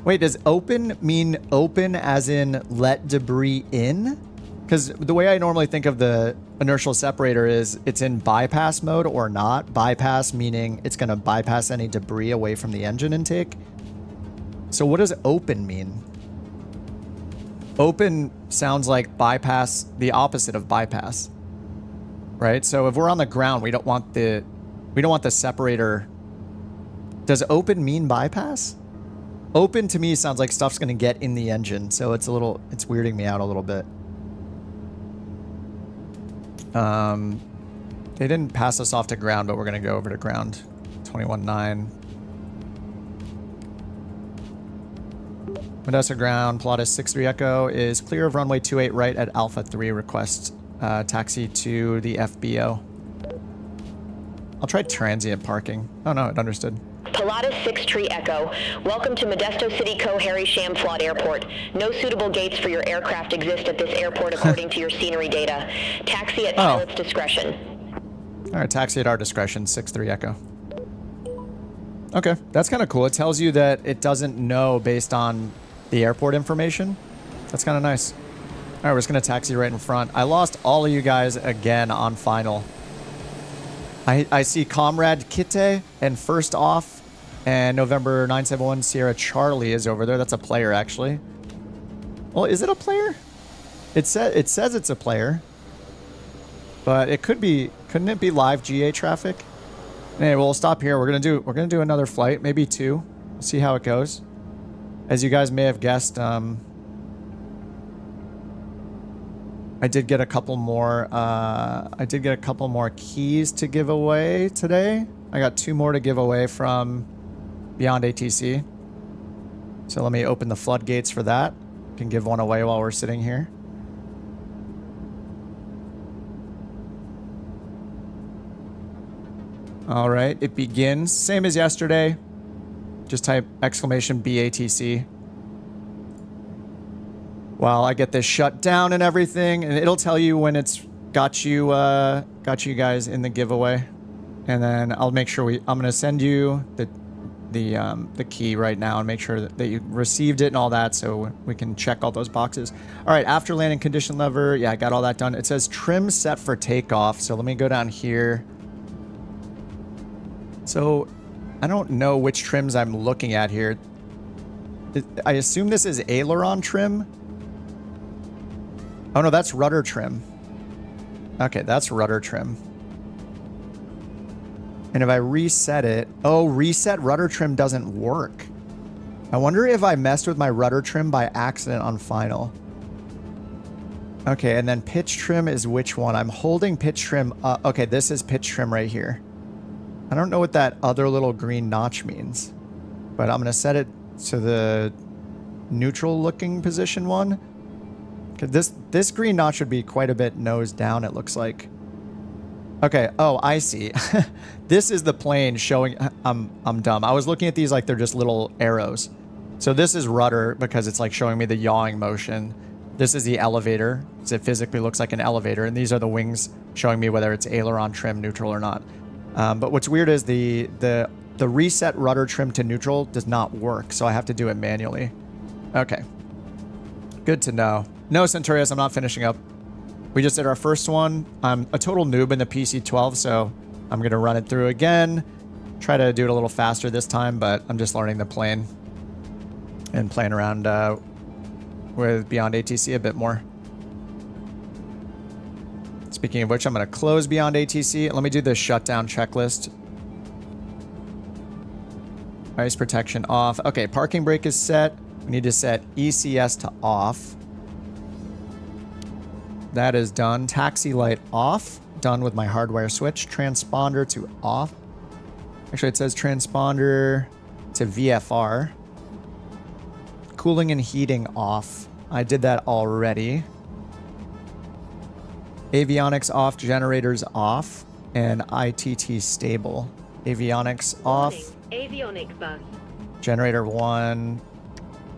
Wait, does open mean open as in let debris in? Because the way I normally think of the inertial separator is it's in bypass mode or not. Bypass meaning it's going to bypass any debris away from the engine intake. So what does open mean? Open sounds like bypass, the opposite of bypass, right? So if we're on the ground, we don't want the separator. Does open mean bypass? Open to me sounds like stuff's gonna get in the engine, so it's weirding me out a little bit. They didn't pass us off to ground, but we're gonna go over to ground. 21.9. Modesto ground, Pilatus 63 Echo is clear of runway 28 right at Alpha 3. Request taxi to the FBO. I'll try transient parking. Oh no, it understood. Pilatus 63 Echo, welcome to Modesto City Co. Harry Sham Flawed Airport. No suitable gates for your aircraft exist at this airport according to your scenery data. Taxi at pilot's discretion. All right, taxi at our discretion, 63 Echo. Okay, that's kind of cool. It tells you that it doesn't know based on the airport information. That's kind of nice. All right, we're just going to taxi right in front. I lost all of you guys again on final. I see Comrade Kite and First Off and November 971 Sierra Charlie is over there. That's a player, actually. Well, is it a player? It says it's a player. But it could be, couldn't it be live GA traffic? Anyway, we'll stop here. We're gonna do another flight, maybe two. We'll see how it goes. As you guys may have guessed, I did get a couple more. I did get a couple more keys to give away today. I got 2 more to give away from BeyondATC. So let me open the floodgates for that. Can give one away while we're sitting here. All right, it begins. Same as yesterday. Just type exclamation BATC. While I get this shut down and everything, and it'll tell you when it's got you guys in the giveaway. And then I'll make sure I'm gonna send you the key right now and make sure that you received it and all that, so we can check all those boxes. All right, after landing condition lever, yeah, I got all that done. It says trim set for takeoff. So let me go down here. So I don't know which trims I'm looking at here. I assume this is aileron trim. Oh no, that's rudder trim. Okay, that's rudder trim. And if I reset it, oh, reset rudder trim doesn't work. I wonder if I messed with my rudder trim by accident on final. Okay, and then pitch trim is which one? I'm holding pitch trim. Okay, this is pitch trim right here. I don't know what that other little green notch means, but I'm going to set it to the neutral looking position one. This green notch should be quite a bit nose down, it looks like. Okay, oh, I see. This is the plane showing, I'm dumb. I was looking at these like they're just little arrows. So this is rudder because it's like showing me the yawing motion. This is the elevator, because it physically looks like an elevator, and these are the wings showing me whether it's aileron trim, neutral or not. But what's weird is the reset rudder trim to neutral does not work, so I have to do it manually. Okay. Good to know. No, Centurious, I'm not finishing up. We just did our first one. I'm a total noob in the PC-12, so I'm going to run it through again. Try to do it a little faster this time, but I'm just learning the plane and playing around with BeyondATC a bit more. Speaking of which, I'm going to close BeyondATC. Let me do the shutdown checklist. Ice protection off. Okay, parking brake is set. We need to set ECS to off. That is done. Taxi light off. Done with my hardwire switch. Transponder to off. Actually, it says transponder to VFR. Cooling and heating off. I did that already. Avionics off. Generators off. And ITT stable. Avionics off. Avionic bus. Generator 1.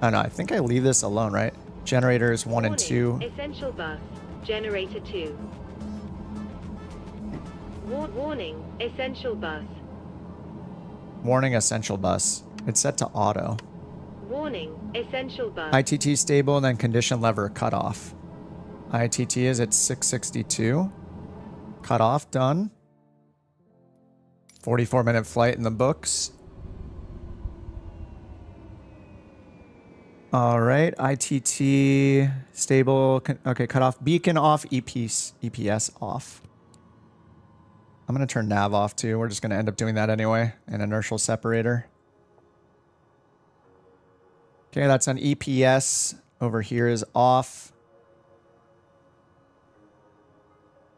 Oh no, I think I leave this alone, right? Generators 1 and 2. Essential bus. Generator 2. Warning. Essential bus. Warning essential bus. It's set to auto. Warning. Essential bus. ITT stable and then condition lever cut off. ITT is at 662. Cut off, done. 44-minute flight in the books. All right, ITT stable. Okay, cut off. Beacon off. EPS off. I'm going to turn nav off too. We're just going to end up doing that anyway. An inertial separator. Okay, that's on EPS. Over here is off.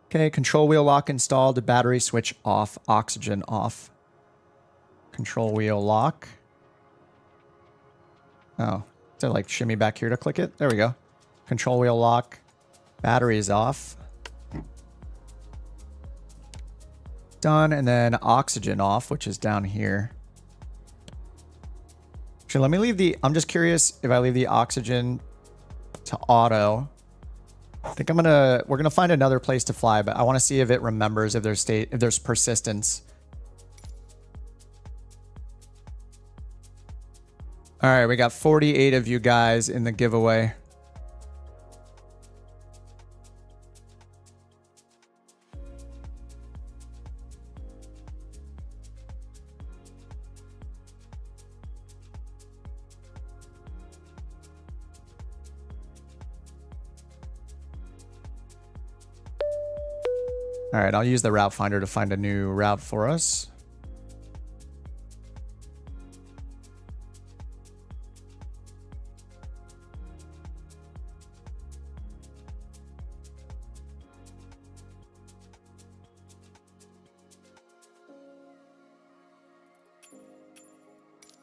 Okay, control wheel lock installed. Battery switch off. Oxygen off. Control wheel lock. Oh. To like shimmy back here to click it. There we go. Control wheel lock. Batteries off. Done. And then oxygen off, which is down here. Actually, let me leave the... I'm just curious if I leave the oxygen to auto. I think we're gonna find another place to fly, but I want to see if it remembers if there's persistence. All right, we got 48 of you guys in the giveaway. All right, I'll use the route finder to find a new route for us.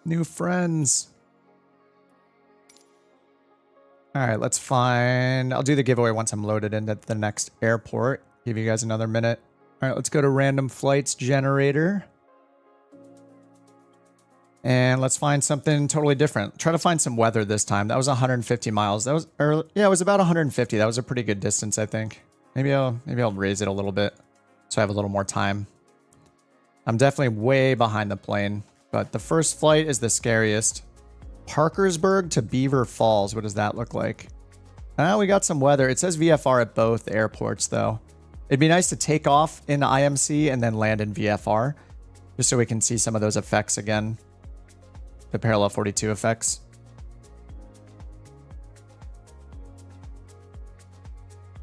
New friends. All right, let's find... I'll do the giveaway once I'm loaded into the next airport. Give you guys another minute. All right, let's go to random flights generator. And let's find something totally different. Try to find some weather this time. That was 150 miles. That was... yeah, it was about 150. That was a pretty good distance, I think. Maybe I'll raise it a little bit so I have a little more time. I'm definitely way behind the plane. But the first flight is the scariest. Parkersburg to Beaver Falls. What does that look like? We got some weather. It says VFR at both airports, though. It'd be nice to take off in IMC and then land in VFR, just so we can see some of those effects again. The parallel 42 effects.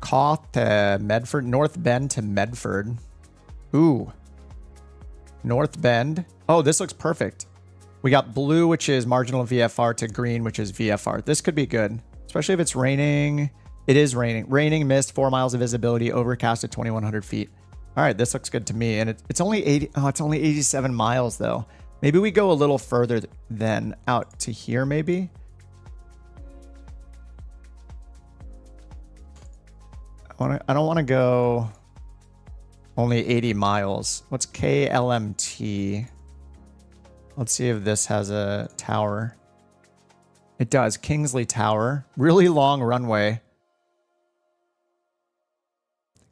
Coth to Medford. North Bend to Medford. Ooh. North Bend. Oh, this looks perfect. We got blue, which is marginal VFR, to green, which is VFR. This could be good, especially if it's raining. It is raining. Raining, mist, 4 miles of visibility, overcast at 2,100 feet. All right, this looks good to me. And it's only 80. Oh, it's only 87 miles though. Maybe we go a little further than out to here, maybe. I don't want to go only 80 miles. What's KLMT? Let's see if this has a tower. It does. Kingsley Tower. Really long runway.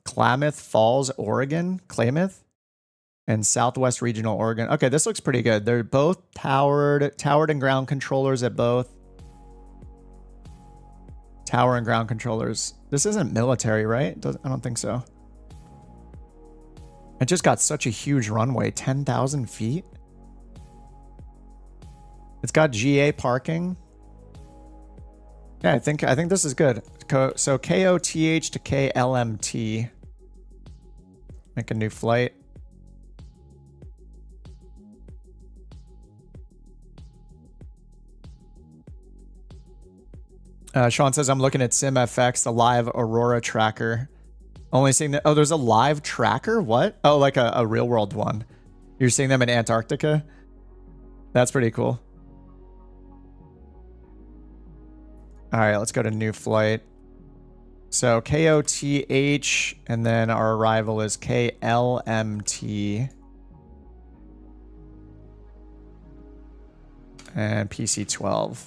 Klamath Falls, Oregon. Klamath. And Southwest Regional Oregon. Okay, this looks pretty good. They're both towered and ground controllers at both. Tower and ground controllers. This isn't military, right? I don't think so. It just got such a huge runway. 10,000 feet. It's got GA parking. Yeah, I think this is good. So KOTH to KLMT. Make a new flight. Sean says, I'm looking at SimFX, the live Aurora tracker. Only seeing that. Oh, there's a live tracker? What? Oh, like a real world one. You're seeing them in Antarctica? That's pretty cool. All right, let's go to new flight. So KOTH, and then our arrival is KLMT. And PC-12.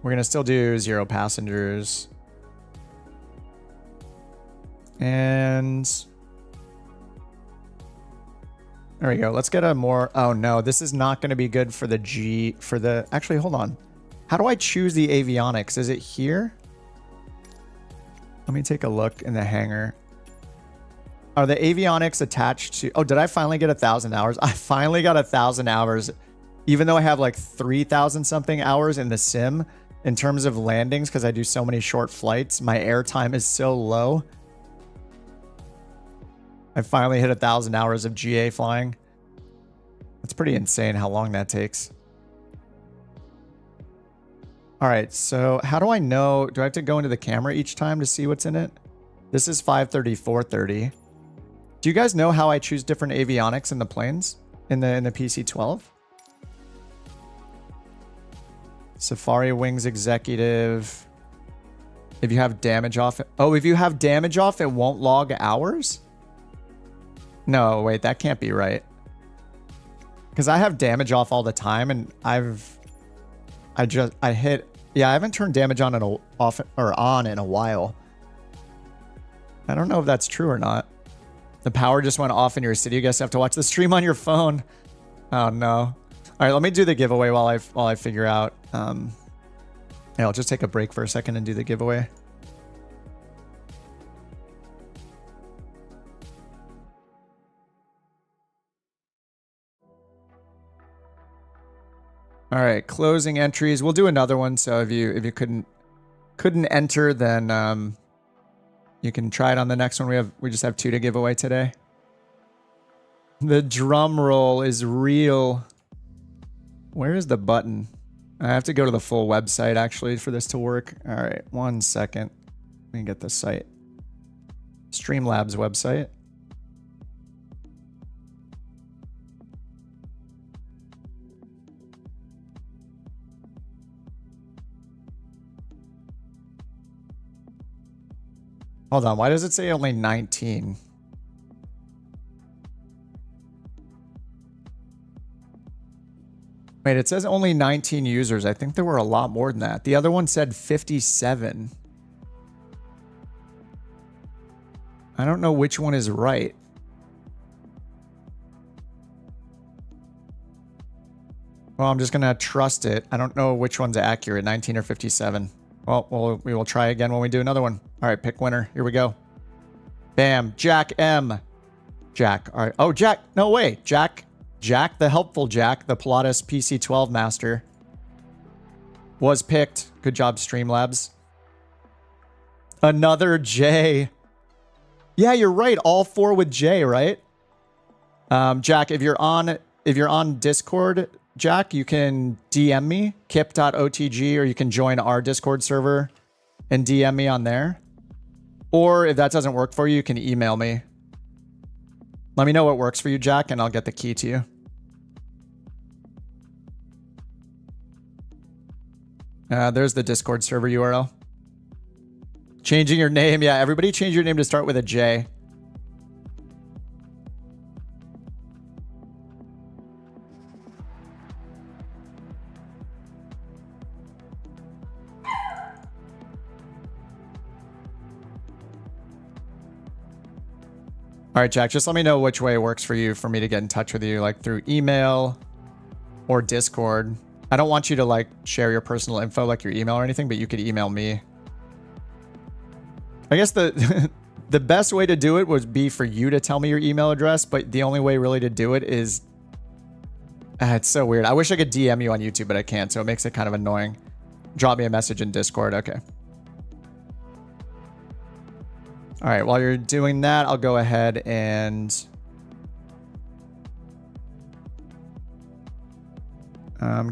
We're going to still do 0 passengers. And there we go. Let's get a more... Oh, no. This is not going to be good for the G... For the... Actually, hold on. How do I choose the avionics? Is it here? Let me take a look in the hangar. Are the avionics attached to... Oh, did I finally get 1,000 hours? I finally got 1,000 hours. Even though I have like 3,000 something hours in the sim. In terms of landings, because I do so many short flights, my airtime is so low. I finally hit 1,000 hours of GA flying. That's pretty insane how long that takes. All right, so how do I know? Do I have to go into the camera each time to see what's in it? This is 530, 430. Do you guys know how I choose different avionics in the planes in the PC-12? Safari Wings Executive. If you have damage off... Oh, if you have damage off, it won't log hours? No, wait, that can't be right. Because I have damage off all the time, and I hit... Yeah, I haven't turned damage on in a while. I don't know if that's true or not. The power just went off in your city. You guys have to watch the stream on your phone. Oh, no. All right, let me do the giveaway while I figure out. Yeah, I'll just take a break for a second and do the giveaway. All right, closing entries. We'll do another one. So if you couldn't enter, then you can try it on the next one. We just have 2 to give away today. The drum roll is real. Where is the button? I have to go to the full website actually for this to work. All right, 1 second. Let me get the site. Streamlabs website. Hold on, why does it say only 19? Wait, it says only 19 users. I think there were a lot more than that. The other one said 57. I don't know which one is right. Well, I'm just going to trust it. I don't know which one's accurate, 19 or 57. Well, we will try again when we do another one. All right, pick winner. Here we go. Bam. Jack M. Jack. All right. Oh, Jack. No way. Jack, the helpful Jack, the Pilatus PC-12 master, was picked. Good job, Streamlabs. Another J. Yeah, you're right. All 4 with J, right? Jack, if you're on Discord, Jack, you can DM me, kip.otg, or you can join our Discord server and DM me on there. Or if that doesn't work for you, you can email me. Let me know what works for you, Jack, and I'll get the key to you. There's the Discord server URL. Changing your name. Yeah, everybody change your name to start with a J. All right, Jack, just let me know which way works for you for me to get in touch with you, like through email or Discord. I don't want you to like share your personal info, like your email or anything, but you could email me. I guess the best way to do it would be for you to tell me your email address, but the only way really to do it is It's so weird. I wish I could DM you on YouTube, but I can't, so it makes it kind of annoying. Drop me a message in Discord. Okay. All right, while you're doing that, I'll go ahead and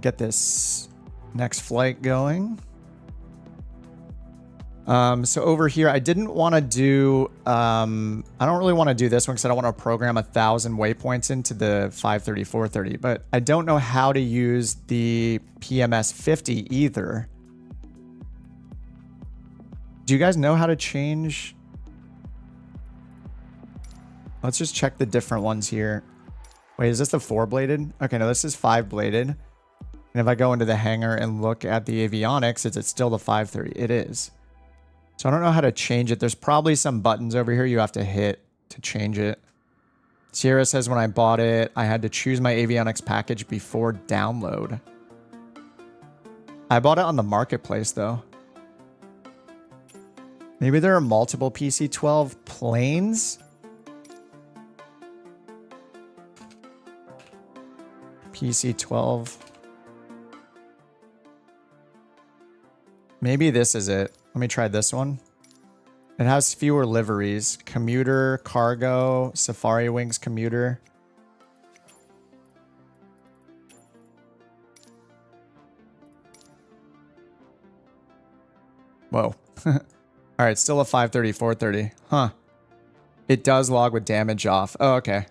get this next flight going. So over here, I didn't want to do, I don't really want to do this one because I don't want to program 1,000 waypoints into the 530-430, but I don't know how to use the PMS 50 either. Do you guys know how to change? Let's just check the different ones here. Wait, is this the 4-bladed? Okay, no, this is 5-bladed. And if I go into the hangar and look at the avionics, is it still the 530? It is. So I don't know how to change it. There's probably some buttons over here you have to hit to change it. Sierra says when I bought it, I had to choose my avionics package before download. I bought it on the marketplace though. Maybe there are multiple PC-12 planes? PC-12. Maybe this is it. Let me try this one. It has fewer liveries. Commuter, cargo, Safari Wings commuter. Whoa. All right, still a 530, 430. Huh. It does log with damage off. Oh, okay.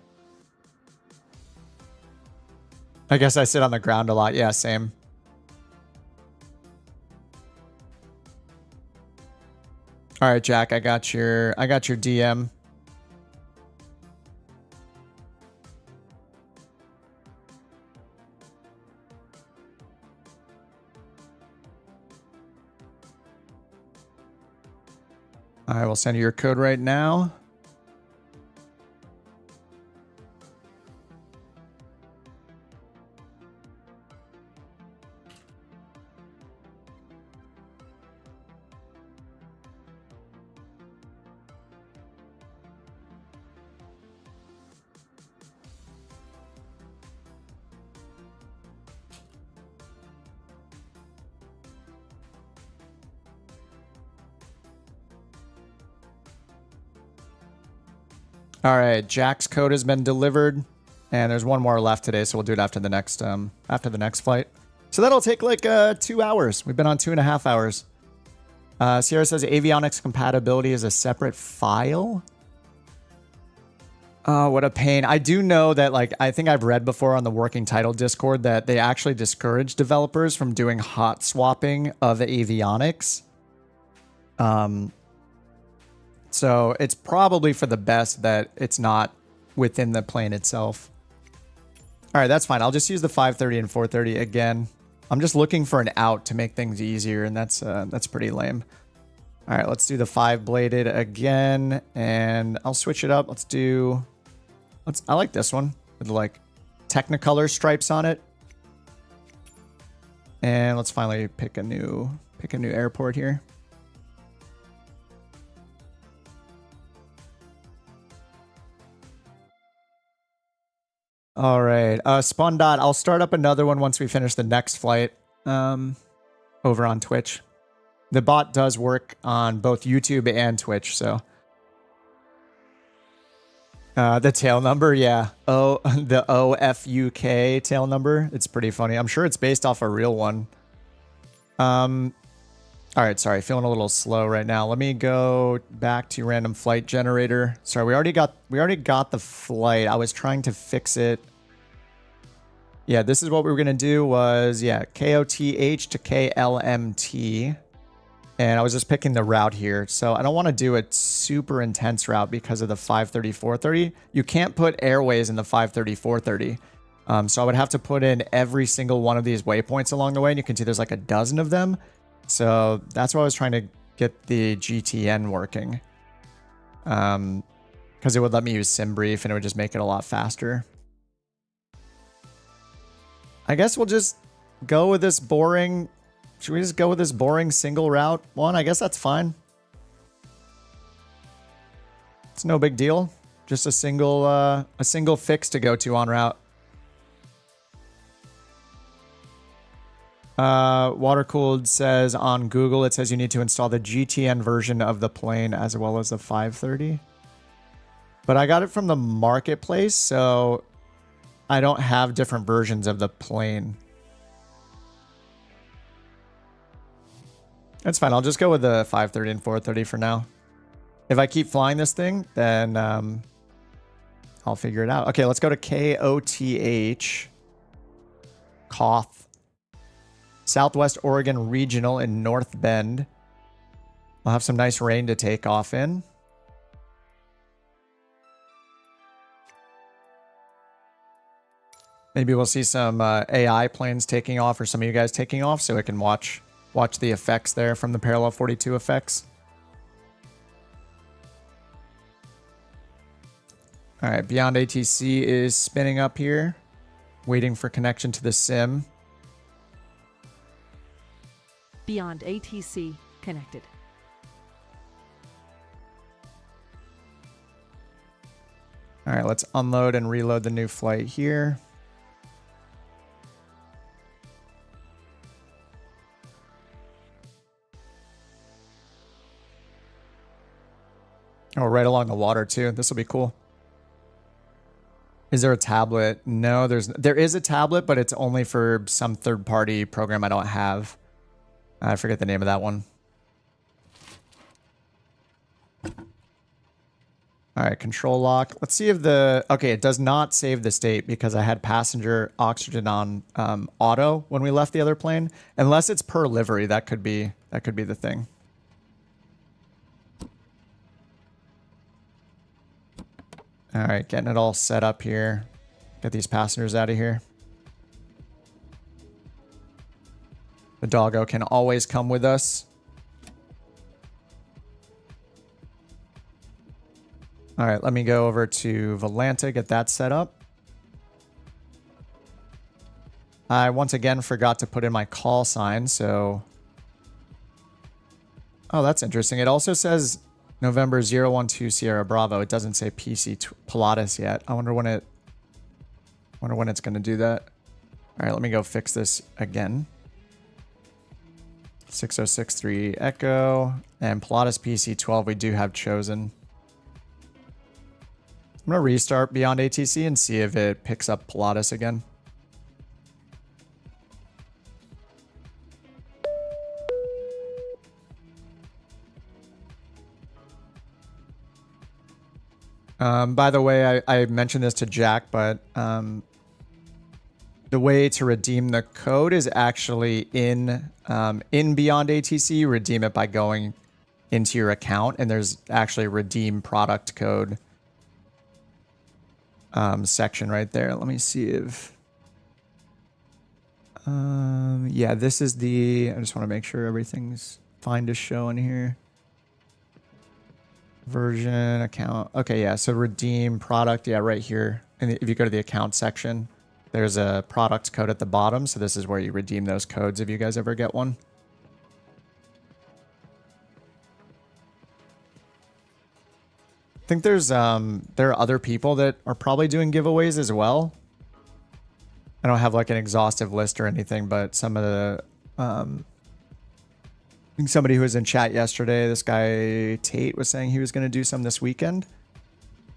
I guess I sit on the ground a lot. Yeah, same. All right, Jack, I got your DM. I will send you your code right now. All right, Jack's code has been delivered, and there's one more left today, so we'll do it after the next flight. So that'll take like 2 hours. We've been on 2.5 hours. Sierra says avionics compatibility is a separate file. Oh, what a pain. I do know that, like, I think I've read before on the working title Discord that they actually discourage developers from doing hot swapping of avionics. So it's probably for the best that it's not within the plane itself. All right, that's fine. I'll just use the 530 and 430 again. I'm just looking for an out to make things easier, and that's pretty lame. All right, let's do the 5-bladed again, and I'll switch it up. I like this one with like Technicolor stripes on it. And let's finally pick a new airport here. All right, Spundot, I'll start up another one once we finish the next flight over on Twitch. The bot does work on both YouTube and Twitch, so. The tail number, yeah. Oh, the OFUK tail number. It's pretty funny. I'm sure it's based off a real one. All right, sorry, feeling a little slow right now. Let me go back to random flight generator. Sorry, we already got the flight. I was trying to fix it. Yeah, this is what we were gonna do was, yeah, KOTH to KLMT. And I was just picking the route here. So I don't want to do a super intense route because of the 530, 430. You can't put airways in the 530, 430. So I would have to put in every single one of these waypoints along the way. And you can see there's like a dozen of them. So that's why I was trying to get the GTN working. Because it would let me use SimBrief and it would just make it a lot faster. I guess we'll just go with this boring... Should we just go with this boring single route one? I guess that's fine. It's no big deal. Just a single fix to go to on route. Water-cooled says on Google, it says you need to install the GTN version of the plane as well as the 530. But I got it from the marketplace, so I don't have different versions of the plane. That's fine. I'll just go with the 530 and 430 for now. If I keep flying this thing, then I'll figure it out. Okay, let's go to KOTH. Koth. Southwest Oregon Regional in North Bend. We'll have some nice rain to take off in. Maybe we'll see some AI planes taking off, or some of you guys taking off, so we can watch the effects there from the Parallel 42 effects. All right, BeyondATC is spinning up here, waiting for connection to the sim. BeyondATC connected. All right, let's unload and reload the new flight here. Oh, right along the water too. This will be cool. Is there a tablet? No, there is a tablet, but it's only for some third-party program I don't have. I forget the name of that one. All right, control lock. Let's see if the... Okay, it does not save the state because I had passenger oxygen on auto when we left the other plane. Unless it's per livery, that could be the thing. All right, getting it all set up here. Get these passengers out of here. The doggo can always come with us. All right, let me go over to Volanta, get that set up. I once again forgot to put in my call sign, so... Oh, that's interesting. It also says November 012 Sierra Bravo. It doesn't say PC Pilatus yet. I wonder when it's going to do that. All right, let me go fix this again. 6063 Echo and Pilatus PC-12 we do have chosen. I'm going to restart BeyondATC and see if it picks up Pilatus again. By the way, I mentioned this to Jack, but the way to redeem the code is actually in BeyondATC. Redeem it by going into your account, and there's actually a redeem product code section right there. Let me see if... yeah, this is the... I just want to make sure everything's fine to show in here. Version, account. Okay, yeah, so redeem product, yeah, right here. And if you go to the account section, there's a product code at the bottom. So this is where you redeem those codes if you guys ever get one. I think there are other people that are probably doing giveaways as well. I don't have like an exhaustive list or anything, but some of the I think somebody who was in chat yesterday, this guy Tate, was saying he was going to do some this weekend.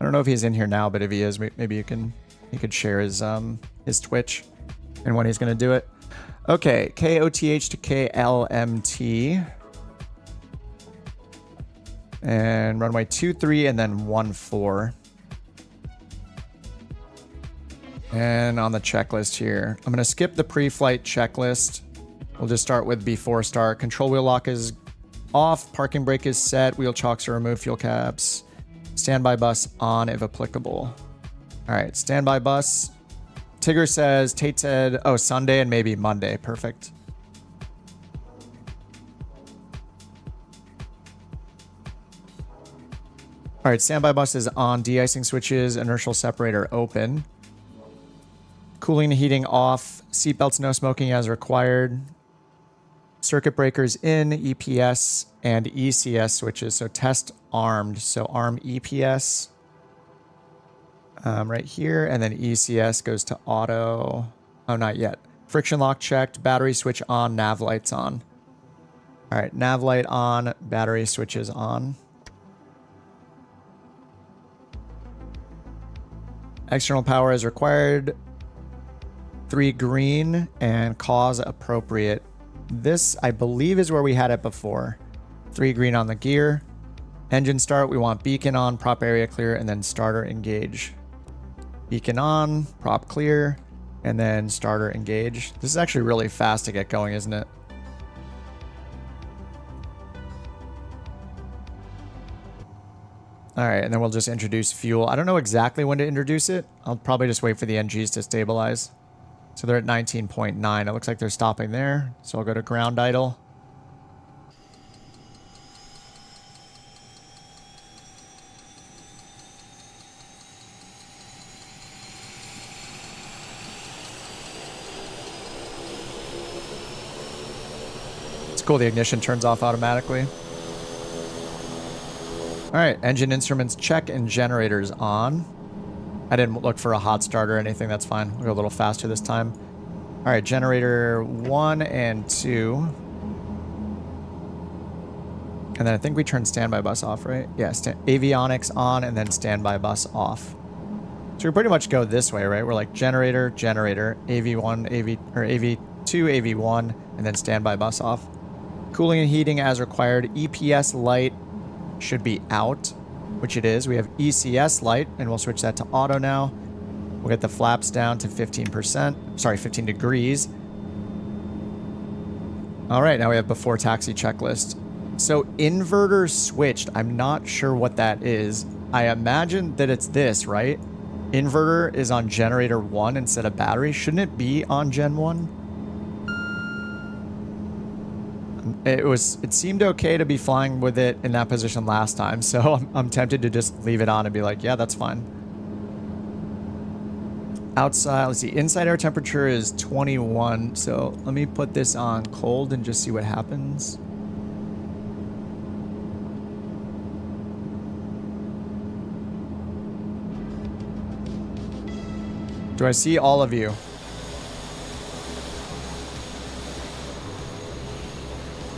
I don't know if he's in here now, but if he is, maybe he could share his Twitch and when he's going to do it. Okay, KOTH to KLMT. And runway 23 and then 14. And on the checklist here, I'm going to skip the pre-flight checklist. We'll just start with before start. Control wheel lock is off. Parking brake is set. Wheel chocks are removed. Fuel caps. Standby bus on if applicable. All right, standby bus. Tigger says, Tate said, oh, Sunday and maybe Monday. Perfect. All right, standby bus is on. De-icing switches, inertial separator open. Cooling and heating off. Seatbelts no smoking as required. Circuit breakers in, EPS and ECS switches. So test armed. So arm EPS right here. And then ECS goes to auto. Oh, not yet. Friction lock checked, battery switch on, nav lights on. All right, nav light on, battery switches on. External power is required. 3 green and cause appropriate. This, I believe, is where we had it before. 3 green on the gear. Engine start, we want beacon on, prop area clear, and then starter engage. Beacon on, prop clear, and then starter engage. This is actually really fast to get going, isn't it? All right, and then we'll just introduce fuel. I don't know exactly when to introduce it. I'll probably just wait for the NGs to stabilize. So they're at 19.9. It looks like they're stopping there. So I'll go to ground idle. It's cool the ignition turns off automatically. All right, engine instruments check and generators on. I didn't look for a hot start or anything. That's fine. We'll go a little faster this time. All right, generator 1 and 2. And then I think we turned standby bus off, right? Yeah, avionics on and then standby bus off. So we pretty much go this way, right? We're like generator, generator, AV1, AV2, AV1, and then standby bus off. Cooling and heating as required. EPS light should be out, which it is. We have ECS light, and we'll switch that to auto now. We'll get the flaps down to 15%. Sorry, 15 degrees. All right, now we have before taxi checklist. So inverter switched. I'm not sure what that is. I imagine that it's this, right? Inverter is on generator 1 instead of battery. Shouldn't it be on gen 1? It seemed okay to be flying with it in that position last time, so I'm tempted to just leave it on and be like, yeah, that's fine. Outside, let's see, inside air temperature is 21, so let me put this on cold and just see what happens. Do I see all of you?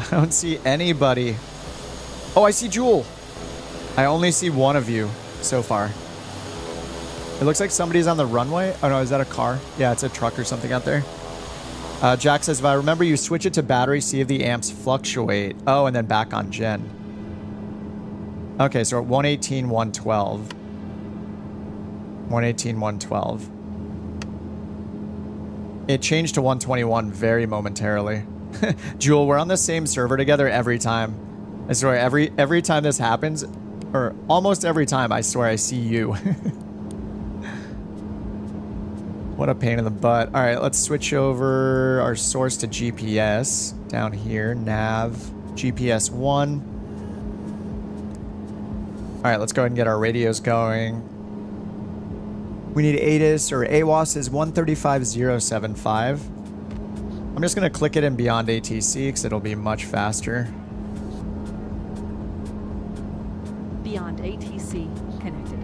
I don't see anybody. Oh, I see Jewel. I only see one of you so far. It looks like somebody's on the runway. Oh no, is that a car? Yeah, it's a truck or something out there. Jack says, if I remember, you switch it to battery, see if the amps fluctuate. Oh, and then back on gen. Okay, so at 118, 112. 118, 112. It changed to 121 very momentarily. Jewel, we're on the same server together every time. I swear, every time this happens, or almost every time, I swear I see you. What a pain in the butt. All right, let's switch over our source to GPS down here. Nav, GPS 1. All right, let's go ahead and get our radios going. We need ATIS, or AWAS is 135075. I'm just going to click it in BeyondATC because it'll be much faster. BeyondATC connected.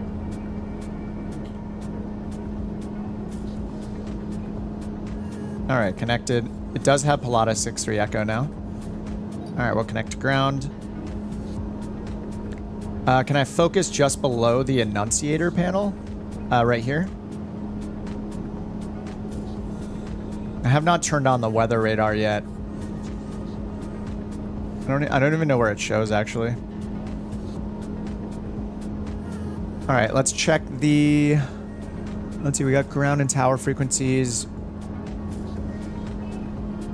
All right, connected. It does have Pilatus 6-3 Echo now. All right, we'll connect to ground. Can I focus just below the annunciator panel? Right here. I have not turned on the weather radar yet. I don't even know where it shows, actually. All right, let's check the... Let's see, we got ground and tower frequencies.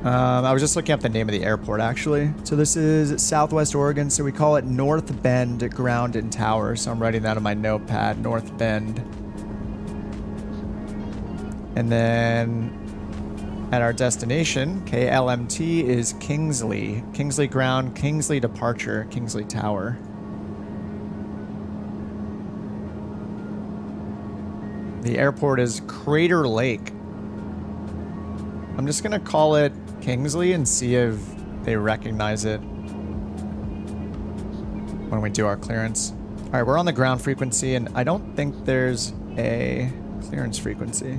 I was just looking up the name of the airport, actually. So this is Southwest Oregon, so we call it North Bend Ground and Tower. So I'm writing that on my notepad, North Bend. And then at our destination, KLMT, is Kingsley. Kingsley Ground, Kingsley Departure, Kingsley Tower. The airport is Crater Lake. I'm just going to call it Kingsley and see if they recognize it when we do our clearance. All right, we're on the ground frequency, and I don't think there's a clearance frequency.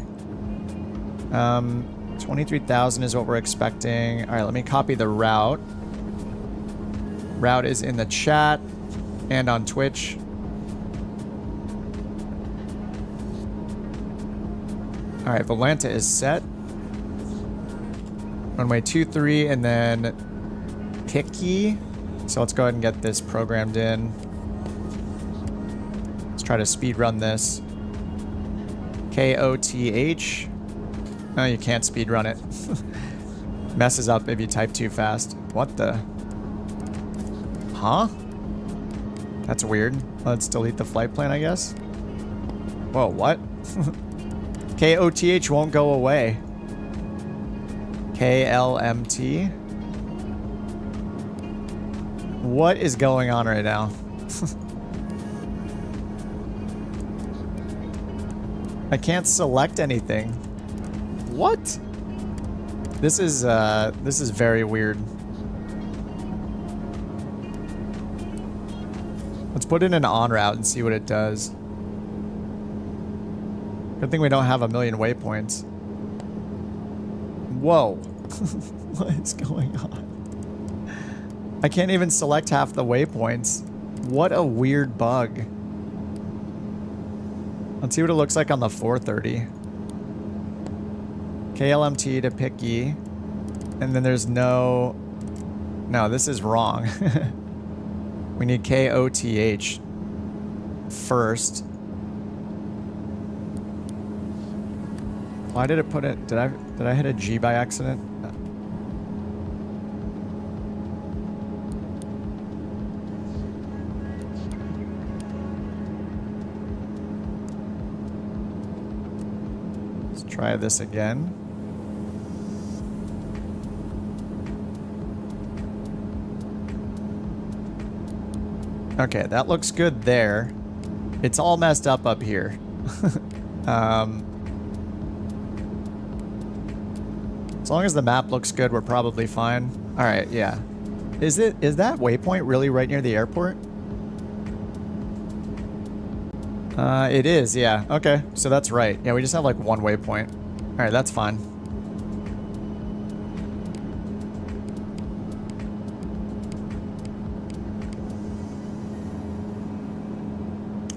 23,000 is what we're expecting. All right, let me copy the route. Route is in the chat and on Twitch. All right, Volanta is set. Runway 23 and then Picky. So let's go ahead and get this programmed in. Let's try to speed run this. KOTH. No, you can't speed run it. Messes up if you type too fast. What the? Huh? That's weird. Let's delete the flight plan, I guess. Whoa, what? KOTH won't go away. KLMT. What is going on right now? I can't select anything. What? This is very weird. Let's put in an on route and see what it does. Good thing we don't have a million waypoints. Whoa. What is going on? I can't even select half the waypoints. What a weird bug. Let's see what it looks like on the 430. KLMT to Picky. And then there's no... No, this is wrong. We need KOTH first. Why did it put it... Did I hit a G by accident? Let's try this again. Okay, that looks good there. It's all messed up here. As long as the map looks good, we're probably fine. All right, yeah. Is that waypoint really right near the airport? It is, yeah. Okay, so that's right. Yeah, we just have like one waypoint. All right, that's fine.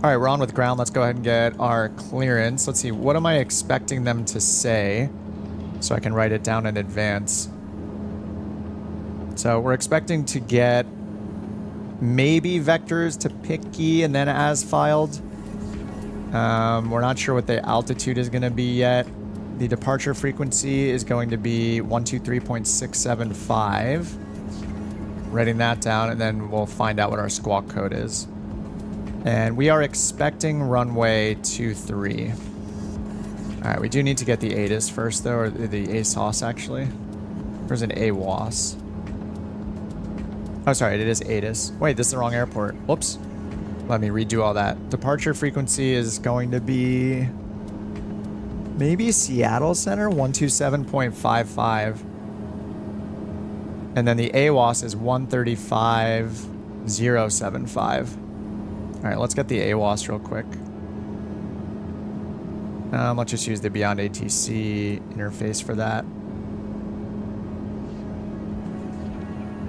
All right, we're on with ground. Let's go ahead and get our clearance. Let's see, what am I expecting them to say so I can write it down in advance? So we're expecting to get maybe vectors to Picky and then as filed. We're not sure what the altitude is going to be yet. The departure frequency is going to be 123.675. Writing that down, and then we'll find out what our squawk code is. And we are expecting runway 23. All right, we do need to get the ATIS first, though, or the ASOS, actually. There's an AWOS. Oh, sorry, it is ATIS. Wait, this is the wrong airport. Whoops. Let me redo all that. Departure frequency is going to be maybe Seattle Center, 127.55. And then the AWOS is 135.075. All right, let's get the AWOS real quick. Let's just use the BeyondATC interface for that.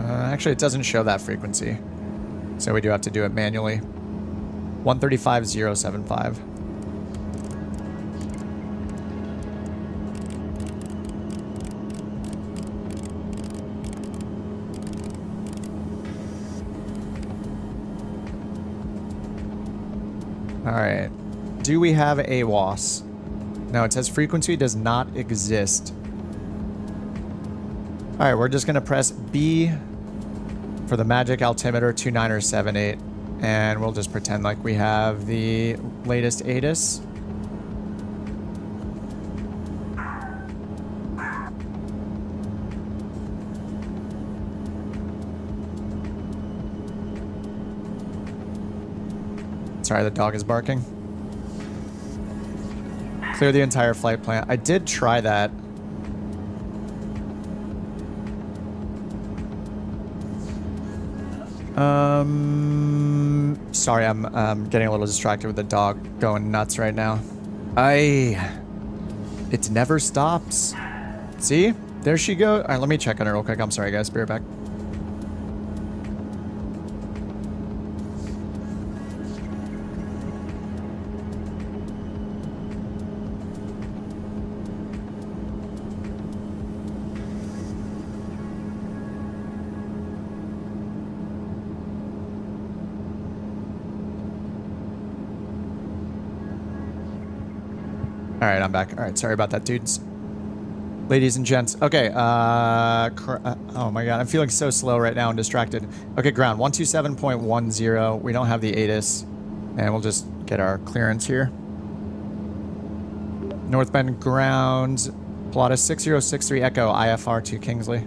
Actually, it doesn't show that frequency, so we do have to do it manually. 135.075. All right. Do we have AWOS? No, it says frequency does not exist. All right, we're just going to press B for the magic altimeter 2978, and we'll just pretend like we have the latest ATIS. Sorry, the dog is barking. Clear the entire flight plan. I did try that. Sorry, I'm getting a little distracted with the dog going nuts right now. It never stops. See? There she goes. All right, let me check on her real quick. I'm sorry, guys. Be right back. All right, I'm back. All right, sorry about that, dudes. Ladies and gents. Okay, oh my god, I'm feeling so slow right now and distracted. Okay, ground, 127.10. We don't have the ATIS, and we'll just get our clearance here. North Bend ground, Pilatus 6063 Echo, IFR to Kingsley.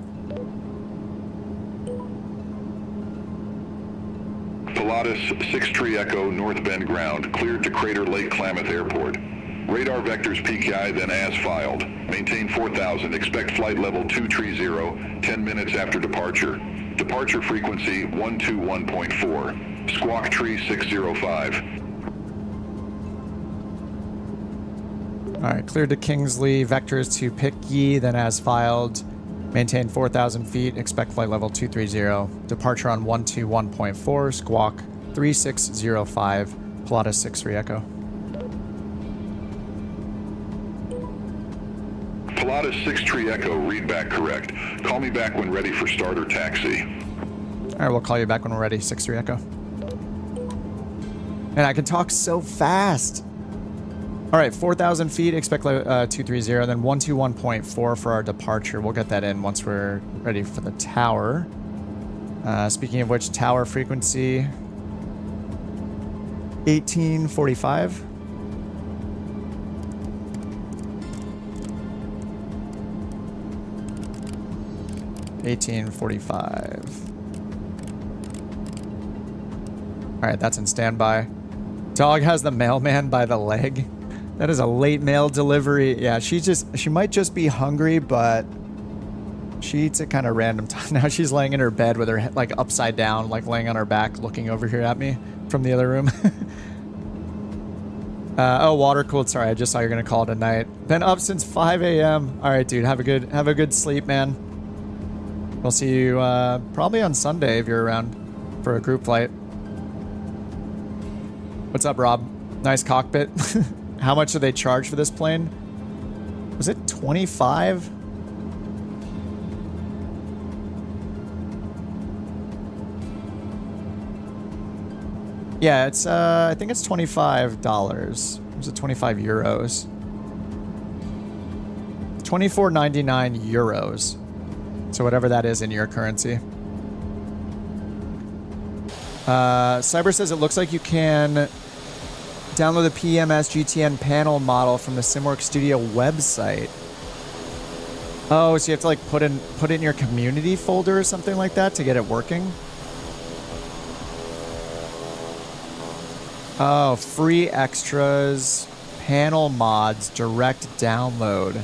Pilatus 63 Echo, North Bend ground, cleared to Crater Lake Klamath Airport. Radar vectors PKI, then as filed. Maintain 4,000. Expect flight level 230, 10 minutes after departure. Departure frequency 121.4. Squawk tree 605. Alright, cleared to Kingsley. Vectors to Picky, then as filed. Maintain 4,000 feet. Expect flight level 230. Departure on 121.4. Squawk 3605. Pilatus 63 Echo. Pilatus 63 Echo, read back correct. Call me back when ready for start or taxi. Alright, we'll call you back when we're ready. 63 Echo. And I can talk so fast. Alright, 4,000 feet, expect 230, then 121.4 for our departure. We'll get that in once we're ready for the tower. Speaking of which, tower frequency 1845. 1845. Alright, that's in standby. Dog has the mailman by the leg. That is a late mail delivery. Yeah, she might just be hungry, but she eats at kind of random time. Now she's laying in her bed with her head like upside down, like laying on her back, looking over here at me from the other room. Oh, water cooled. Sorry, I just saw you're gonna call it a night. Been up since 5 a.m. All right, dude. Have a good sleep, man. We'll see you probably on Sunday if you're around for a group flight. What's up, Rob? Nice cockpit. How much do they charge for this plane? Was it 25? Yeah, it's I think it's $25. Was it 25 euros? 24.99 euros. So whatever that is in your currency. Cyber says it looks like you can download the PMS GTN panel model from the SimWorks Studio website. Oh, so you have to like put it in your community folder or something like that to get it working? Oh, free extras, panel mods, direct download.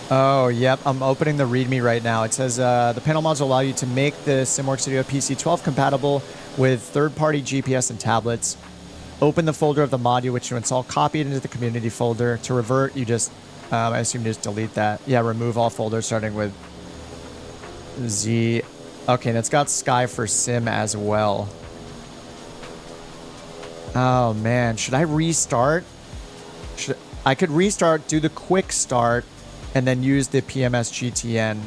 Oh, yep. I'm opening the README right now. It says the panel mods will allow you to make the SimWorks Studio PC-12 compatible with third-party GPS and tablets. Open the folder of the module which you install, copy it into the community folder. To revert, you just, I assume you just delete that. Yeah, remove all folders starting with Z. Okay, and it's got Sky for Sim as well. Oh, man. Should I restart? I could restart, do the quick start, and then use the PMS GTN.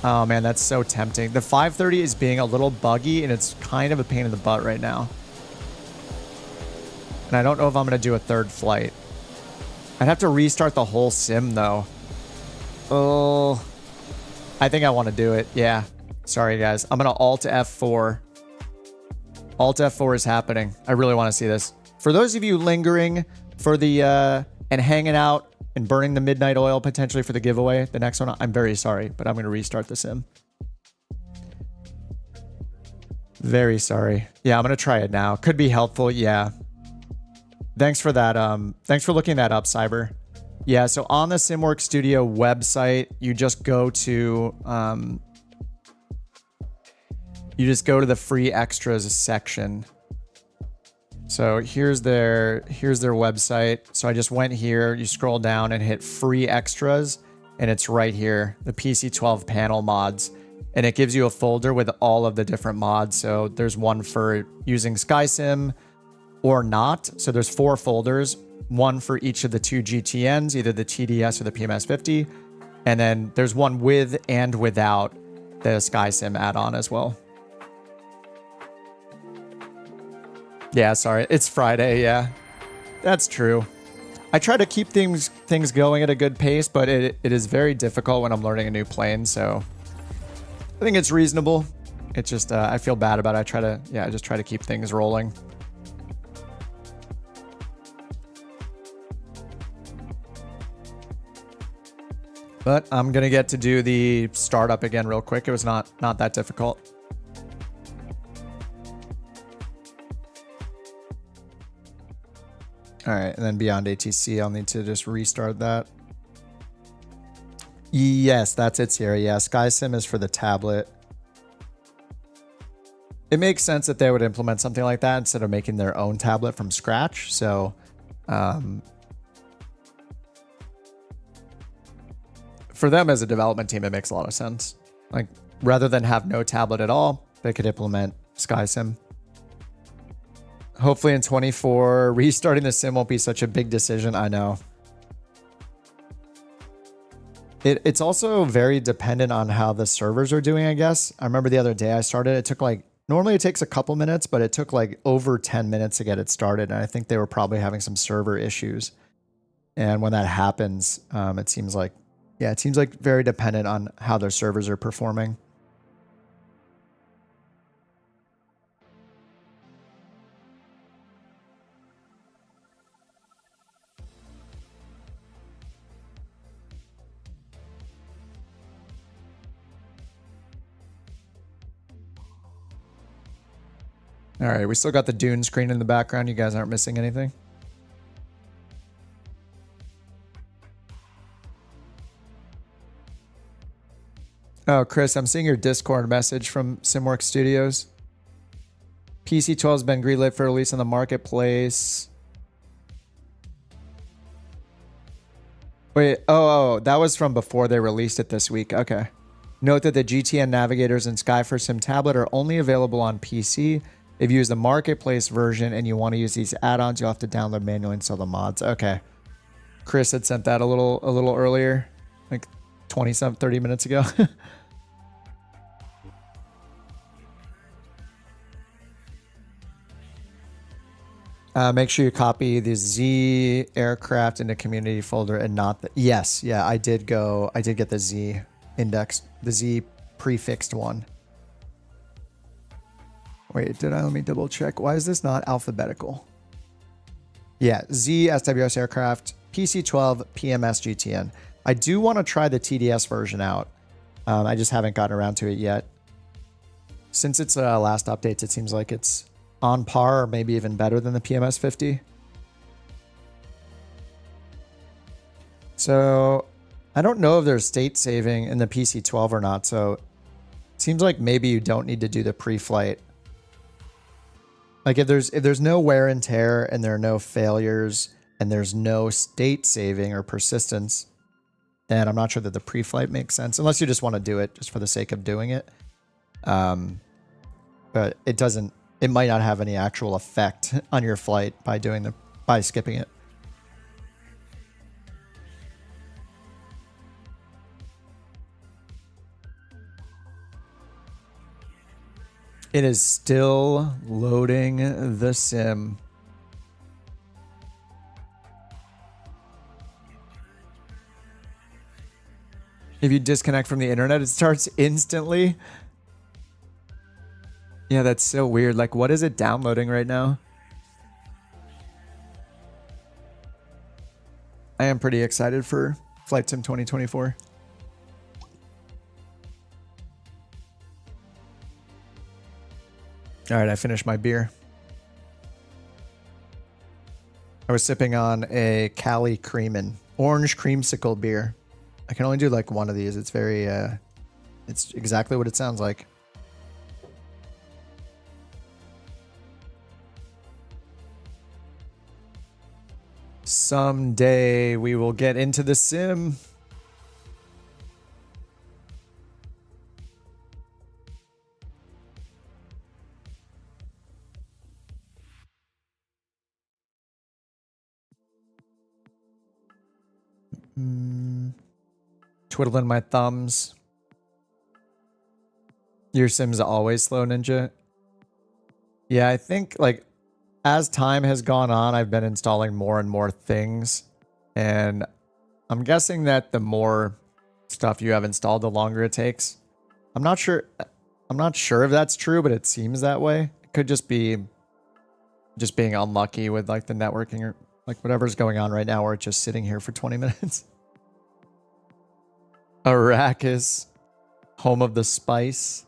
Oh man, that's so tempting. The 530 is being a little buggy and it's kind of a pain in the butt right now. And I don't know if I'm gonna do a third flight. I'd have to restart the whole sim though. Oh, I think I want to do it. Yeah, sorry guys. I'm gonna Alt F4. Alt F4 is happening. I really want to see this. For those of you lingering for the, and hanging out, and burning the midnight oil potentially for the giveaway, the next one, I'm very sorry, but I'm going to restart the sim. Very sorry. Yeah, I'm going to try it now. Could be helpful, yeah. Thanks for that. Thanks for looking that up, Cyber. Yeah, so on the SimWorks Studio website, you just go to the free extras section. So here's their website. So I just went here, you scroll down and hit free extras, and it's right here, the PC-12 panel mods. And it gives you a folder with all of the different mods. So there's one for using SkySim or not. So there's 4 folders, one for each of the 2 GTNs, either the TDS or the PMS50. And then there's one with and without the SkySim add-on as well. Yeah, sorry. It's Friday, yeah. That's true. I try to keep things going at a good pace, but it is very difficult when I'm learning a new plane, so I think it's reasonable. It's just I feel bad about it. I just try to keep things rolling. But I'm gonna get to do the startup again real quick. It was not that difficult. All right, and then BeyondATC, I'll need to just restart that. Yes, that's it, Sierra. Yeah, SkySim is for the tablet. It makes sense that they would implement something like that instead of making their own tablet from scratch. So, for them as a development team, it makes a lot of sense. Like, rather than have no tablet at all, they could implement SkySim. Hopefully in 24, restarting the sim won't be such a big decision. I know. It's also very dependent on how the servers are doing, I guess. I remember the other day I started, it took like, normally it takes a couple minutes, but it took like over 10 minutes to get it started. And I think they were probably having some server issues. And when that happens, it seems like very dependent on how their servers are performing. All right, we still got the Dune screen in the background. You guys aren't missing anything. Oh, Chris, I'm seeing your Discord message from SimWorks Studios. PC-12 has been greenlit for release on the marketplace. Wait, oh, that was from before they released it this week. Okay. Note that the GTN navigators and SkyForce Sim tablet are only available on PC. If you use the marketplace version and you want to use these add-ons, you'll have to download manually and install the mods. Okay. Chris had sent that a little earlier, like 30 minutes ago. Make sure you copy the Z aircraft in the community folder and not the... Yes, yeah, I did get the Z index, the Z prefixed one. Wait, let me double check. Why is this not alphabetical? Yeah, Z SWS aircraft, PC-12, PMS GTN. I do want to try the TDS version out. I just haven't gotten around to it yet. Since its last updates, it seems like it's on par or maybe even better than the PMS 50. So I don't know if there's state saving in the PC-12 or not. So it seems like maybe you don't need to do the pre-flight. Like if there's no wear and tear and there are no failures and there's no state saving or persistence, then I'm not sure that the pre-flight makes sense unless you just want to do it just for the sake of doing it. But it might not have any actual effect on your flight by skipping it. It is still loading the sim. If you disconnect from the internet, it starts instantly. Yeah, that's so weird. Like, what is it downloading right now? I am pretty excited for Flight Sim 2024. All right, I finished my beer. I was sipping on a Cali Creamin' orange creamsicle beer. I can only do like one of these. It's very, it's exactly what it sounds like. Someday we will get into the sim. Twiddling my thumbs. Your sim's always slow, Ninja. Yeah, I think like as time has gone on, I've been installing more and more things. And I'm guessing that the more stuff you have installed, the longer it takes. I'm not sure if that's true, but it seems that way. It could just be just being unlucky with like the networking or like whatever's going on right now where it's just sitting here for 20 minutes. Arrakis, home of the spice.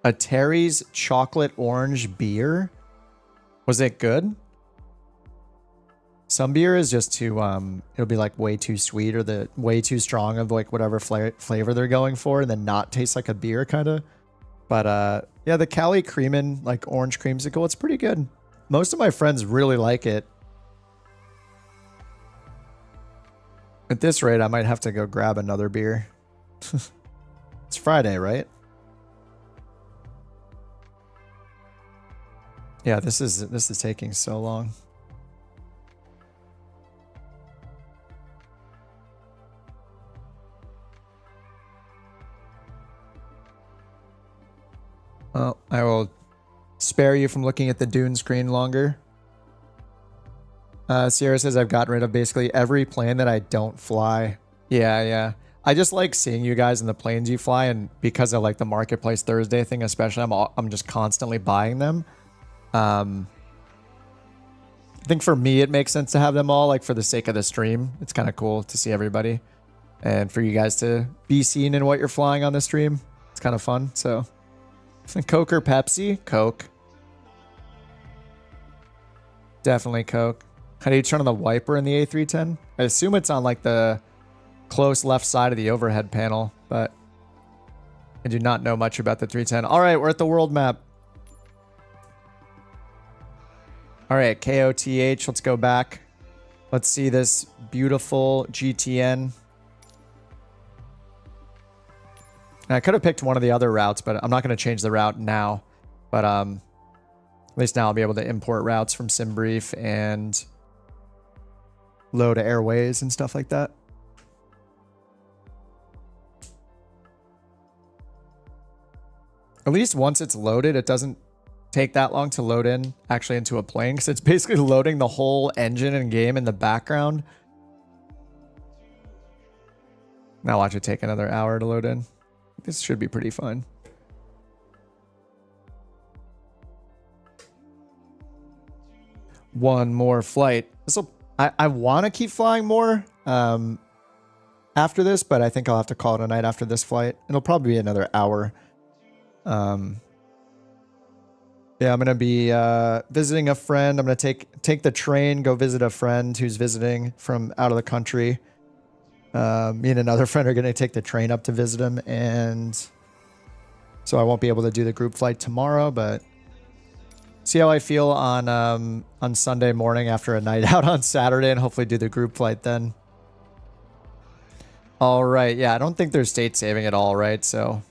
A Terry's chocolate orange beer. Was it good? Some beer is just too it'll be like way too sweet or the way too strong of like whatever flavor they're going for and then not taste like a beer kind of. But yeah, the Cali Creamin' like orange creamsicle, it's pretty good. Most of my friends really like it. At this rate, I might have to go grab another beer. It's Friday, right? Yeah, this is taking so long. Well, I will spare you from looking at the Dune screen longer. Sierra says I've gotten rid of basically every plane that I don't fly. Yeah. I just like seeing you guys in the planes you fly, and because of like the Marketplace Thursday thing especially, I'm just constantly buying them. I think for me it makes sense to have them all, like for the sake of the stream. It's kind of cool to see everybody, and for you guys to be seen in what you're flying on the stream. It's kind of fun. So, Coke or Pepsi? Coke. Definitely Coke. How do you turn on the wiper in the A310? I assume it's on like the close left side of the overhead panel, but I do not know much about the 310. All right, we're at the world map. All right, KOTH, let's go back. Let's see this beautiful GTN. And I could have picked one of the other routes, but I'm not going to change the route now. But at least now I'll be able to import routes from SimBrief and load airways and stuff like that. At least once it's loaded, it doesn't take that long to load in actually into a plane, because it's basically loading the whole engine and game in the background. Now watch it take another hour to load in. This should be pretty fun. One more flight. I want to keep flying more after this, but I think I'll have to call it a night after this flight. It'll probably be another hour. Yeah, I'm going to be visiting a friend. I'm going to take the train, go visit a friend who's visiting from out of the country. Me and another friend are going to take the train up to visit him, and so I won't be able to do the group flight tomorrow, but see how I feel on Sunday morning after a night out on Saturday, and hopefully do the group flight then. All right, yeah, I don't think they're state saving at all, right? So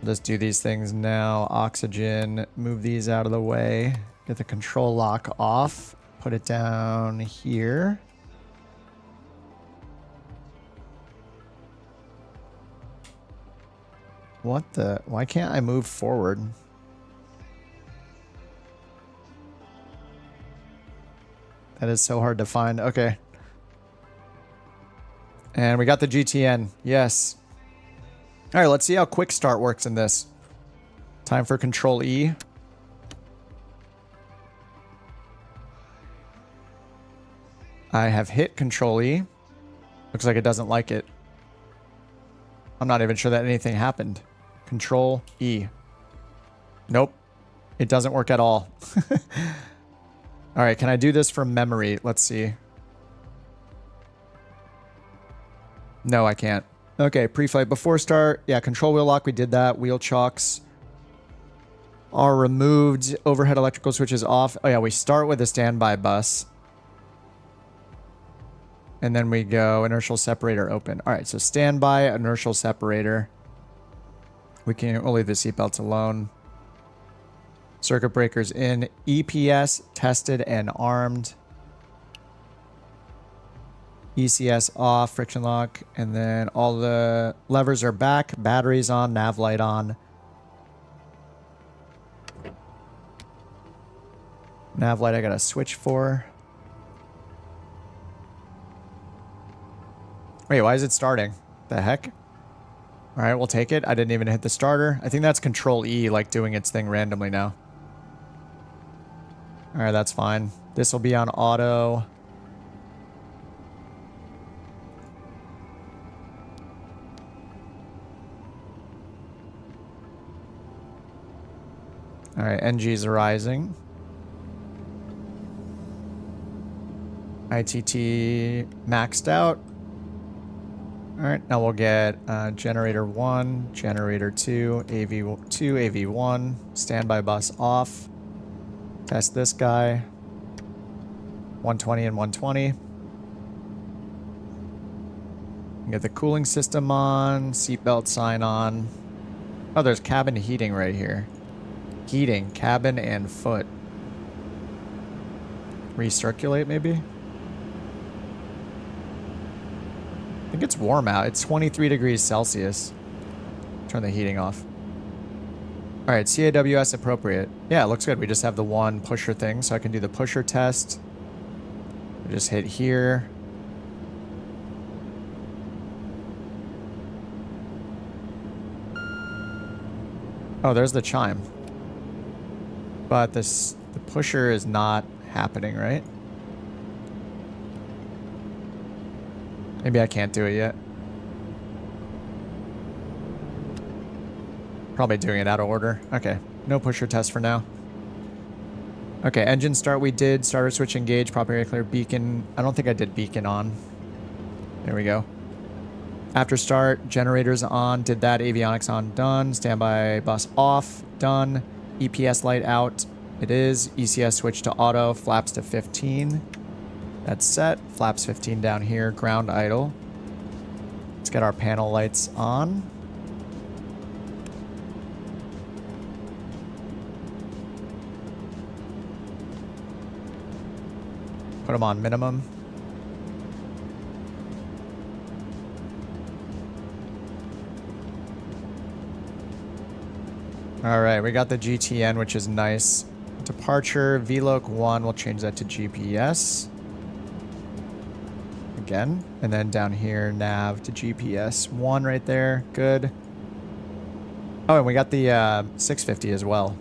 let's do these things now. Oxygen, move these out of the way. Get the control lock off. Put it down here. What the? Why can't I move forward? That is so hard to find. Okay. And we got the GTN. Yes. All right, let's see how quick start works in this. Time for Control E. I have hit Control E. Looks like it doesn't like it. I'm not even sure that anything happened. Control E. Nope. It doesn't work at all. All right, can I do this from memory? Let's see. No, I can't. Okay, pre-flight before start. Yeah, control wheel lock, we did that. Wheel chocks are removed. Overhead electrical switches off. Oh yeah, we start with a standby bus. And then we go inertial separator open. All right, so standby inertial separator. We'll leave the seatbelts alone. Circuit breakers in. EPS tested and armed. ECS off, friction lock, and then all the levers are back. Batteries on, nav light on. Nav light I got a switch for. Wait, why is it starting? The heck? All right, we'll take it. I didn't even hit the starter. I think that's Control E, like doing its thing randomly now. All right, that's fine. This will be on auto. All right, NGs are rising. ITT maxed out. All right, now we'll get generator 1, generator 2, AV2, AV1, standby bus off. Test this guy. 120 and 120. Get the cooling system on, seatbelt sign on. Oh, there's cabin heating right here. Heating, cabin and foot. Recirculate maybe? I think it's warm out. It's 23 degrees Celsius. Turn the heating off. All right, CAWS appropriate. Yeah, it looks good. We just have the one pusher thing, so I can do the pusher test. I just hit here. Oh, there's the chime. But the pusher is not happening, right? Maybe I can't do it yet. Probably doing it out of order. Okay, no pusher test for now. Okay, engine start we did. Starter switch engage, properly clear beacon. I don't think I did beacon on. There we go. After start, generators on. Did that. Avionics on. Done. Standby bus off. Done. EPS light out. It is. ECS switch to auto. Flaps to 15. That's set. Flaps 15 down here. Ground idle. Let's get our panel lights on. Put them on minimum. All right, we got the GTN, which is nice. Departure, VLOC 1, we'll change that to GPS. Again, and then down here, nav to GPS 1 right there, good. Oh, and we got the 650 as well.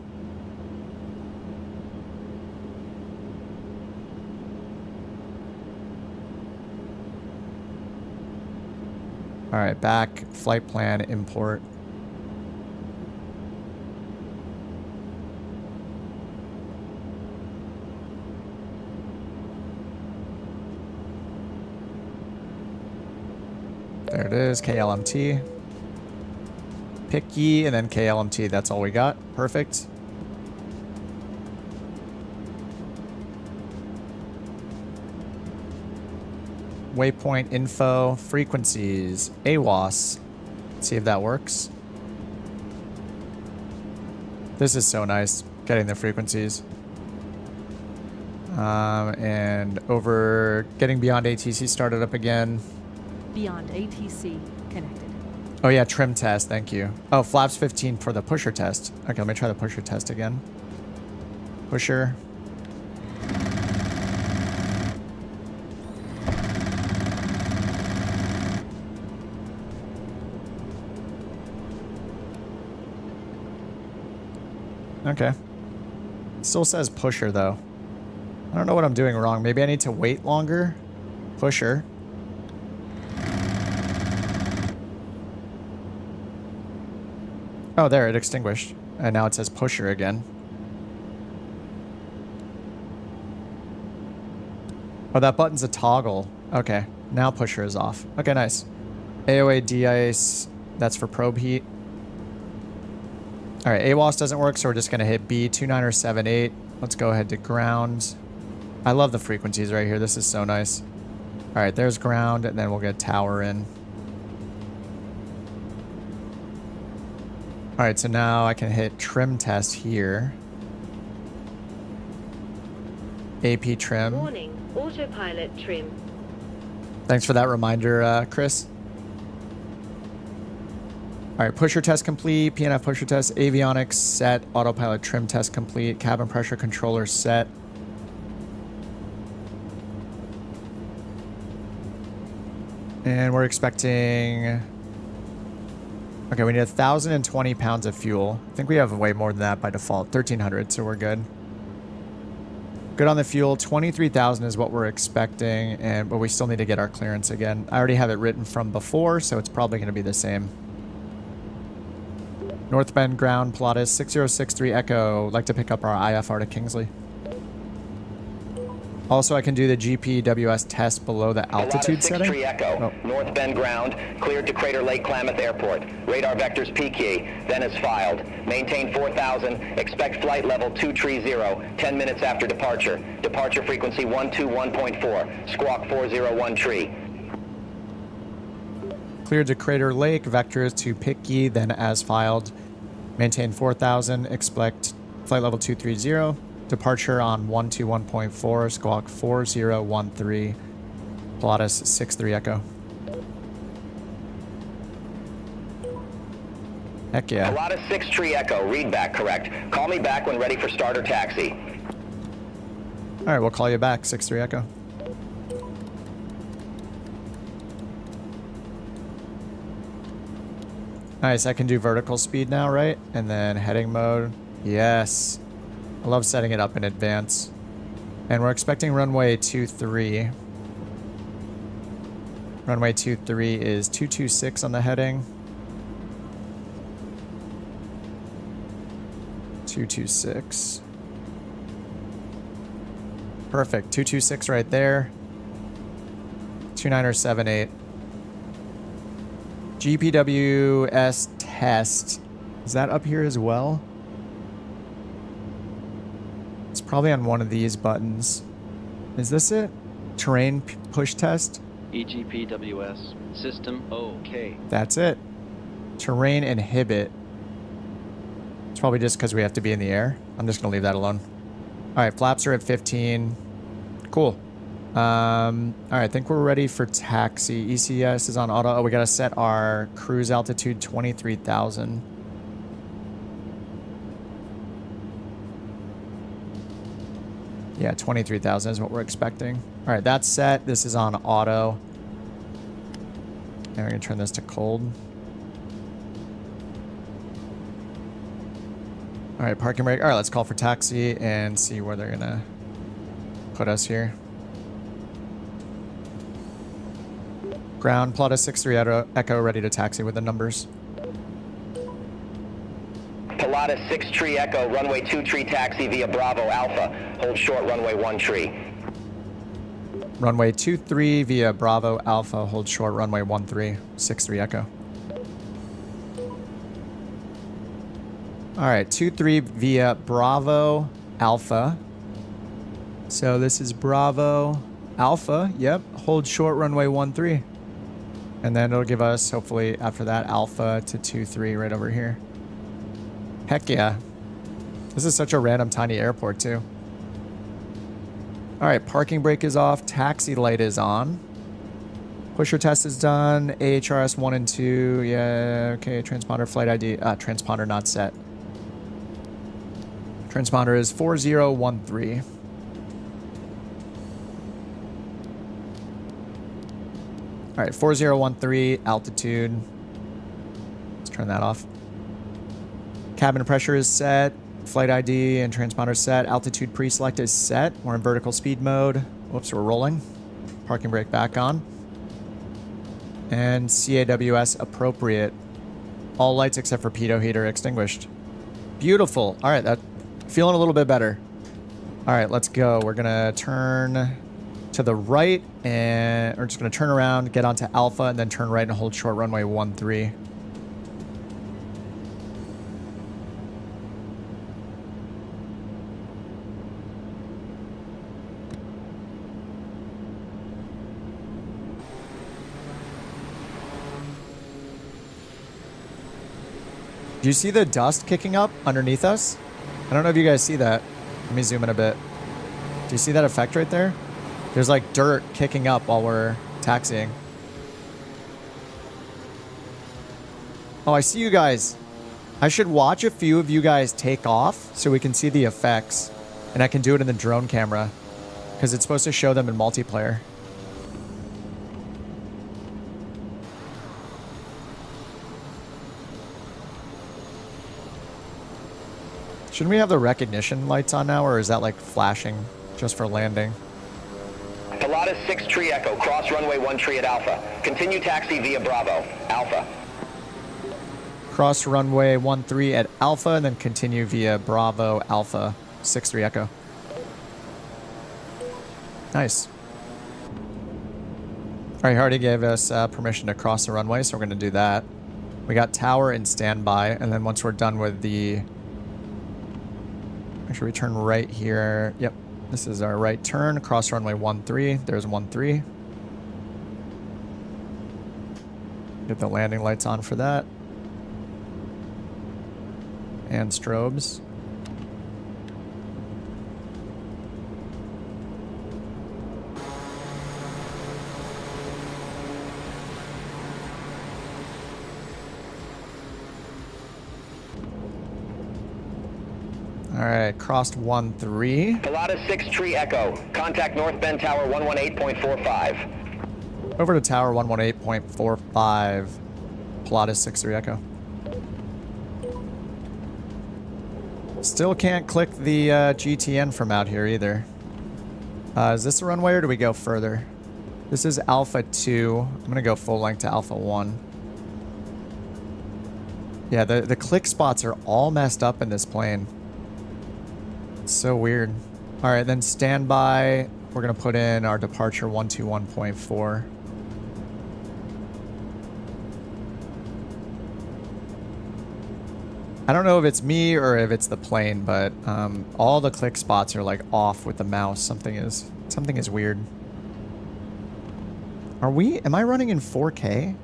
All right, back, flight plan, import. There it is, KLMT. Picky, and then KLMT, that's all we got. Perfect. Waypoint info, frequencies, AWOS. Let's see if that works. This is so nice, getting the frequencies. And over, getting BeyondATC started up again. BeyondATC connected. Oh yeah, trim test, thank you. Oh, flaps 15 for the pusher test. Okay, let me try the pusher test again. Pusher. Okay. Still says pusher though. I don't know what I'm doing wrong. Maybe I need to wait longer. Pusher. Oh, there, it extinguished. And now it says pusher again. Oh, that button's a toggle. Okay, now pusher is off. Okay, nice. AOA de-ice, that's for probe heat. All right, AWOS doesn't work, so we're just gonna hit B2978. Let's go ahead to ground. I love the frequencies right here. This is so nice. All right, there's ground, and then we'll get tower in. All right, so now I can hit trim test here. AP trim. Warning, autopilot trim. Thanks for that reminder, Chris. All right, pusher test complete, PNF pusher test, avionics set, autopilot trim test complete, cabin pressure controller set. And we're expecting... Okay, we need 1,020 pounds of fuel. I think we have way more than that by default, 1,300, so we're good. Good on the fuel, 23,000 is what we're expecting, but we still need to get our clearance again. I already have it written from before, so it's probably going to be the same. North Bend ground, Pilatus 6063 Echo. Like to pick up our IFR to Kingsley. Also, I can do the GPWS test below the altitude setting. Echo, North Bend ground, cleared to Crater Lake Klamath Airport. Radar vectors PK, then is filed. Maintain 4,000, expect flight level 230, 10 minutes after departure. Departure frequency 121.4, squawk 401 tree. Cleared to Crater Lake, vectors to Picky, then as filed. Maintain 4,000, expect flight level 230. Departure on 121.4, squawk 4013, Pilatus 63 Echo. Heck yeah. Pilatus 6 Tree Echo, read back correct. Call me back when ready for start or taxi. All right, we'll call you back, 63 Echo. Nice, I can do vertical speed now, right? And then heading mode. Yes. I love setting it up in advance. And we're expecting runway 23. Runway 23 is 226 on the heading. 226. Perfect. 226 right there. 2978. GPWS test. Is that up here as well? It's probably on one of these buttons. Is this it? Terrain push test? EGPWS. System OK. That's it. Terrain inhibit. It's probably just because we have to be in the air. I'm just going to leave that alone. All right, flaps are at 15. Cool. All right, I think we're ready for taxi. ECS is on auto. Oh, we got to set our cruise altitude 23,000. Yeah, 23,000 is what we're expecting. All right, that's set. This is on auto. And we're going to turn this to cold. All right, parking brake. All right, let's call for taxi and see where they're going to put us here. Ground, Pilatus 63 Echo, ready to taxi with the numbers. Pilatus 6 Tree Echo, runway 2 Tree taxi via Bravo Alpha. Hold short runway 1 Tree. Runway 23 via Bravo Alpha, hold short runway 13, 63 Echo. All right, 23 via Bravo Alpha. So this is Bravo Alpha, yep. Hold short runway 13. And then it'll give us, hopefully, after that, Alpha to 23 right over here. Heck yeah. This is such a random tiny airport too. All right, parking brake is off. Taxi light is on. Pusher test is done. AHRS 1 and 2. Yeah, okay. Transponder flight ID. Transponder not set. Transponder is 4013. All right, 4013, altitude. Let's turn that off. Cabin pressure is set. Flight ID and transponder set. Altitude pre-select is set. We're in vertical speed mode. Whoops, we're rolling. Parking brake back on. And CAWS appropriate. All lights except for pitot heater extinguished. Beautiful. All right, that feeling a little bit better. All right, let's go. We're gonna turn to the right, and we're just gonna turn around, get onto Alpha, and then turn right and hold short runway 13. Do you see the dust kicking up underneath us? I don't know if you guys see that. Let me zoom in a bit. Do you see that effect right there? There's like dirt kicking up while we're taxiing. Oh, I see you guys. I should watch a few of you guys take off so we can see the effects. And I can do it in the drone camera. Because it's supposed to show them in multiplayer. Shouldn't we have the recognition lights on now, or is that like flashing just for landing? Pilatus 6 Tree Echo, cross runway 1 Tree at Alpha. Continue taxi via Bravo, Alpha. Cross runway 13 at Alpha, and then continue via Bravo, Alpha, 6-3 Echo. Nice. All right, he already gave us permission to cross the runway, so we're going to do that. We got tower in standby, and then once we're done with the... Actually, we turn right here. Yep, this is our right turn. Cross runway 13. There's 13. Get the landing lights on for that. And strobes. All right, crossed 13. Pilatus 6 Tree Echo, contact North Bend Tower 118.45. Over to tower 118.45. Pilatus 6-3 Echo. Still can't click the GTN from out here either. Is this the runway or do we go further? This is Alpha 2. I'm gonna go full length to Alpha 1. Yeah, the click spots are all messed up in this plane. It's so weird. All right, then standby. We're gonna put in our departure 121.4. I don't know if it's me or if it's the plane, but all the click spots are like off with the mouse. Something is weird. Am I running in 4K?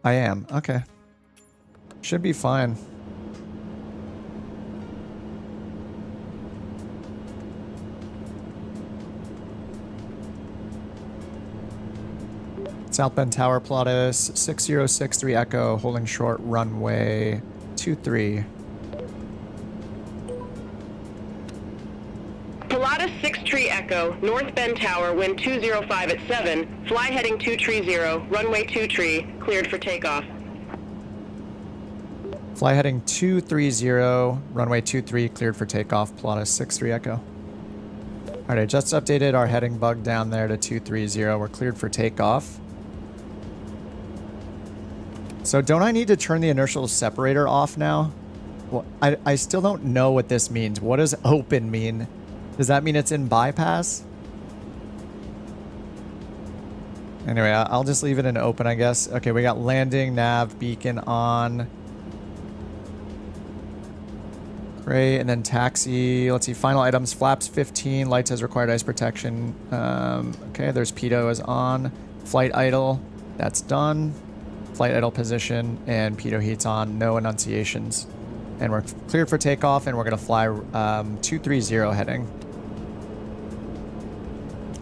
I am, okay. Should be fine. South Bend Tower, Pilatus 6063 Echo, holding short runway 23. Pilatus 6 Tree Echo, North Bend Tower, wind 205 at 7, fly heading 230, runway 2 Tree, cleared for takeoff. Fly heading 230, runway 23, cleared for takeoff, Pilatus 63 Echo. Alright, I just updated our heading bug down there to 230. We're cleared for takeoff. So don't I need to turn the inertial separator off now? Well, I still don't know what this means. What does open mean? Does that mean it's in bypass? Anyway, I'll just leave it in open, I guess. Okay, we got landing, nav, beacon on. Great, and then taxi. Let's see, final items. Flaps 15, lights as required, ice protection. Okay, there's pitot is on. Flight idle, that's done. Flight idle position, and pitot heat's on. No enunciations. And we're cleared for takeoff, and we're gonna fly 230 heading.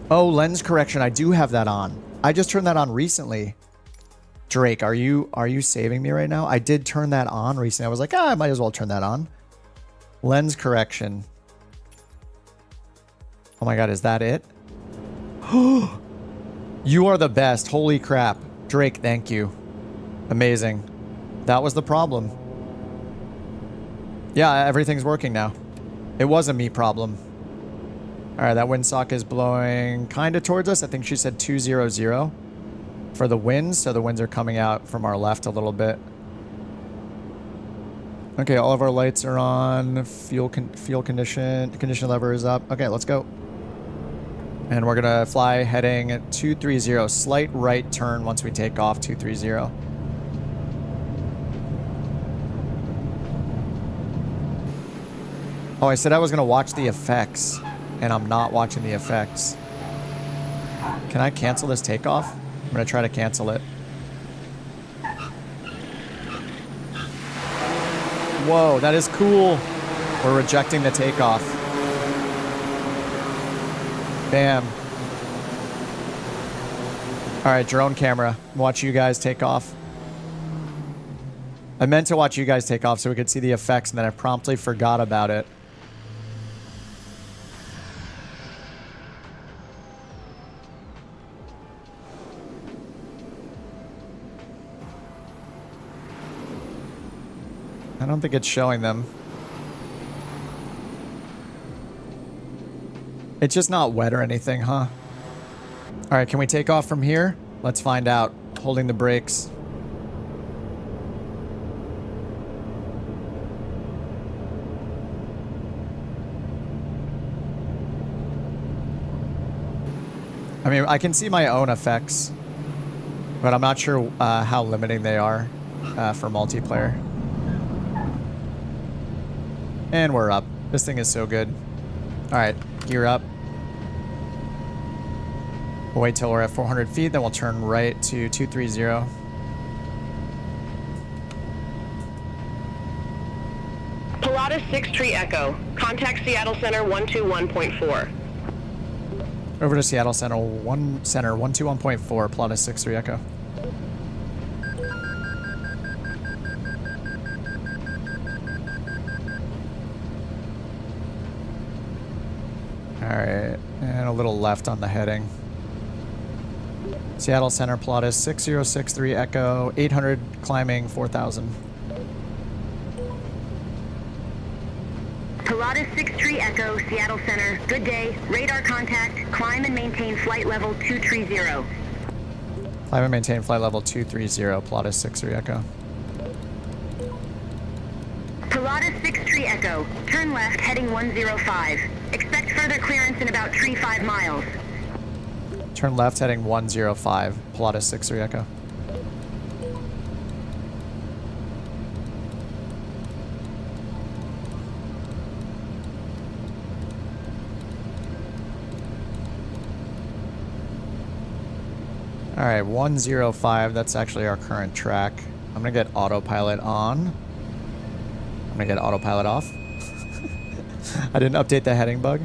Oh, lens correction, I do have that on. I just turned that on recently. Drake, are you saving me right now? I did turn that on recently. I was like, I might as well turn that on. Lens correction. Oh my god, is that it? You are the best. Holy crap. Drake, thank you. Amazing. That was the problem. Yeah, everything's working now. It was a me problem. Alright, that windsock is blowing kind of towards us. I think she said 200 for the winds, so the winds are coming out from our left a little bit. Okay, all of our lights are on. Fuel condition lever is up. Okay, let's go. And we're gonna fly heading 230. Slight right turn once we take off 230. Oh, I said I was gonna watch the effects, and I'm not watching the effects. Can I cancel this takeoff? I'm gonna try to cancel it. Whoa, that is cool. We're rejecting the takeoff. Bam. All right, drone camera. Watch you guys take off. I meant to watch you guys take off so we could see the effects, and then I promptly forgot about it. I don't think it's showing them. It's just not wet or anything, huh? All right, can we take off from here? Let's find out. Holding the brakes. I mean, I can see my own effects, but I'm not sure how limiting they are for multiplayer. And we're up. This thing is so good. All right, gear up. We'll wait till we're at 400 feet, then we'll turn right to 230. Pilatus 6 Tree Echo. Contact Seattle Center 121.4. Over to Seattle Center 121.4, Pilatus 6-3 Echo. Alright, and a little left on the heading. Seattle Center, Pilatus 6063 Echo, 800 climbing 4000. Pilatus 6 Tree Echo, Seattle Center. Good day. Radar contact. Climb and maintain flight level 230. Climb and maintain flight level 230, Pilatus 63 Echo. Pilatus 6 Tree Echo. Turn left heading 105. Expect further clearance in about 5 miles. Turn left heading 105, Pilatus 63 Echo. All right, 105, that's actually our current track. I'm gonna get autopilot on. I'm gonna get autopilot off. I didn't update the heading bug.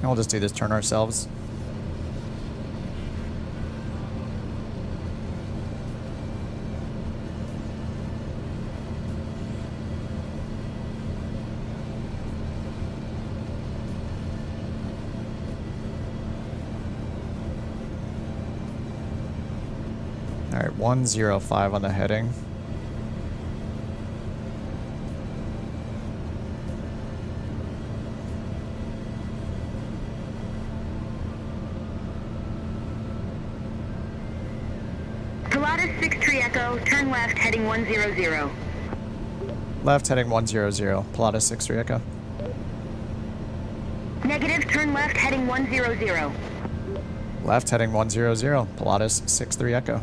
And we'll just do this turn ourselves. All right, 105 on the heading. Pilatus 6 Tree Echo, turn left heading 100. Left heading 100, Pilatus 63 Echo. Negative, turn left heading 100. Left heading 100, Pilatus 63 Echo.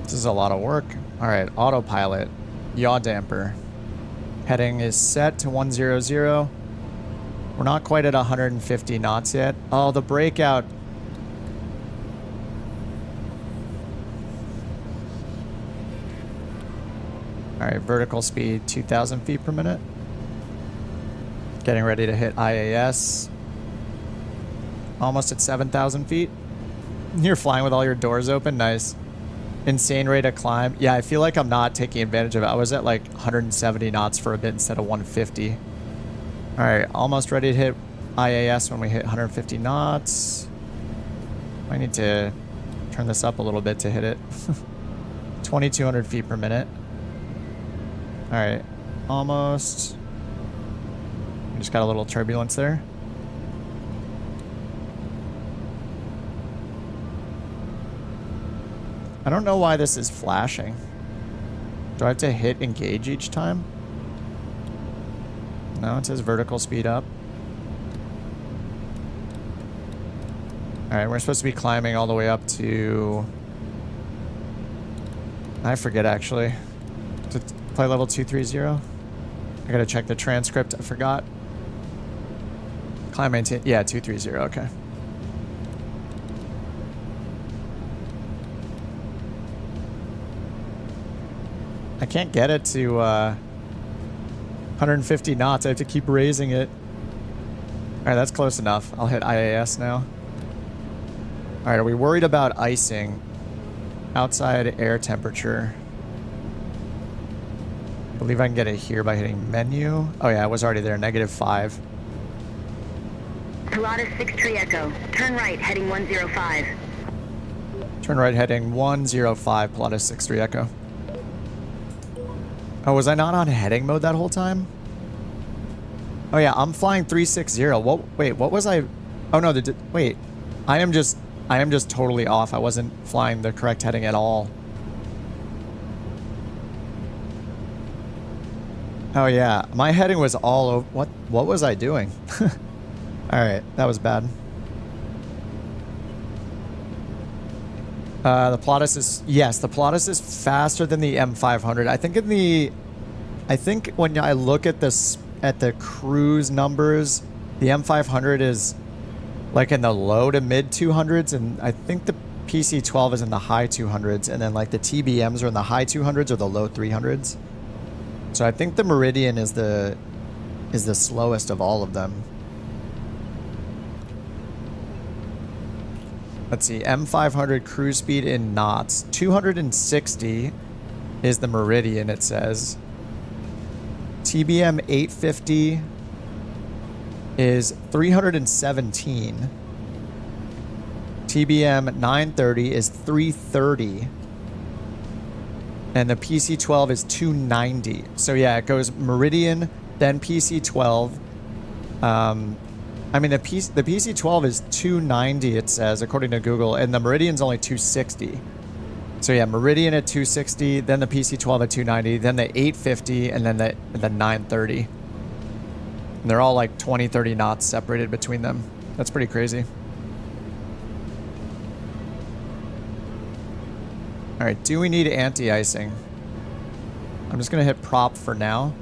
This is a lot of work. All right, autopilot, yaw damper. Heading is set to 100. We're not quite at 150 knots yet. Oh, the breakout. All right, vertical speed 2,000 feet per minute. Getting ready to hit IAS. Almost at 7,000 feet. You're flying with all your doors open. Nice. Insane rate of climb. Yeah, I feel like I'm not taking advantage of it. I was at like 170 knots for a bit instead of 150. All right, almost ready to hit IAS when we hit 150 knots. I need to turn this up a little bit to hit it. 2,200 feet per minute. All right, almost. We just got a little turbulence there. I don't know why this is flashing. Do I have to hit engage each time? No, it says vertical speed up. Alright, we're supposed to be climbing all the way up to... I forget, actually. To play level 230? I gotta check the transcript, I forgot. Climb maintain... Yeah, 230, okay. I can't get it to 150 knots. I have to keep raising it. Alright, that's close enough. I'll hit IAS now. Alright, are we worried about icing? Outside air temperature. I believe I can get it here by hitting menu. Oh yeah, it was already there. -5. Pilatus 6 Tree Echo. Turn right, heading 105. Turn right, heading 105, Pilatus 6-3 Echo. Oh, was I not on heading mode that whole time? Oh yeah, I'm flying 360. What? Wait, what was I? Oh no, wait. I am just totally off. I wasn't flying the correct heading at all. Oh yeah, my heading was all over. What was I doing? All right, that was bad. The Pilatus is, yes, the Pilatus is faster than the M500. I think when I look at this, at the cruise numbers, the M500 is like in the low to mid 200s, and I think the PC-12 is in the high 200s, and then like the TBMs are in the high 200s or the low 300s. So I think the Meridian is the slowest of all of them. Let's see, M500 cruise speed in knots. 260 is the Meridian, it says. TBM 850 is 317. TBM 930 is 330. And the PC-12 is 290. So yeah, it goes Meridian, then PC-12. I mean, the PC-12 is 290, it says, according to Google, and the Meridian's only 260. So yeah, Meridian at 260, then the PC-12 at 290, then the 850, and then the 930. And they're all like 20, 30 knots separated between them. That's pretty crazy. All right, do we need anti-icing? I'm just gonna hit prop for now.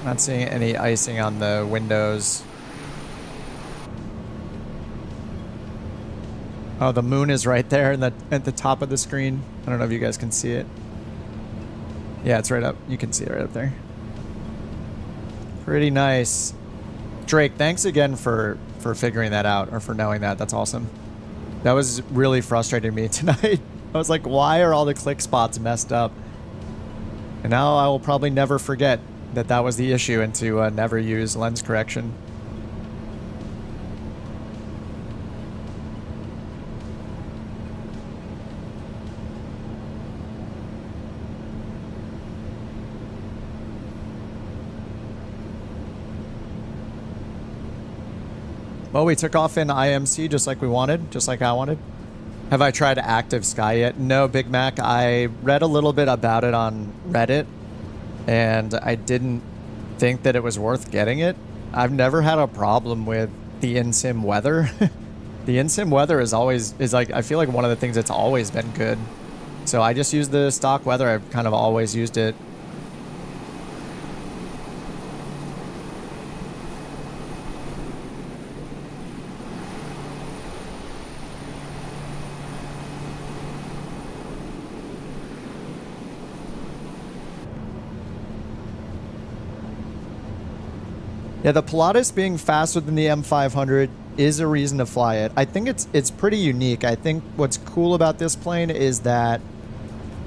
Not seeing any icing on the windows. Oh, the moon is right there at the top of the screen. I don't know if you guys can see it. Yeah, it's right up. You can see it right up there. Pretty nice. Drake, thanks again for figuring that out, or for knowing that. That's awesome. That was really frustrating me tonight. I was like, why are all the click spots messed up? And now I will probably never forget that was the issue, and to never use lens correction. Well, we took off in IMC just like we wanted, just like I wanted. Have I tried Active Sky yet? No, Big Mac. I read a little bit about it on Reddit, and I didn't think that it was worth getting it. I've never had a problem with the in-sim weather. The in-sim weather is like, I feel like one of the things that's always been good. So I just use the stock weather. I've kind of always used it. Yeah, the Pilatus being faster than the M500 is a reason to fly it. I think it's pretty unique. I think what's cool about this plane is that,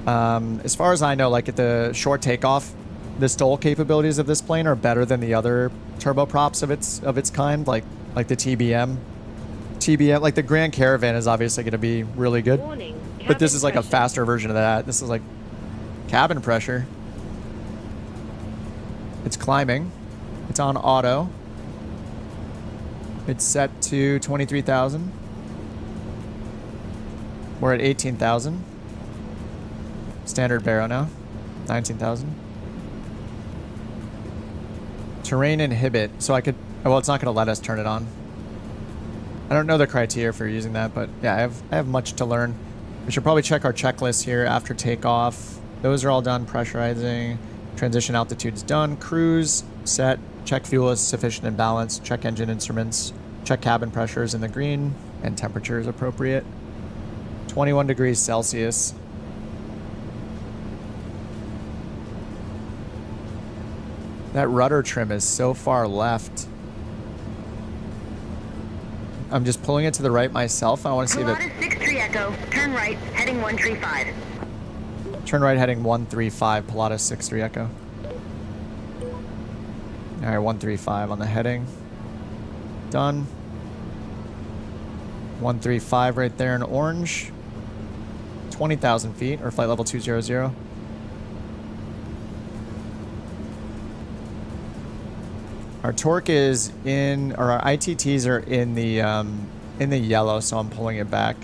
as far as I know, like at the short takeoff, the STOL capabilities of this plane are better than the other turboprops of its kind, like the TBM. Like the Grand Caravan is obviously going to be really good, but this is like a faster version of that. This is like cabin pressure. It's climbing. It's on auto. It's set to 23,000. We're at 18,000. Standard baro now. 19,000. Terrain inhibit. So I could... Well, it's not going to let us turn it on. I don't know the criteria for using that, but yeah, I have much to learn. We should probably check our checklist here after takeoff. Those are all done. Pressurizing. Transition altitude's done. Cruise. Set. Check fuel is sufficient and balanced. Check engine instruments. Check cabin pressures in the green. And temperature is appropriate. 21 degrees Celsius. That rudder trim is so far left. I'm just pulling it to the right myself. I want to see if it... Pilatus 63 Echo, turn right, heading 135. Turn right heading 135, Pilatus 63 Echo. Alright, 135 on the heading. Done. 135 right there in orange. 20,000 feet, or flight level 200. Our torque is in, or our ITTs are in the yellow, so I'm pulling it back.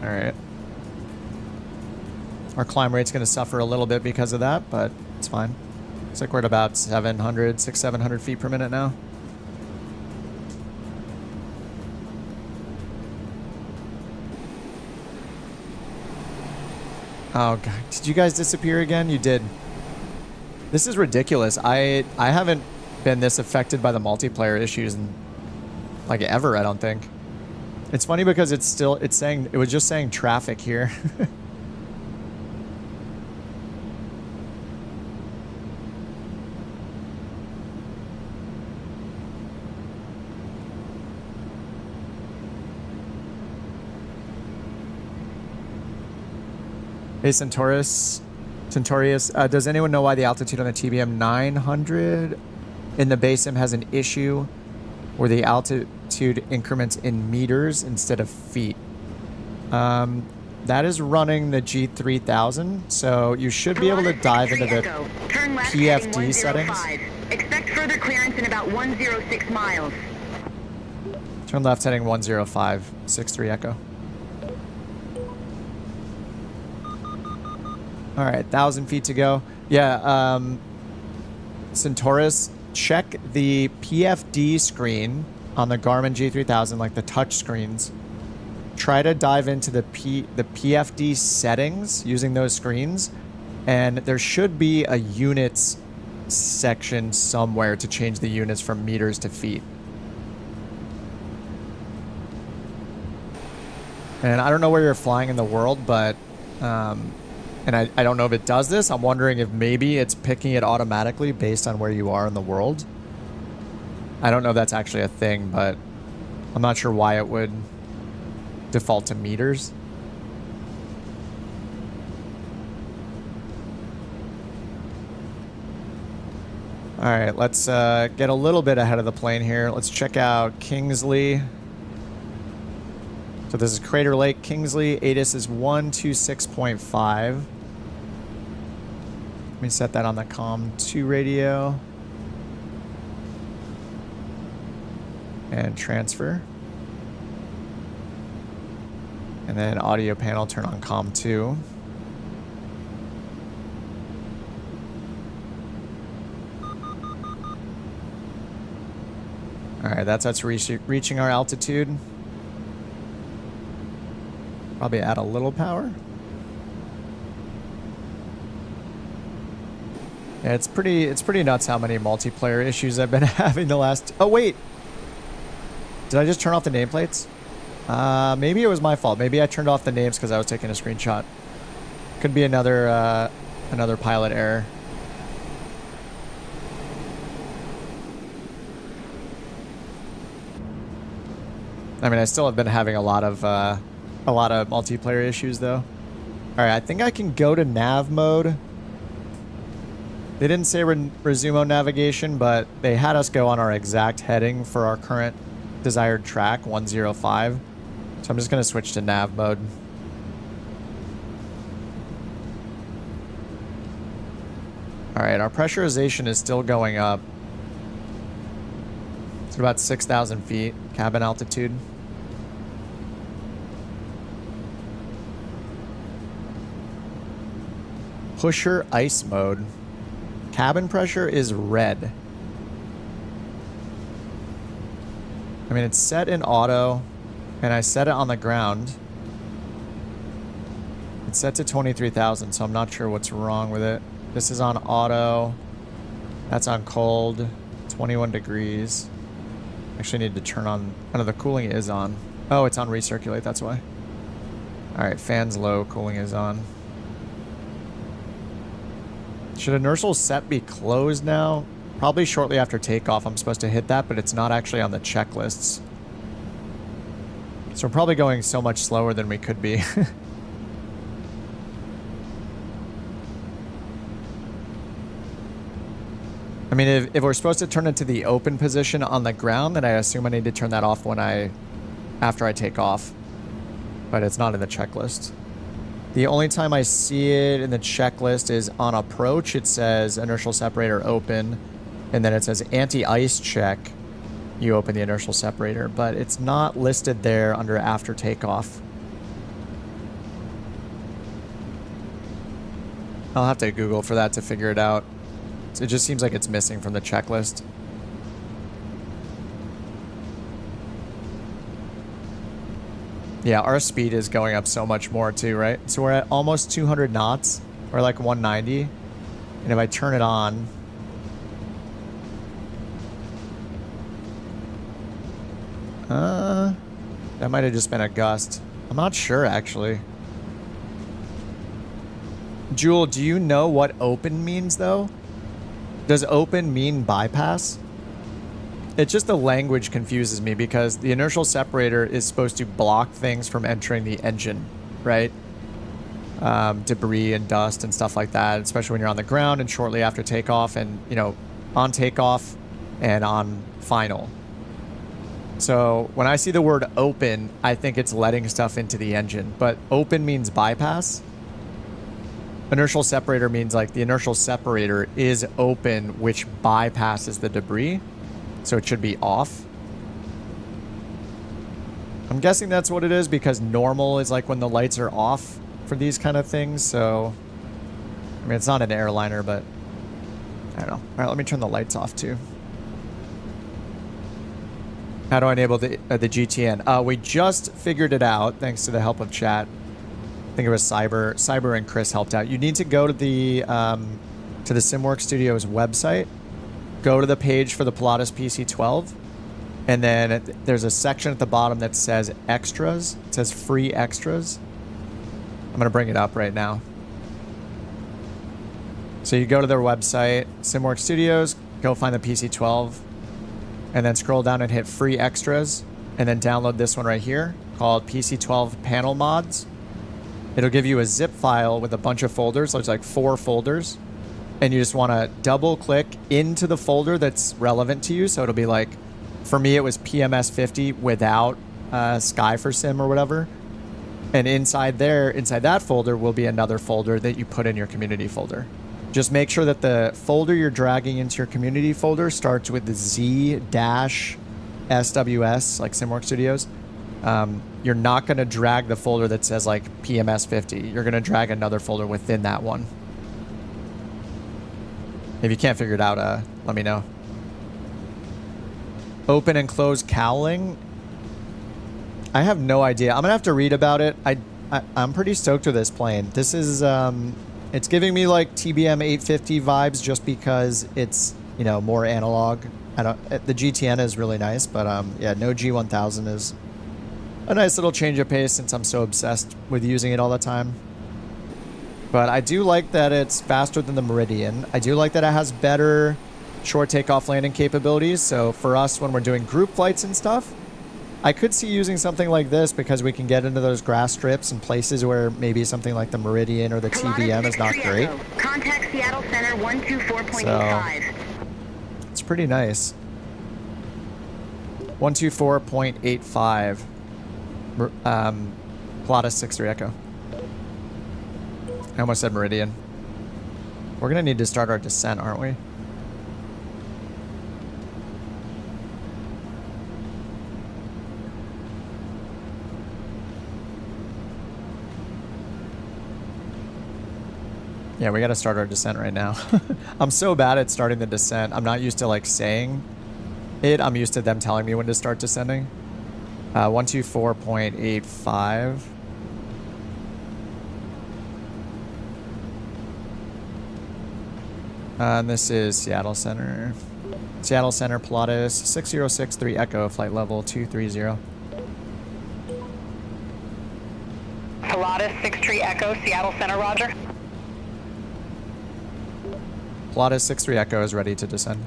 All right. Our climb rate's going to suffer a little bit because of that, but it's fine. Looks like we're at about 700 feet per minute now. Oh god, did you guys disappear again? You did. This is ridiculous. I haven't been this affected by the multiplayer issues in like ever, I don't think. It's funny because it's saying, it was just saying traffic here. Hey, Centaurus, does anyone know why the altitude on the TBM 900 in the base sim has an issue where the altitude increments in meters instead of feet? That is running the G3000, so you should be able to dive into the PFD settings. Expect further clearance in about 106 miles. Turn left heading 105, 63 Echo. All right, 1,000 feet to go. Yeah, Centaurus, check the PFD screen on the Garmin G3000, like the touch screens. Try to dive into the PFD settings using those screens, and there should be a units section somewhere to change the units from meters to feet. And I don't know where you're flying in the world, but... and I don't know if it does this. I'm wondering if maybe it's picking it automatically based on where you are in the world. I don't know if that's actually a thing, but I'm not sure why it would default to meters. All right, let's get a little bit ahead of the plane here. Let's check out Kingsley. So this is Crater Lake, Kingsley. ATIS is 126.5. Let me set that on the COM2 radio. And transfer. And then audio panel, turn on COM2. All right, that's us reaching our altitude. Probably add a little power. Yeah, it's pretty nuts how many multiplayer issues I've been having the last... Oh, wait! Did I just turn off the nameplates? Maybe it was my fault. Maybe I turned off the names because I was taking a screenshot. Could be another pilot error. I mean, I still have been having a lot of multiplayer issues, though. All right, I think I can go to nav mode. They didn't say resume navigation, but they had us go on our exact heading for our current desired track, 105. So I'm just going to switch to nav mode. All right, our pressurization is still going up. It's about 6,000 feet, cabin altitude. Pusher ice mode. Cabin pressure is red. I mean, it's set in auto, and I set it on the ground. It's set to 23,000, so I'm not sure what's wrong with it. This is on auto. That's on cold. 21 degrees. Actually need to turn on... Oh, no, the cooling is on. Oh, it's on recirculate, that's why. Alright, fans low, cooling is on. Should inertial set be closed now? Probably shortly after takeoff I'm supposed to hit that, but it's not actually on the checklists. So we're probably going so much slower than we could be. I mean, if we're supposed to turn it to the open position on the ground, then I assume I need to turn that off after I take off. But it's not in the checklist. The only time I see it in the checklist is on approach. It says inertial separator open, and then it says anti-ice check. You open the inertial separator, but it's not listed there under after takeoff. I'll have to Google for that to figure it out. It just seems like it's missing from the checklist. Yeah, our speed is going up so much more too, right? So we're at almost 200 knots. We're like 190. And if I turn it on... that might have just been a gust. I'm not sure, actually. Jewel, do you know what open means, though? Does open mean bypass? It's just the language confuses me because the inertial separator is supposed to block things from entering the engine, right? Debris and dust and stuff like that, especially when you're on the ground and shortly after takeoff and, you know, on takeoff and on final. So when I see the word open, I think it's letting stuff into the engine, but open means bypass. Inertial separator means like the inertial separator is open, which bypasses the debris. So it should be off. I'm guessing that's what it is because normal is like when the lights are off for these kind of things. So, I mean, it's not an airliner, but I don't know. All right, let me turn the lights off too. How do I enable the GTN? We just figured it out thanks to the help of chat. I think it was Cyber and Chris helped out. You need to go to the SimWorks Studio's website, go to the page for the Pilatus PC-12, and then there's a section at the bottom that says extras. It says free extras. I'm going to bring it up right now. So you go to their website, SimWorks Studios, go find the PC-12, and then scroll down and hit free extras, and then download this one right here called PC-12 Panel Mods. It'll give you a zip file with a bunch of folders. There's like 4 folders. And you just want to double click into the folder that's relevant to you. So it'll be like, for me, it was PMS 50 without Sky for Sim or whatever. And inside that folder will be another folder that you put in your community folder. Just make sure that the folder you're dragging into your community folder starts with the Z-SWS, like SimWorks Studios. You're not going to drag the folder that says like PMS 50. You're going to drag another folder within that one. If you can't figure it out, let me know. Open and close cowling. I have no idea. I'm going to have to read about it. I'm pretty stoked with this plane. This is, it's giving me like TBM 850 vibes just because it's, you know, more analog. The GTN is really nice, but yeah, no G1000 is a nice little change of pace since I'm so obsessed with using it all the time. But I do like that it's faster than the Meridian. I do like that it has better short takeoff landing capabilities. So for us, when we're doing group flights and stuff, I could see using something like this because we can get into those grass strips and places where maybe something like the Meridian or the TBM is not great. Contact Seattle Center 124.85. So it's pretty nice. 124.85. Pilatus 63 Echo. I almost said Meridian. We're going to need to start our descent, aren't we? Yeah, we got to start our descent right now. I'm so bad at starting the descent. I'm not used to like saying it. I'm used to them telling me when to start descending. 124.85. And this is Seattle Center. Seattle Center, Pilatus, 6063 Echo, flight level 230. Pilatus 63 Echo, Seattle Center, roger. Pilatus 63 Echo is ready to descend.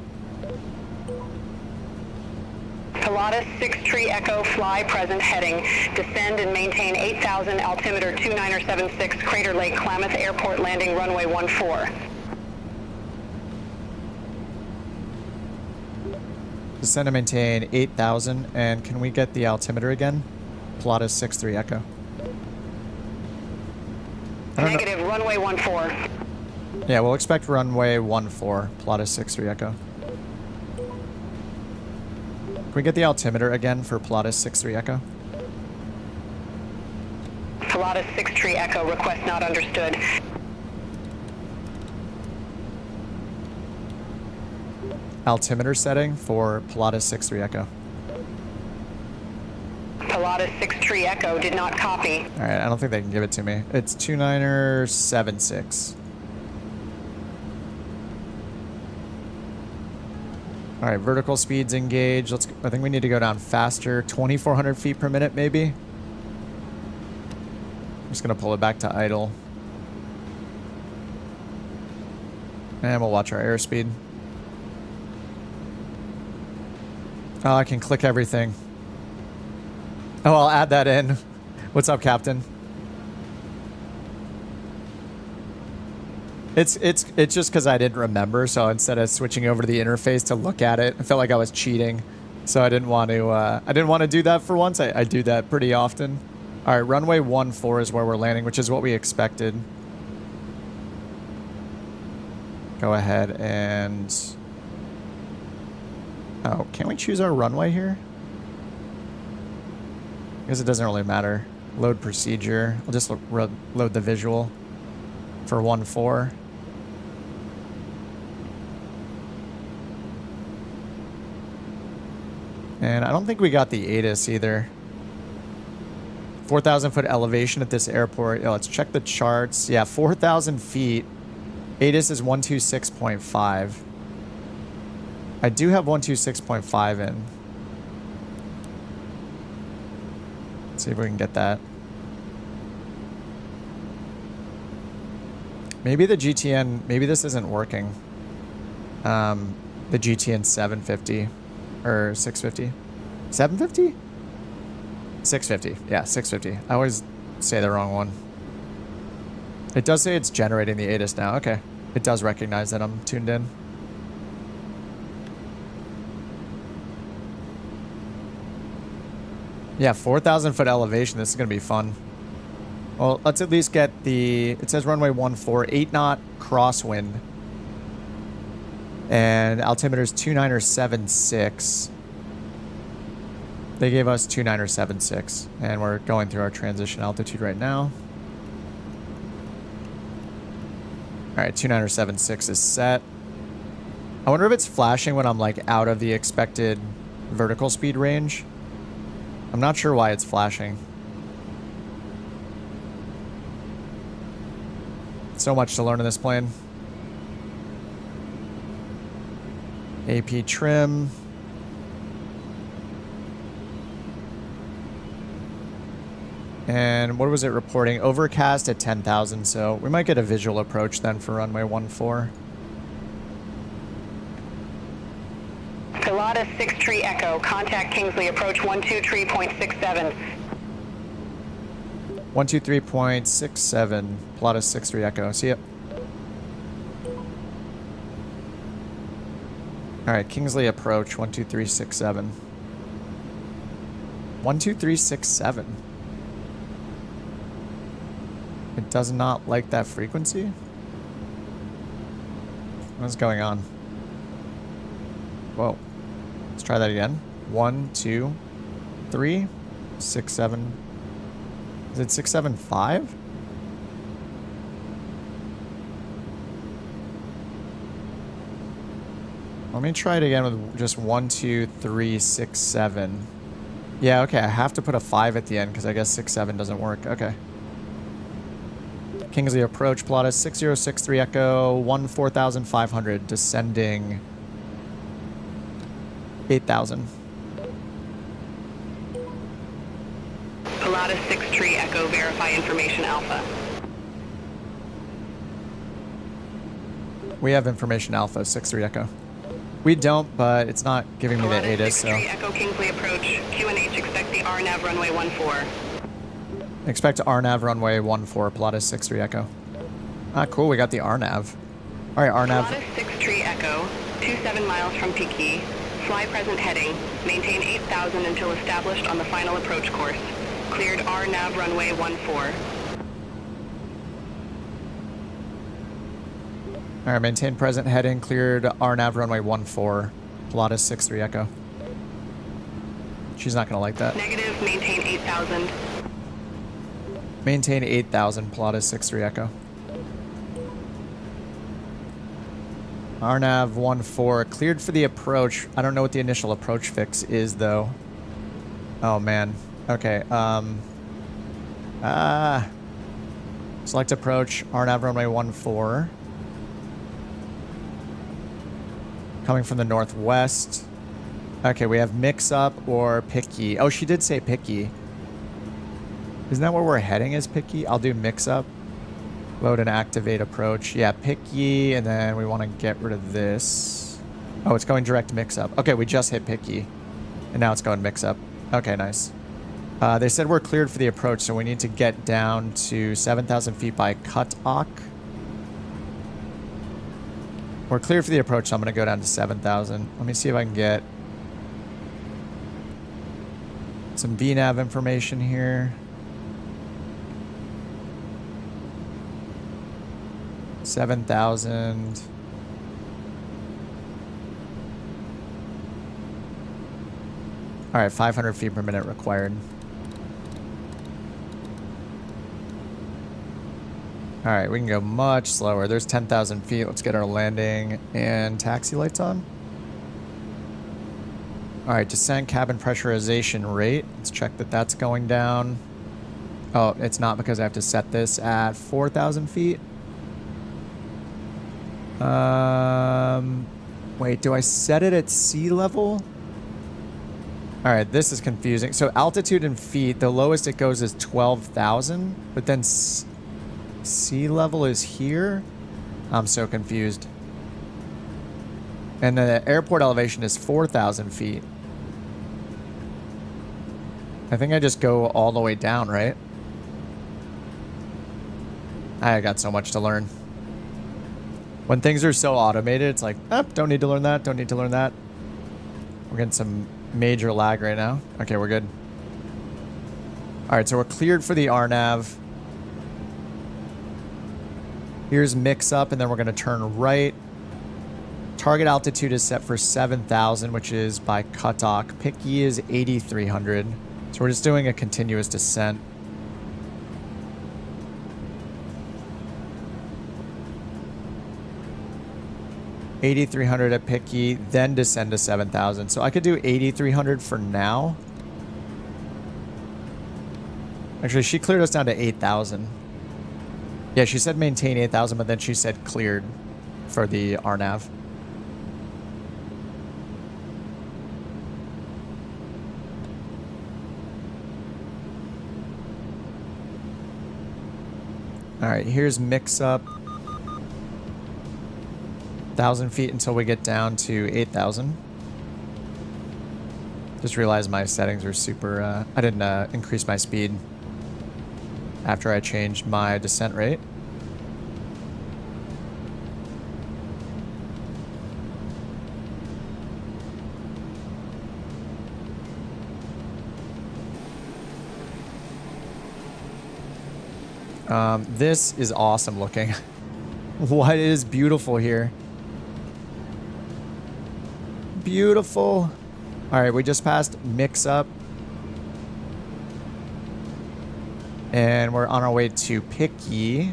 Pilatus 63 Echo, fly present heading. Descend and maintain 8,000, altimeter 2976, Crater Lake, Klamath Airport, landing runway 14. Descend and maintain 8,000, and can we get the altimeter again? Pilatus 63 Echo. Negative, runway 14. Yeah, we'll expect runway 14, Pilatus 63 Echo. Can we get the altimeter again for Pilatus 63 Echo? Pilatus 63 Echo, request not understood. Altimeter setting for Pilatus 63 Echo. Pilatus 63 Echo did not copy. Alright, I don't think they can give it to me. It's 2976. Alright, vertical speeds engaged. I think we need to go down faster. 2,400 feet per minute, maybe? I'm just going to pull it back to idle. And we'll watch our airspeed. Oh, I can click everything. Oh, I'll add that in. What's up, Captain? It's just because I didn't remember, so instead of switching over to the interface to look at it, I felt like I was cheating. So I didn't want to do that for once. I do that pretty often. All right, runway 14 is where we're landing, which is what we expected. Go ahead and... Oh, can't we choose our runway here? I guess it doesn't really matter. Load procedure. I'll just load the visual for 14. And I don't think we got the ATIS either. 4,000 foot elevation at this airport. Yeah, let's check the charts. Yeah, 4,000 feet. ATIS is 126.5. I do have 126.5 in. Let's see if we can get that. Maybe the GTN, maybe this isn't working. The GTN 750 or 650. 750? 650. Yeah, 650. I always say the wrong one. It does say it's generating the ATIS now. Okay. It does recognize that I'm tuned in. Yeah, 4,000 foot elevation. This is going to be fun. Well, let's at least get the... It says runway 14, 8 knot crosswind. And altimeter is 2976. They gave us 2976. And we're going through our transition altitude right now. Alright, 2976 is set. I wonder if it's flashing when I'm like out of the expected vertical speed range. I'm not sure why it's flashing. So much to learn in this plane. AP trim. And what was it reporting? Overcast at 10,000, so we might get a visual approach then for runway 14. Pilatus 63 Echo, contact Kingsley, approach 123.67. 123.67, Pilatus 63 Echo. See ya. Alright, Kingsley approach 12367. 12367. It does not like that frequency? What's going on? Whoa. Let's try that again. 1, 2, 3, 6, 7. Is it 675? Let me try it again with just 1, 2, 3, 6, 7. Yeah, okay, I have to put a 5 at the end because I guess 6, 7 doesn't work. Okay. Kingsley approach, plot is 6063 Echo, 14,500, descending 8,000. Pilatus 6 Tree Echo, verify information Alpha. We have information Alpha, 6-3 Echo. We don't, but it's not giving me the Pilatus ATIS, 6 so... Tree Echo, Kingsley approach, QNH, expect the RNAV runway 14. Expect RNAV runway 14, Pilatus 6-3 Echo. Ah, cool, we got the RNAV. Alright, RNAV. Pilatus 6 Tree Echo, 27 miles from Peaky. Fly present heading. Maintain 8,000 until established on the final approach course. Cleared RNAV runway 14. Alright, maintain present heading, cleared RNAV runway 14, Pilatus 6-3 Echo. She's not gonna like that. Negative, maintain 8,000. Maintain 8,000, Pilatus 6-3 Echo. RNAV 14, cleared for the approach. I don't know what the initial approach fix is, though. Oh, man. Okay, select approach, RNAV runway 14. Coming from the northwest. Okay, we have mix-up or picky. Oh, she did say picky. Isn't that where we're heading is picky? I'll do mix-up. Load and activate approach. Yeah, picky, and then we want to get rid of this. Oh, it's going direct mix-up. Okay, we just hit picky. And now it's going mix-up. Okay, nice. They said we're cleared for the approach, so we need to get down to 7,000 feet by Cutock. We're cleared for the approach, so I'm going to go down to 7,000. Let me see if I can get some VNAV information here. 7,000. All right, 500 feet per minute required. All right, we can go much slower. There's 10,000 feet. Let's get our landing and taxi lights on. All right, descent cabin pressurization rate. Let's check that that's going down. Oh, it's not because I have to set this at 4,000 feet. Wait, do I set it at sea level? All right, this is confusing. So altitude in feet, the lowest it goes is 12,000, but then sea level is here? I'm so confused. And the airport elevation is 4,000 feet. I think I just go all the way down, right? I got so much to learn. When things are so automated, it's like, oh, don't need to learn that, don't need to learn that. We're getting some major lag right now. Okay, we're good. All right, so we're cleared for the RNAV. Here's mix up, and then we're going to turn right. Target altitude is set for 7,000, which is by Cutock. Picky is 8,300. So we're just doing a continuous descent. $8,300 at Picky, then descend to 7,000. So I could do 8,300 for now. Actually, she cleared us down to 8,000. Yeah, she said maintain 8,000, but then she said cleared for the RNAV. All right, here's mix up. 1,000 feet until we get down to 8,000. Just realized my settings are super, I didn't increase my speed after I changed my descent rate. This is awesome looking. What is beautiful here? Beautiful. All right, we just passed mix up. And we're on our way to Picky.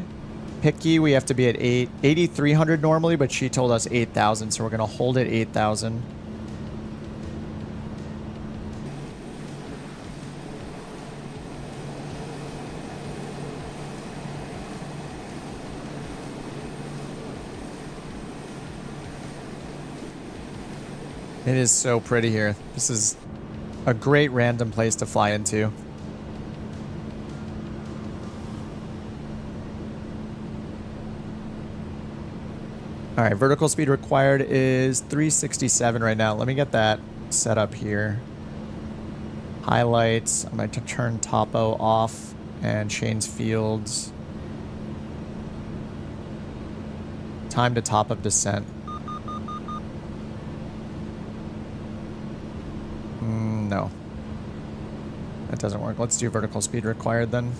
Picky, we have to be at 8,300 normally, but she told us 8,000, so we're gonna hold it 8,000. It is so pretty here. This is a great random place to fly into. All right, vertical speed required is 367 right now. Let me get that set up here. Highlights. I'm going to turn topo off and change fields. Time to top of descent. No. That doesn't work. Let's do vertical speed required then.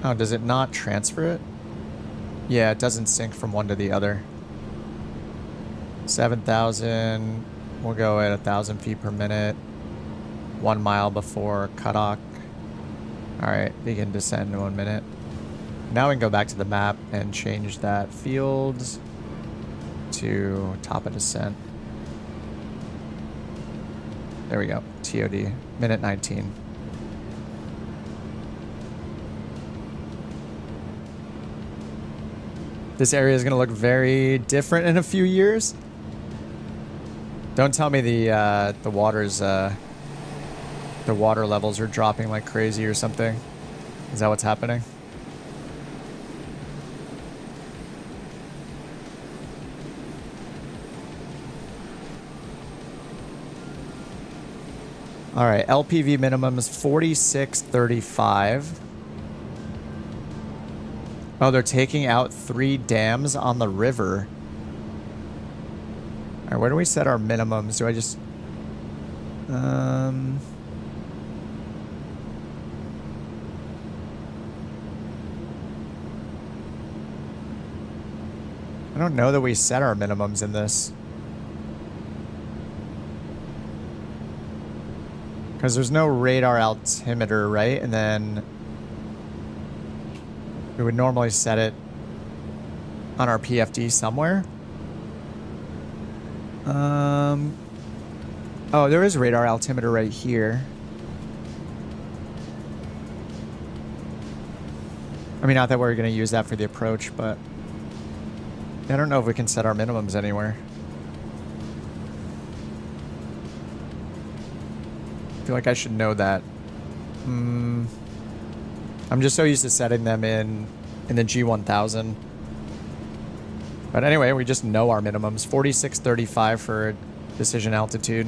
Oh, does it not transfer it? Yeah, it doesn't sync from one to the other. 7,000. We'll go at 1,000 feet per minute. 1 mile before cutoff. Alright, begin descent in 1 minute. Now we can go back to the map and change that field to top of descent. There we go. TOD. Minute 19. This area is going to look very different in a few years. Don't tell me the water levels are dropping like crazy or something. Is that what's happening? All right, LPV minimum is 4635. Oh, they're taking out 3 dams on the river. All right, where do we set our minimums? Do I just... I don't know that we set our minimums in this. Because there's no radar altimeter, right? And then we would normally set it on our PFD somewhere. Oh, there is radar altimeter right here. I mean, not that we're going to use that for the approach, but I don't know if we can set our minimums anywhere. I feel like I should know that. I'm just so used to setting them in the G1000. But anyway, we just know our minimums. 4635 for decision altitude.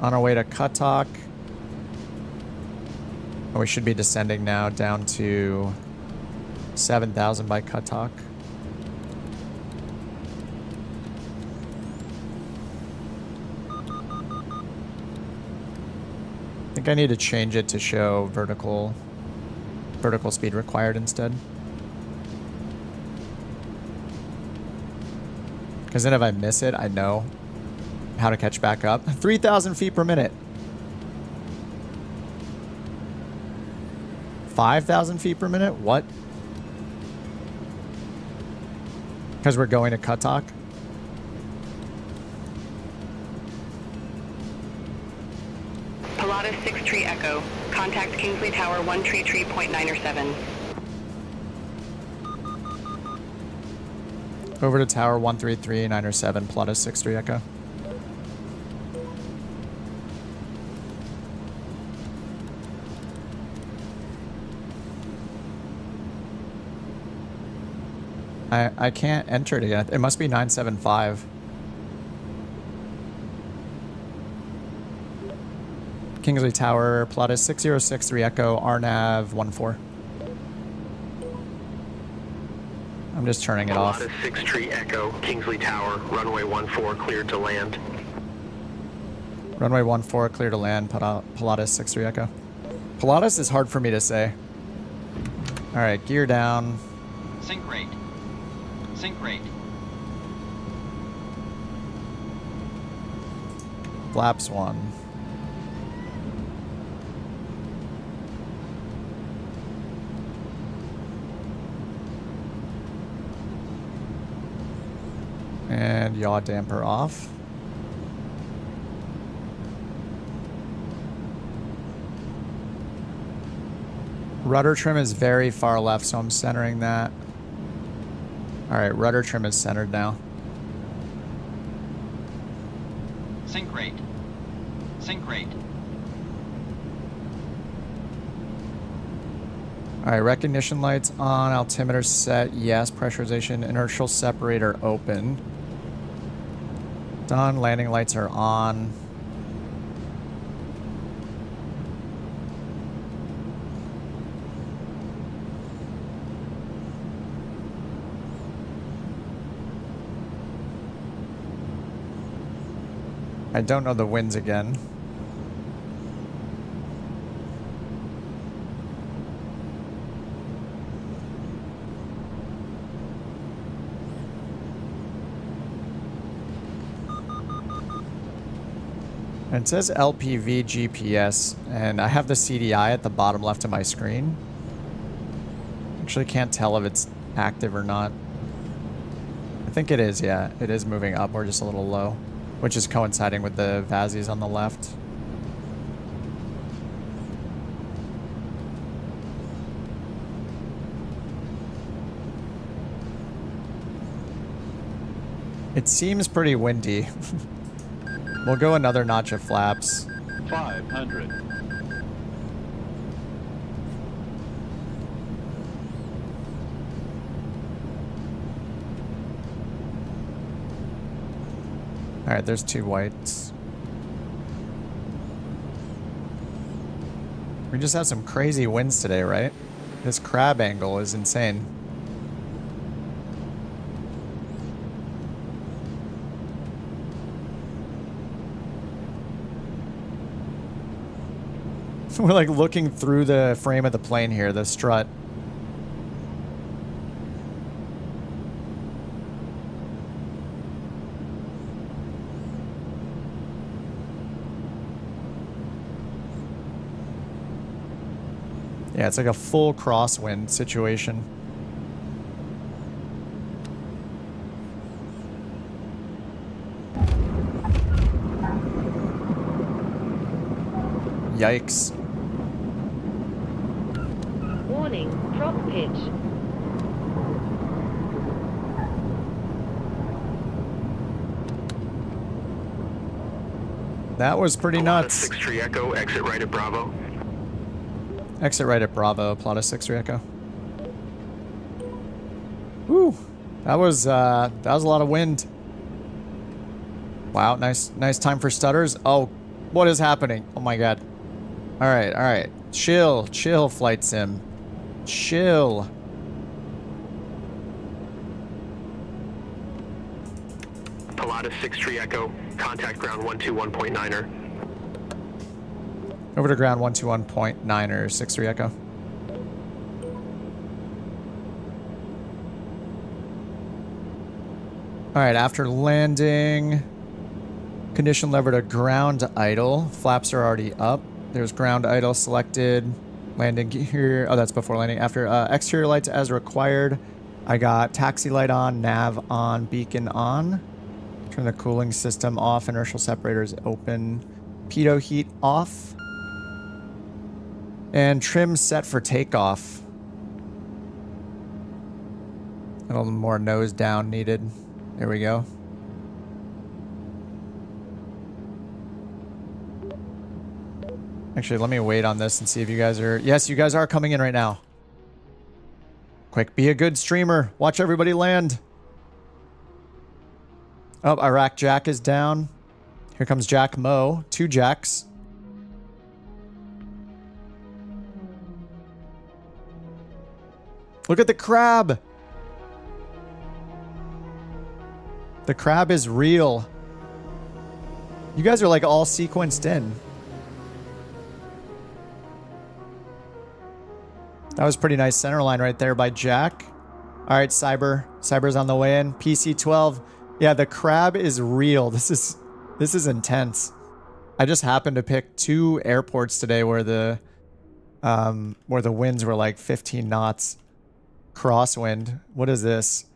On our way to Cuttack. And we should be descending now down to 7,000 by Cuttack. I think I need to change it to show vertical speed required instead. Because then if I miss it, I know how to catch back up. 3,000 feet per minute. 5,000 feet per minute? What? Because we're going to Cuttack? Pilatus 6 Tree Echo. Contact Kingsley Tower 1 Tree point 907. Over to Tower 133, 907, Pilatus 6 3 Echo. I can't enter it again. It must be 975. Kingsley Tower, Pilatus 6063 Echo, RNAV 14. I'm just turning it off. Pilatus 6 Tree Echo, Kingsley Tower, runway 14 cleared to land. Runway 14 clear to land, Pilatus 63 Echo. Pilatus is hard for me to say. Alright, gear down. Sync rate. Sync rate. Flaps 1. And yaw damper off. Rudder trim is very far left, so I'm centering that. Alright, rudder trim is centered now. Sync rate. Sync rate. Alright, recognition lights on, altimeter set, yes, pressurization, inertial separator open. Done, landing lights are on. I don't know the winds again. And it says LPV GPS, and I have the CDI at the bottom left of my screen. Actually can't tell if it's active or not. I think it is, yeah. It is moving up. We're just a little low, which is coinciding with the VASIs on the left. It seems pretty windy. We'll go another notch of flaps. 500. Alright, there's two whites. We just have some crazy winds today, right? This crab angle is insane. We're like looking through the frame of the plane here, the strut. Yeah, it's like a full crosswind situation. Yikes. Warning, drop pitch. That was pretty nuts. 63 Echo, exit right at Bravo. Exit right at Bravo, plot a 6-3 Echo. Woo! That was a lot of wind. Wow, nice time for stutters. Oh, what is happening? Oh my god. Alright. Chill, flight sim. Chill. Pilatus 63 Echo, contact ground 121.9er. Over to ground 121.9er, 6-3 Echo. Alright, after landing, condition lever to ground idle. Flaps are already up. There's ground idle selected. Landing gear. Oh, that's before landing. After exterior lights as required. I got taxi light on, nav on, beacon on. Turn the cooling system off. Inertial separators open. Pitot heat off. And trim set for takeoff. A little more nose down needed. There we go. Actually, let me wait on this and see if you guys are... Yes, you guys are coming in right now. Quick, be a good streamer. Watch everybody land. Oh, Iraq Jack is down. Here comes Jack Mo. 2 Jacks. Look at the crab. The crab is real. You guys are like all sequenced in. That was pretty nice center line right there by Jack. All right, Cyber. Cyber's on the way in. PC-12. Yeah, the crab is real. This is intense. I just happened to pick 2 airports today where the winds were like 15 knots. Crosswind. What is this?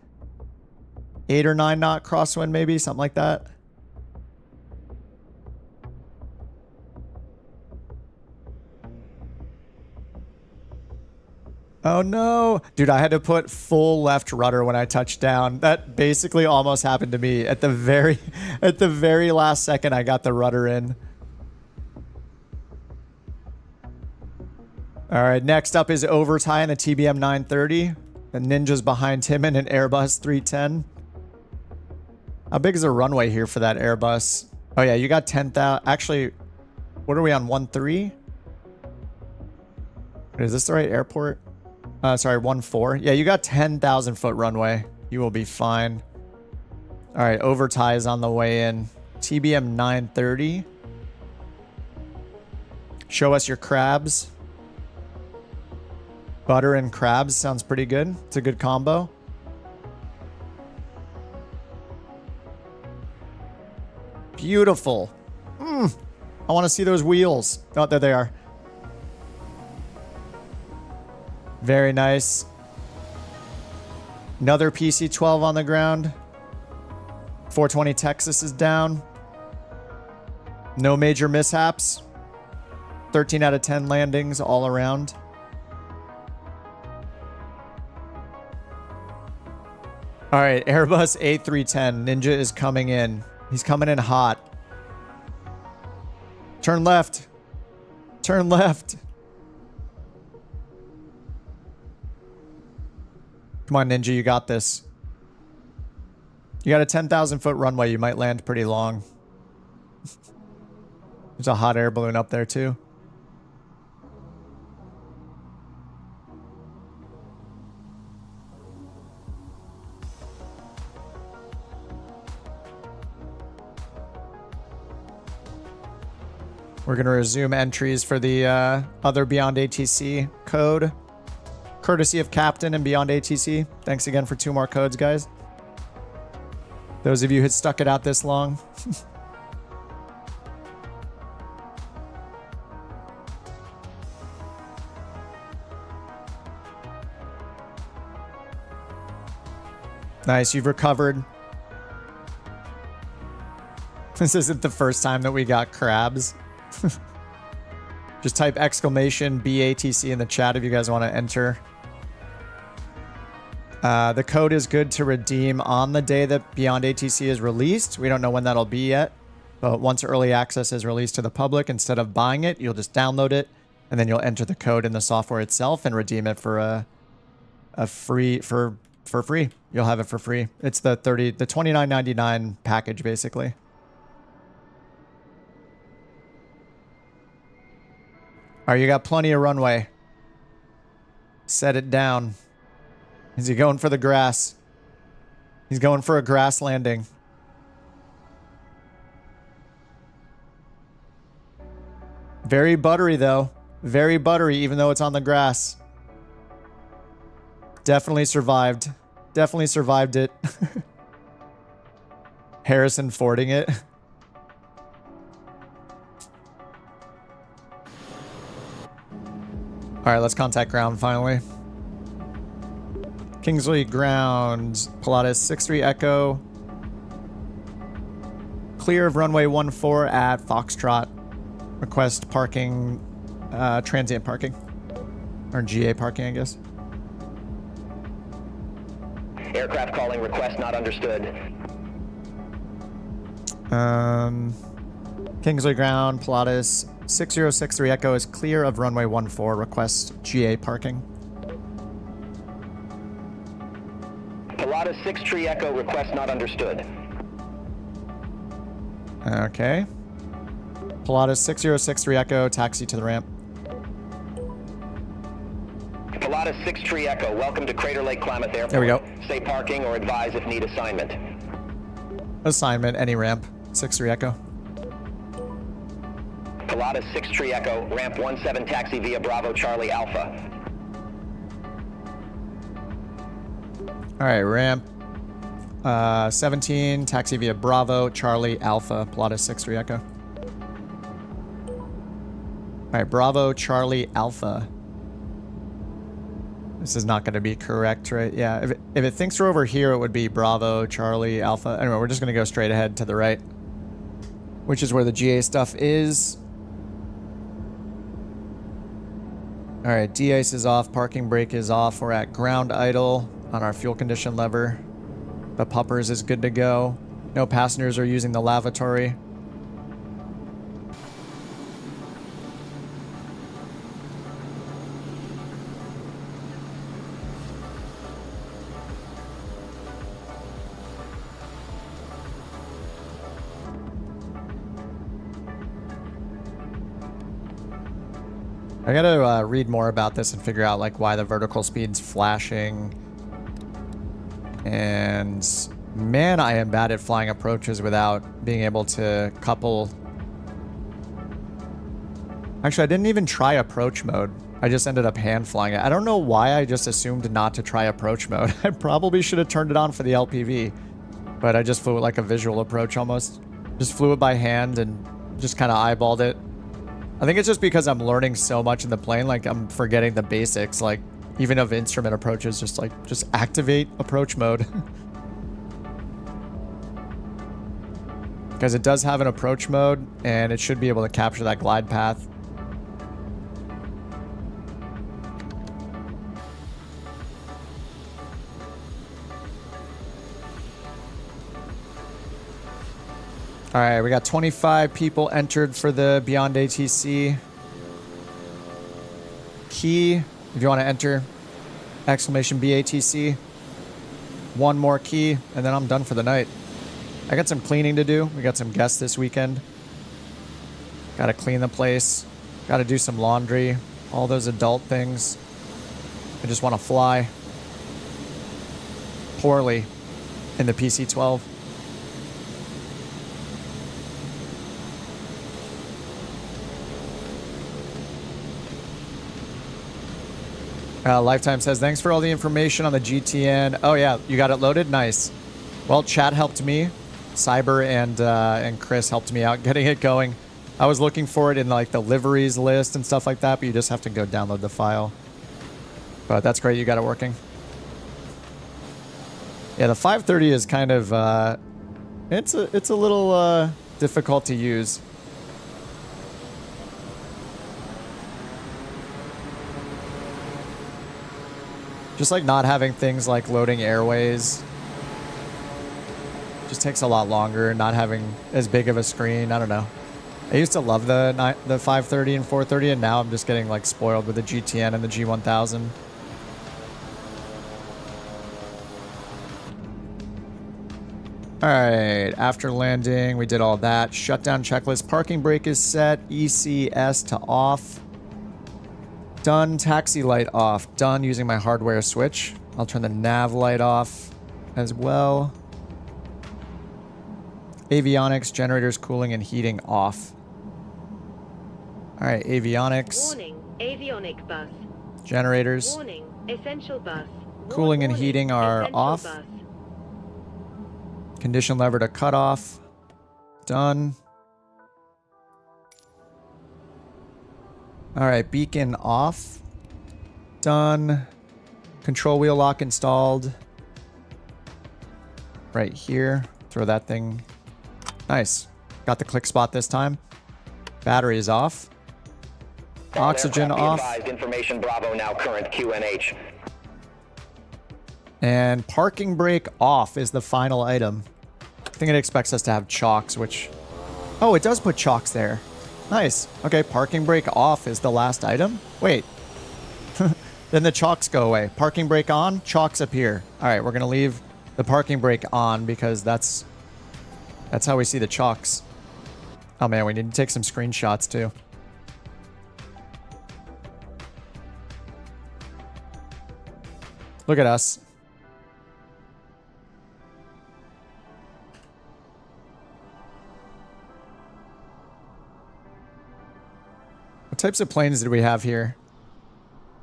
8 or 9 knot crosswind, maybe something like that. Oh no, dude, I had to put full left rudder when I touched down. That basically almost happened to me at the very last second. I got the rudder in. All right, next up is Overtie in the TBM 930. The Ninja's behind him in an Airbus 310. How big is the runway here for that Airbus? Oh yeah, you got 10,000. Actually, what are we on, 1.3? Is this the right airport? Sorry, 1.4. Yeah, you got 10,000 foot runway. You will be fine. All right, Overtie is on the way in. TBM 930. Show us your crabs. Butter and crabs sounds pretty good. It's a good combo. Beautiful. I want to see those wheels. Oh, there they are. Very nice. Another PC-12 on the ground. 420 Texas is down. No major mishaps. 13 out of 10 landings all around. All right, Airbus A310. Ninja is coming in. He's coming in hot. Turn left. Turn left. Come on, Ninja, you got this. You got a 10,000 foot runway. You might land pretty long. There's a hot air balloon up there too. We're going to resume entries for the other BeyondATC code. Courtesy of Captain and BeyondATC. Thanks again for 2 more codes, guys. Those of you who stuck it out this long. Nice, you've recovered. This isn't the first time that we got crabs. Just type exclamation BATC in the chat if you guys want to enter. The code is good to redeem on the day that BeyondATC is released. We don't know when that'll be yet, but once early access is released to the public, instead of buying it, you'll just download it, and then you'll enter the code in the software itself and redeem it for a free for free. You'll have it for free. It's the $29.99 package basically. All right, you got plenty of runway. Set it down. Is he going for the grass? He's going for a grass landing. Very buttery, though. Very buttery, even though it's on the grass. Definitely survived. Definitely survived it. Harrison Fording it. All right, let's contact ground finally. Kingsley ground, Pilatus 63 Echo. Clear of runway 14 at Foxtrot. Request parking, transient parking. Or GA parking, I guess. Aircraft calling, request not understood. Kingsley ground, Pilatus 6063 Echo is clear of runway 14. Request GA parking. Pilatus 63 Echo, request not understood. Okay. Pilatus 6063 Echo, taxi to the ramp. Pilatus 63 Echo, welcome to Crater Lake Klamath Airport. There we go. Stay parking or advise if need assignment. Assignment, any ramp. 63 Echo. Pilatus 63 Echo, ramp 17 taxi via Bravo Charlie Alpha. All right, ramp 17, taxi via Bravo, Charlie, Alpha, Pilatus 63 Echo. All right, Bravo, Charlie, Alpha. This is not going to be correct, right? Yeah, if it thinks we're over here, it would be Bravo, Charlie, Alpha. Anyway, we're just going to go straight ahead to the right, which is where the GA stuff is. All right, de-ice is off, parking brake is off. We're at ground idle on our fuel condition lever. The puppers is good to go. No passengers are using the lavatory. I gotta read more about this and figure out like why the vertical speed's flashing. And man, I am bad at flying approaches without being able to couple. Actually, I didn't even try approach mode. I just ended up hand flying it. I don't know why I just assumed not to try approach mode. I probably should have turned it on for the LPV, but I just flew it like a visual approach almost. Just flew it by hand and just kind of eyeballed it. I think it's just because I'm learning so much in the plane, like I'm forgetting the basics, like even of instrument approaches, just activate approach mode. Because it does have an approach mode and it should be able to capture that glide path. All right, we got 25 people entered for the BeyondATC. Key, if you want to enter, exclamation BATC. One more key, and then I'm done for the night. I got some cleaning to do. We got some guests this weekend. Got to clean the place. Got to do some laundry. All those adult things. I just want to fly. Poorly in the PC-12. Lifetime says, thanks for all the information on the GTN. Oh yeah, you got it loaded? Nice. Well, chat helped me. Cyber and Chris helped me out getting it going. I was looking for it in like the liveries list and stuff like that, but you just have to go download the file. But that's great, you got it working. Yeah, the 530 is kind of, it's a little difficult to use. Just like not having things like loading airways just takes a lot longer. Not having as big of a screen. I don't know. I used to love the 530 and 430, and now I'm just getting like spoiled with the GTN and the G1000. All right, after landing, we did all that. Shutdown checklist. Parking brake is set. ECS to off. Done. Taxi light off. Done using my hardware switch. I'll turn the nav light off as well. Avionics, generators, cooling, and heating off. All right, avionics. Warning, avionic bus. Generators. Warning, essential bus. Cooling and Warning, heating are essential off. bus. Condition lever to cut off. Done. All right, beacon off. Done. Control wheel lock installed. Right here. Throw that thing. Nice. Got the click spot this time. Battery is off. Oxygen off. Advised, information Bravo now current QNH. And parking brake off is the final item. I think it expects us to have chocks, which... Oh, it does put chocks there. Nice. Okay, parking brake off is the last item. Wait. Then the chocks go away. Parking brake on, chocks appear. All right, we're going to leave the parking brake on because that's how we see the chocks. Oh man, we need to take some screenshots too. Look at us. What types of planes did we have here?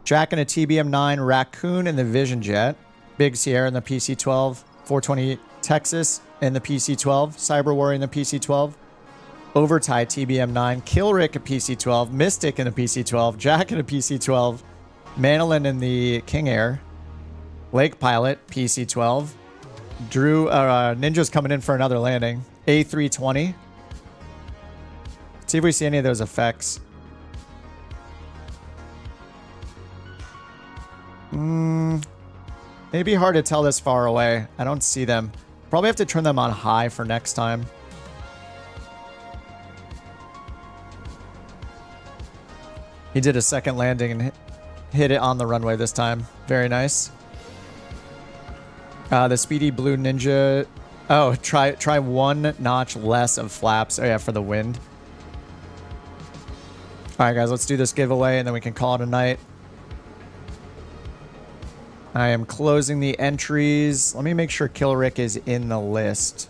Jack in a TBM-9, Raccoon in the Vision Jet, Big Sierra in the PC-12, 420 Texas in the PC-12, Cyber Warrior in the PC-12, Overtie TBM-9, Killrick a PC-12, Mystic in the PC-12, Jack in a PC-12, Manolin in the King Air. Lake Pilot, PC-12. Drew, Ninja's coming in for another landing. A320. See if we see any of those effects. Maybe hard to tell this far away. I don't see them. Probably have to turn them on high for next time. He did a second landing and hit it on the runway this time. Very nice. The Speedy Blue Ninja. Oh, try one notch less of flaps. Oh yeah, for the wind. All right, guys, let's do this giveaway and then we can call it a night. I am closing the entries. Let me make sure Killrick is in the list.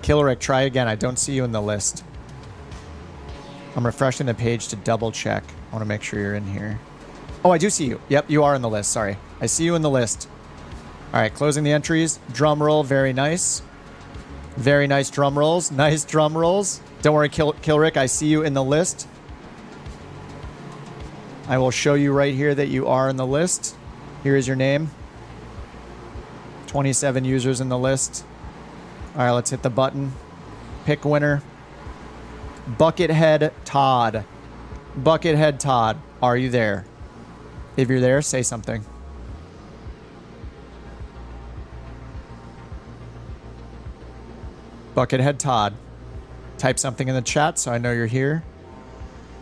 Killrick, try again. I don't see you in the list. I'm refreshing the page to double check. I want to make sure you're in here. Oh, I do see you. Yep, you are in the list. Sorry. I see you in the list. All right, closing the entries. Drum roll. Very nice. Very nice drum rolls. Nice drum rolls. Don't worry, Killrick. I see you in the list. I will show you right here that you are in the list. Here is your name. 27 users in the list. All right, let's hit the button. Pick winner. Buckethead Todd. Buckethead Todd, are you there? If you're there, say something. Buckethead Todd. Type something in the chat so I know you're here.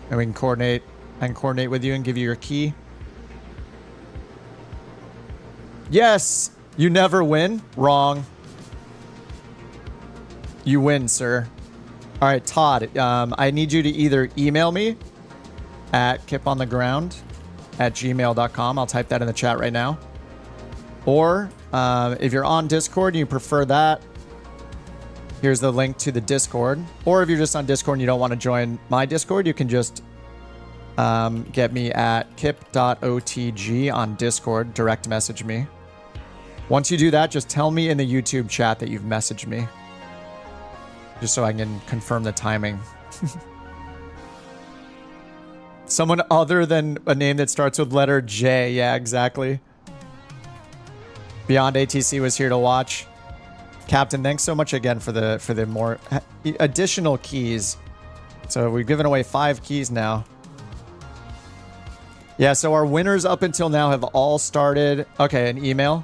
And we can coordinate. I can coordinate with you and give you your key. Yes! You never win? Wrong. You win, sir. All right, Todd, I need you to either email me at kipontheground@gmail.com. I'll type that in the chat right now. Or if you're on Discord and you prefer that, here's the link to the Discord. Or if you're just on Discord and you don't want to join my Discord, you can just get me at kip.otg on Discord. Direct message me. Once you do that, just tell me in the YouTube chat that you've messaged me. Just so I can confirm the timing. Someone other than a name that starts with letter J. Yeah, exactly. BeyondATC was here to watch. Captain, thanks so much again for the more additional keys. So we've given away 5 keys now. Yeah, so our winners up until now have all started. Okay, an email.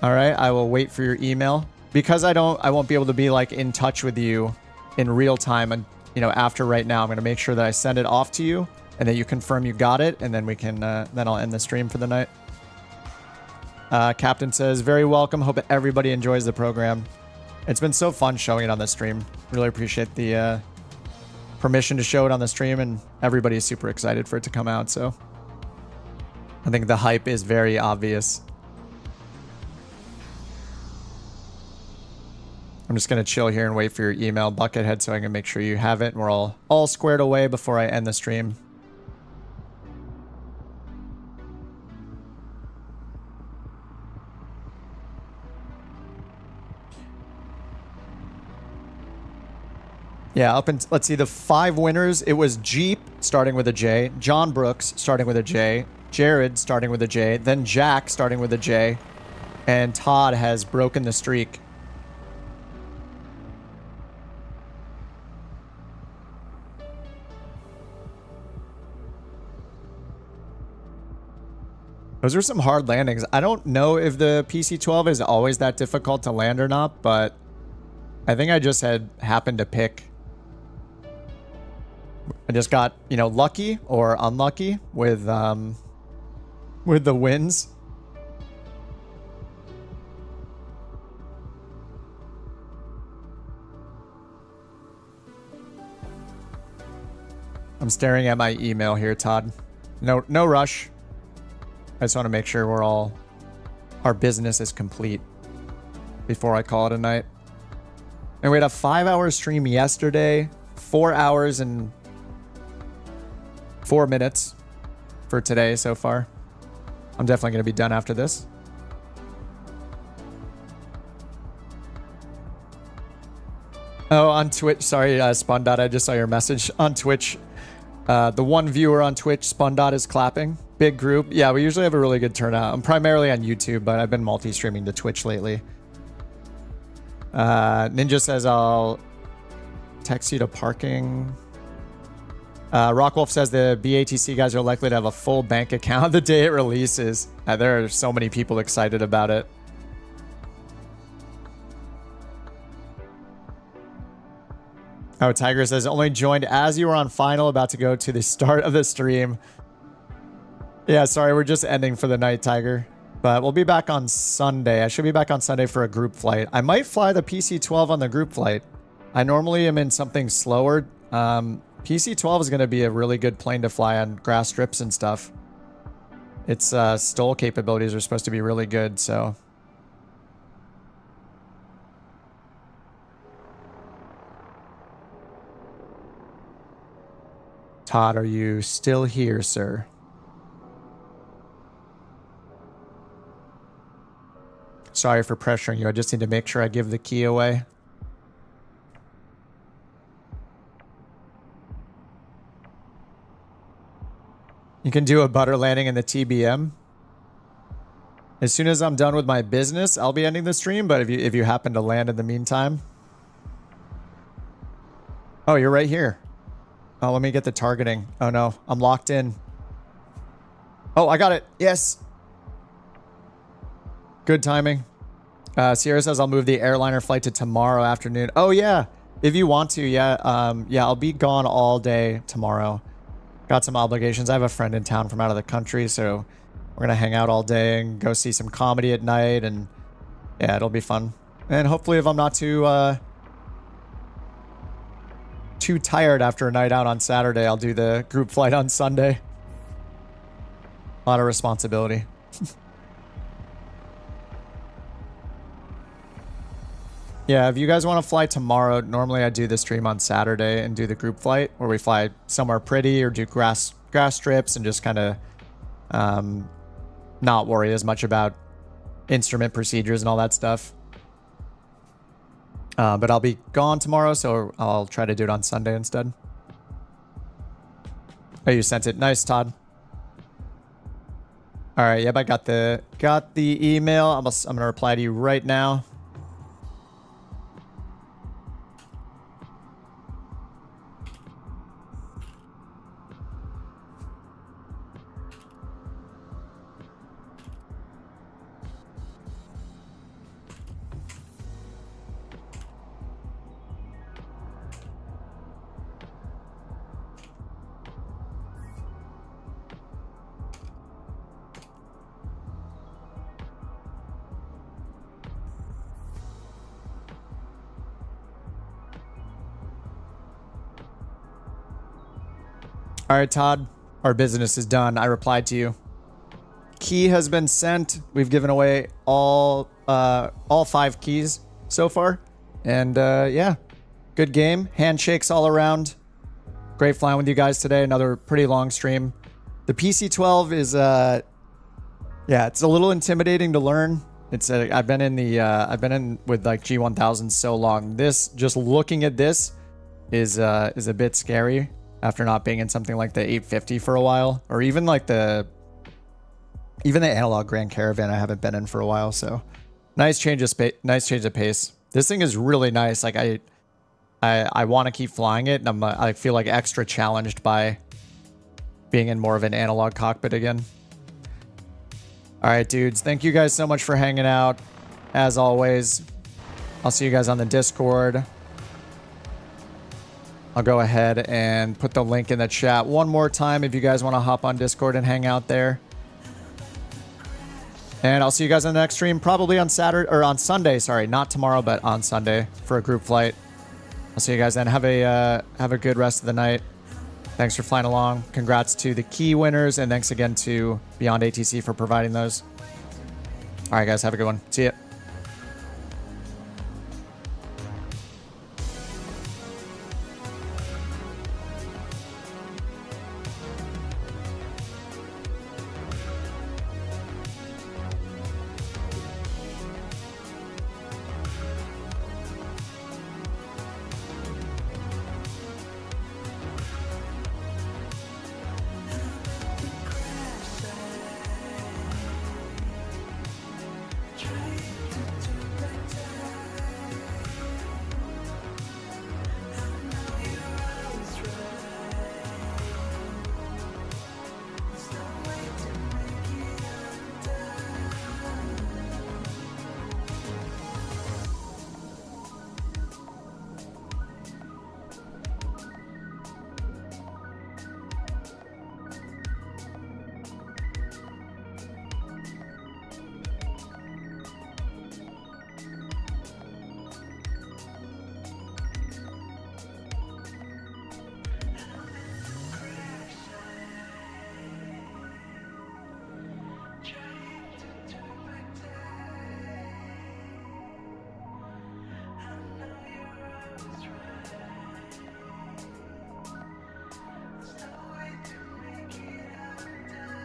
All right, I will wait for your email. Because I won't be able to be like in touch with you in real time and after right now, I'm going to make sure that I send it off to you and that you confirm you got it, and then we can then I'll end the stream for the night. Captain says, very welcome. Hope everybody enjoys the program. It's been so fun showing it on the stream. Really appreciate the permission to show it on the stream, and everybody is super excited for it to come out, so I think the hype is very obvious. I'm just going to chill here and wait for your email, Buckethead, so I can make sure you have it and we're all squared away before I end the stream. Yeah, let's see, the 5 winners. It was Jeep, starting with a J, John Brooks, starting with a J, Jared, starting with a J, then Jack, starting with a J, and Todd has broken the streak. Those are some hard landings. I don't know if the PC-12 is always that difficult to land or not, but I think I just happened to pick. I just got, lucky or unlucky with the wins. I'm staring at my email here, Todd. No rush. I just want to make sure our business is complete before I call it a night. And we had a 5-hour stream yesterday, 4 hours and 4 minutes for today so far. I'm definitely going to be done after this. Oh, on Twitch. Sorry, Spundot. I just saw your message on Twitch. The one viewer on Twitch, Spundot, is clapping. Big group. Yeah, we usually have a really good turnout. I'm primarily on YouTube, but I've been multi-streaming to Twitch lately. Ninja says I'll text you to parking. Rockwolf says the BATC guys are likely to have a full bank account the day it releases. There are so many people excited about it. Oh, Tiger says only joined as you were on final, about to go to the start of the stream. Yeah, sorry, we're just ending for the night, Tiger. But we'll be back on Sunday. I should be back on Sunday for a group flight. I might fly the PC-12 on the group flight. I normally am in something slower. PC-12 is going to be a really good plane to fly on grass strips and stuff. Its STOL capabilities are supposed to be really good, so... Todd, are you still here, sir? Sorry for pressuring you. I just need to make sure I give the key away. You can do a butter landing in the TBM. As soon as I'm done with my business, I'll be ending the stream, but if you happen to land in the meantime. Oh, you're right here. Oh, let me get the targeting. Oh no, I'm locked in. Oh, I got it. Yes. Good timing. Sierra says I'll move the airliner flight to tomorrow afternoon. Oh yeah, if you want to, yeah. Yeah, I'll be gone all day tomorrow. Got some obligations. I have a friend in town from out of the country, so we're gonna hang out all day and go see some comedy at night, and yeah, it'll be fun. And hopefully, if I'm not too tired after a night out on Saturday, I'll do the group flight on Sunday. A lot of responsibility. Yeah, if you guys want to fly tomorrow, normally I do the stream on Saturday and do the group flight where we fly somewhere pretty or do grass strips and just kind of not worry as much about instrument procedures and all that stuff. But I'll be gone tomorrow, so I'll try to do it on Sunday instead. Oh, you sent it. Nice, Todd. All right, yep, I got the email. I'm gonna reply to you right now. All right, Todd, our business is done. I replied to you. Key has been sent. We've given away all 5 keys so far. And yeah, good game. Handshakes all around. Great flying with you guys today. Another pretty long stream. The PC-12 is, yeah, it's a little intimidating to learn. It's I've been in with like G1000 so long. This, just looking at this is a bit scary. After not being in something like the 850 for a while, or even like even the analog Grand Caravan I haven't been in for a while. So nice change of pace. This thing is really nice. Like I want to keep flying it, and I feel like extra challenged by being in more of an analog cockpit again. All right, dudes. Thank you guys so much for hanging out. As always, I'll see you guys on the Discord. I'll go ahead and put the link in the chat one more time if you guys want to hop on Discord and hang out there. And I'll see you guys on the next stream, probably on Saturday or on Sunday. Sorry, not tomorrow, but on Sunday for a group flight. I'll see you guys then. Have a good rest of the night. Thanks for flying along. Congrats to the key winners, and thanks again to BeyondATC for providing those. All right, guys, have a good one. See ya.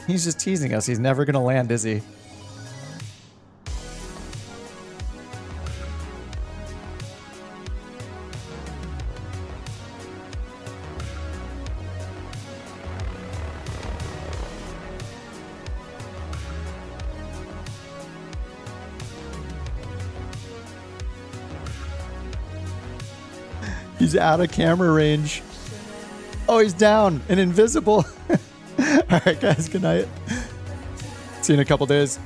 He's just teasing us. He's never going to land, is he? He's out of camera range. Oh, he's down and invisible. All right, guys. Good night. See you in a couple days.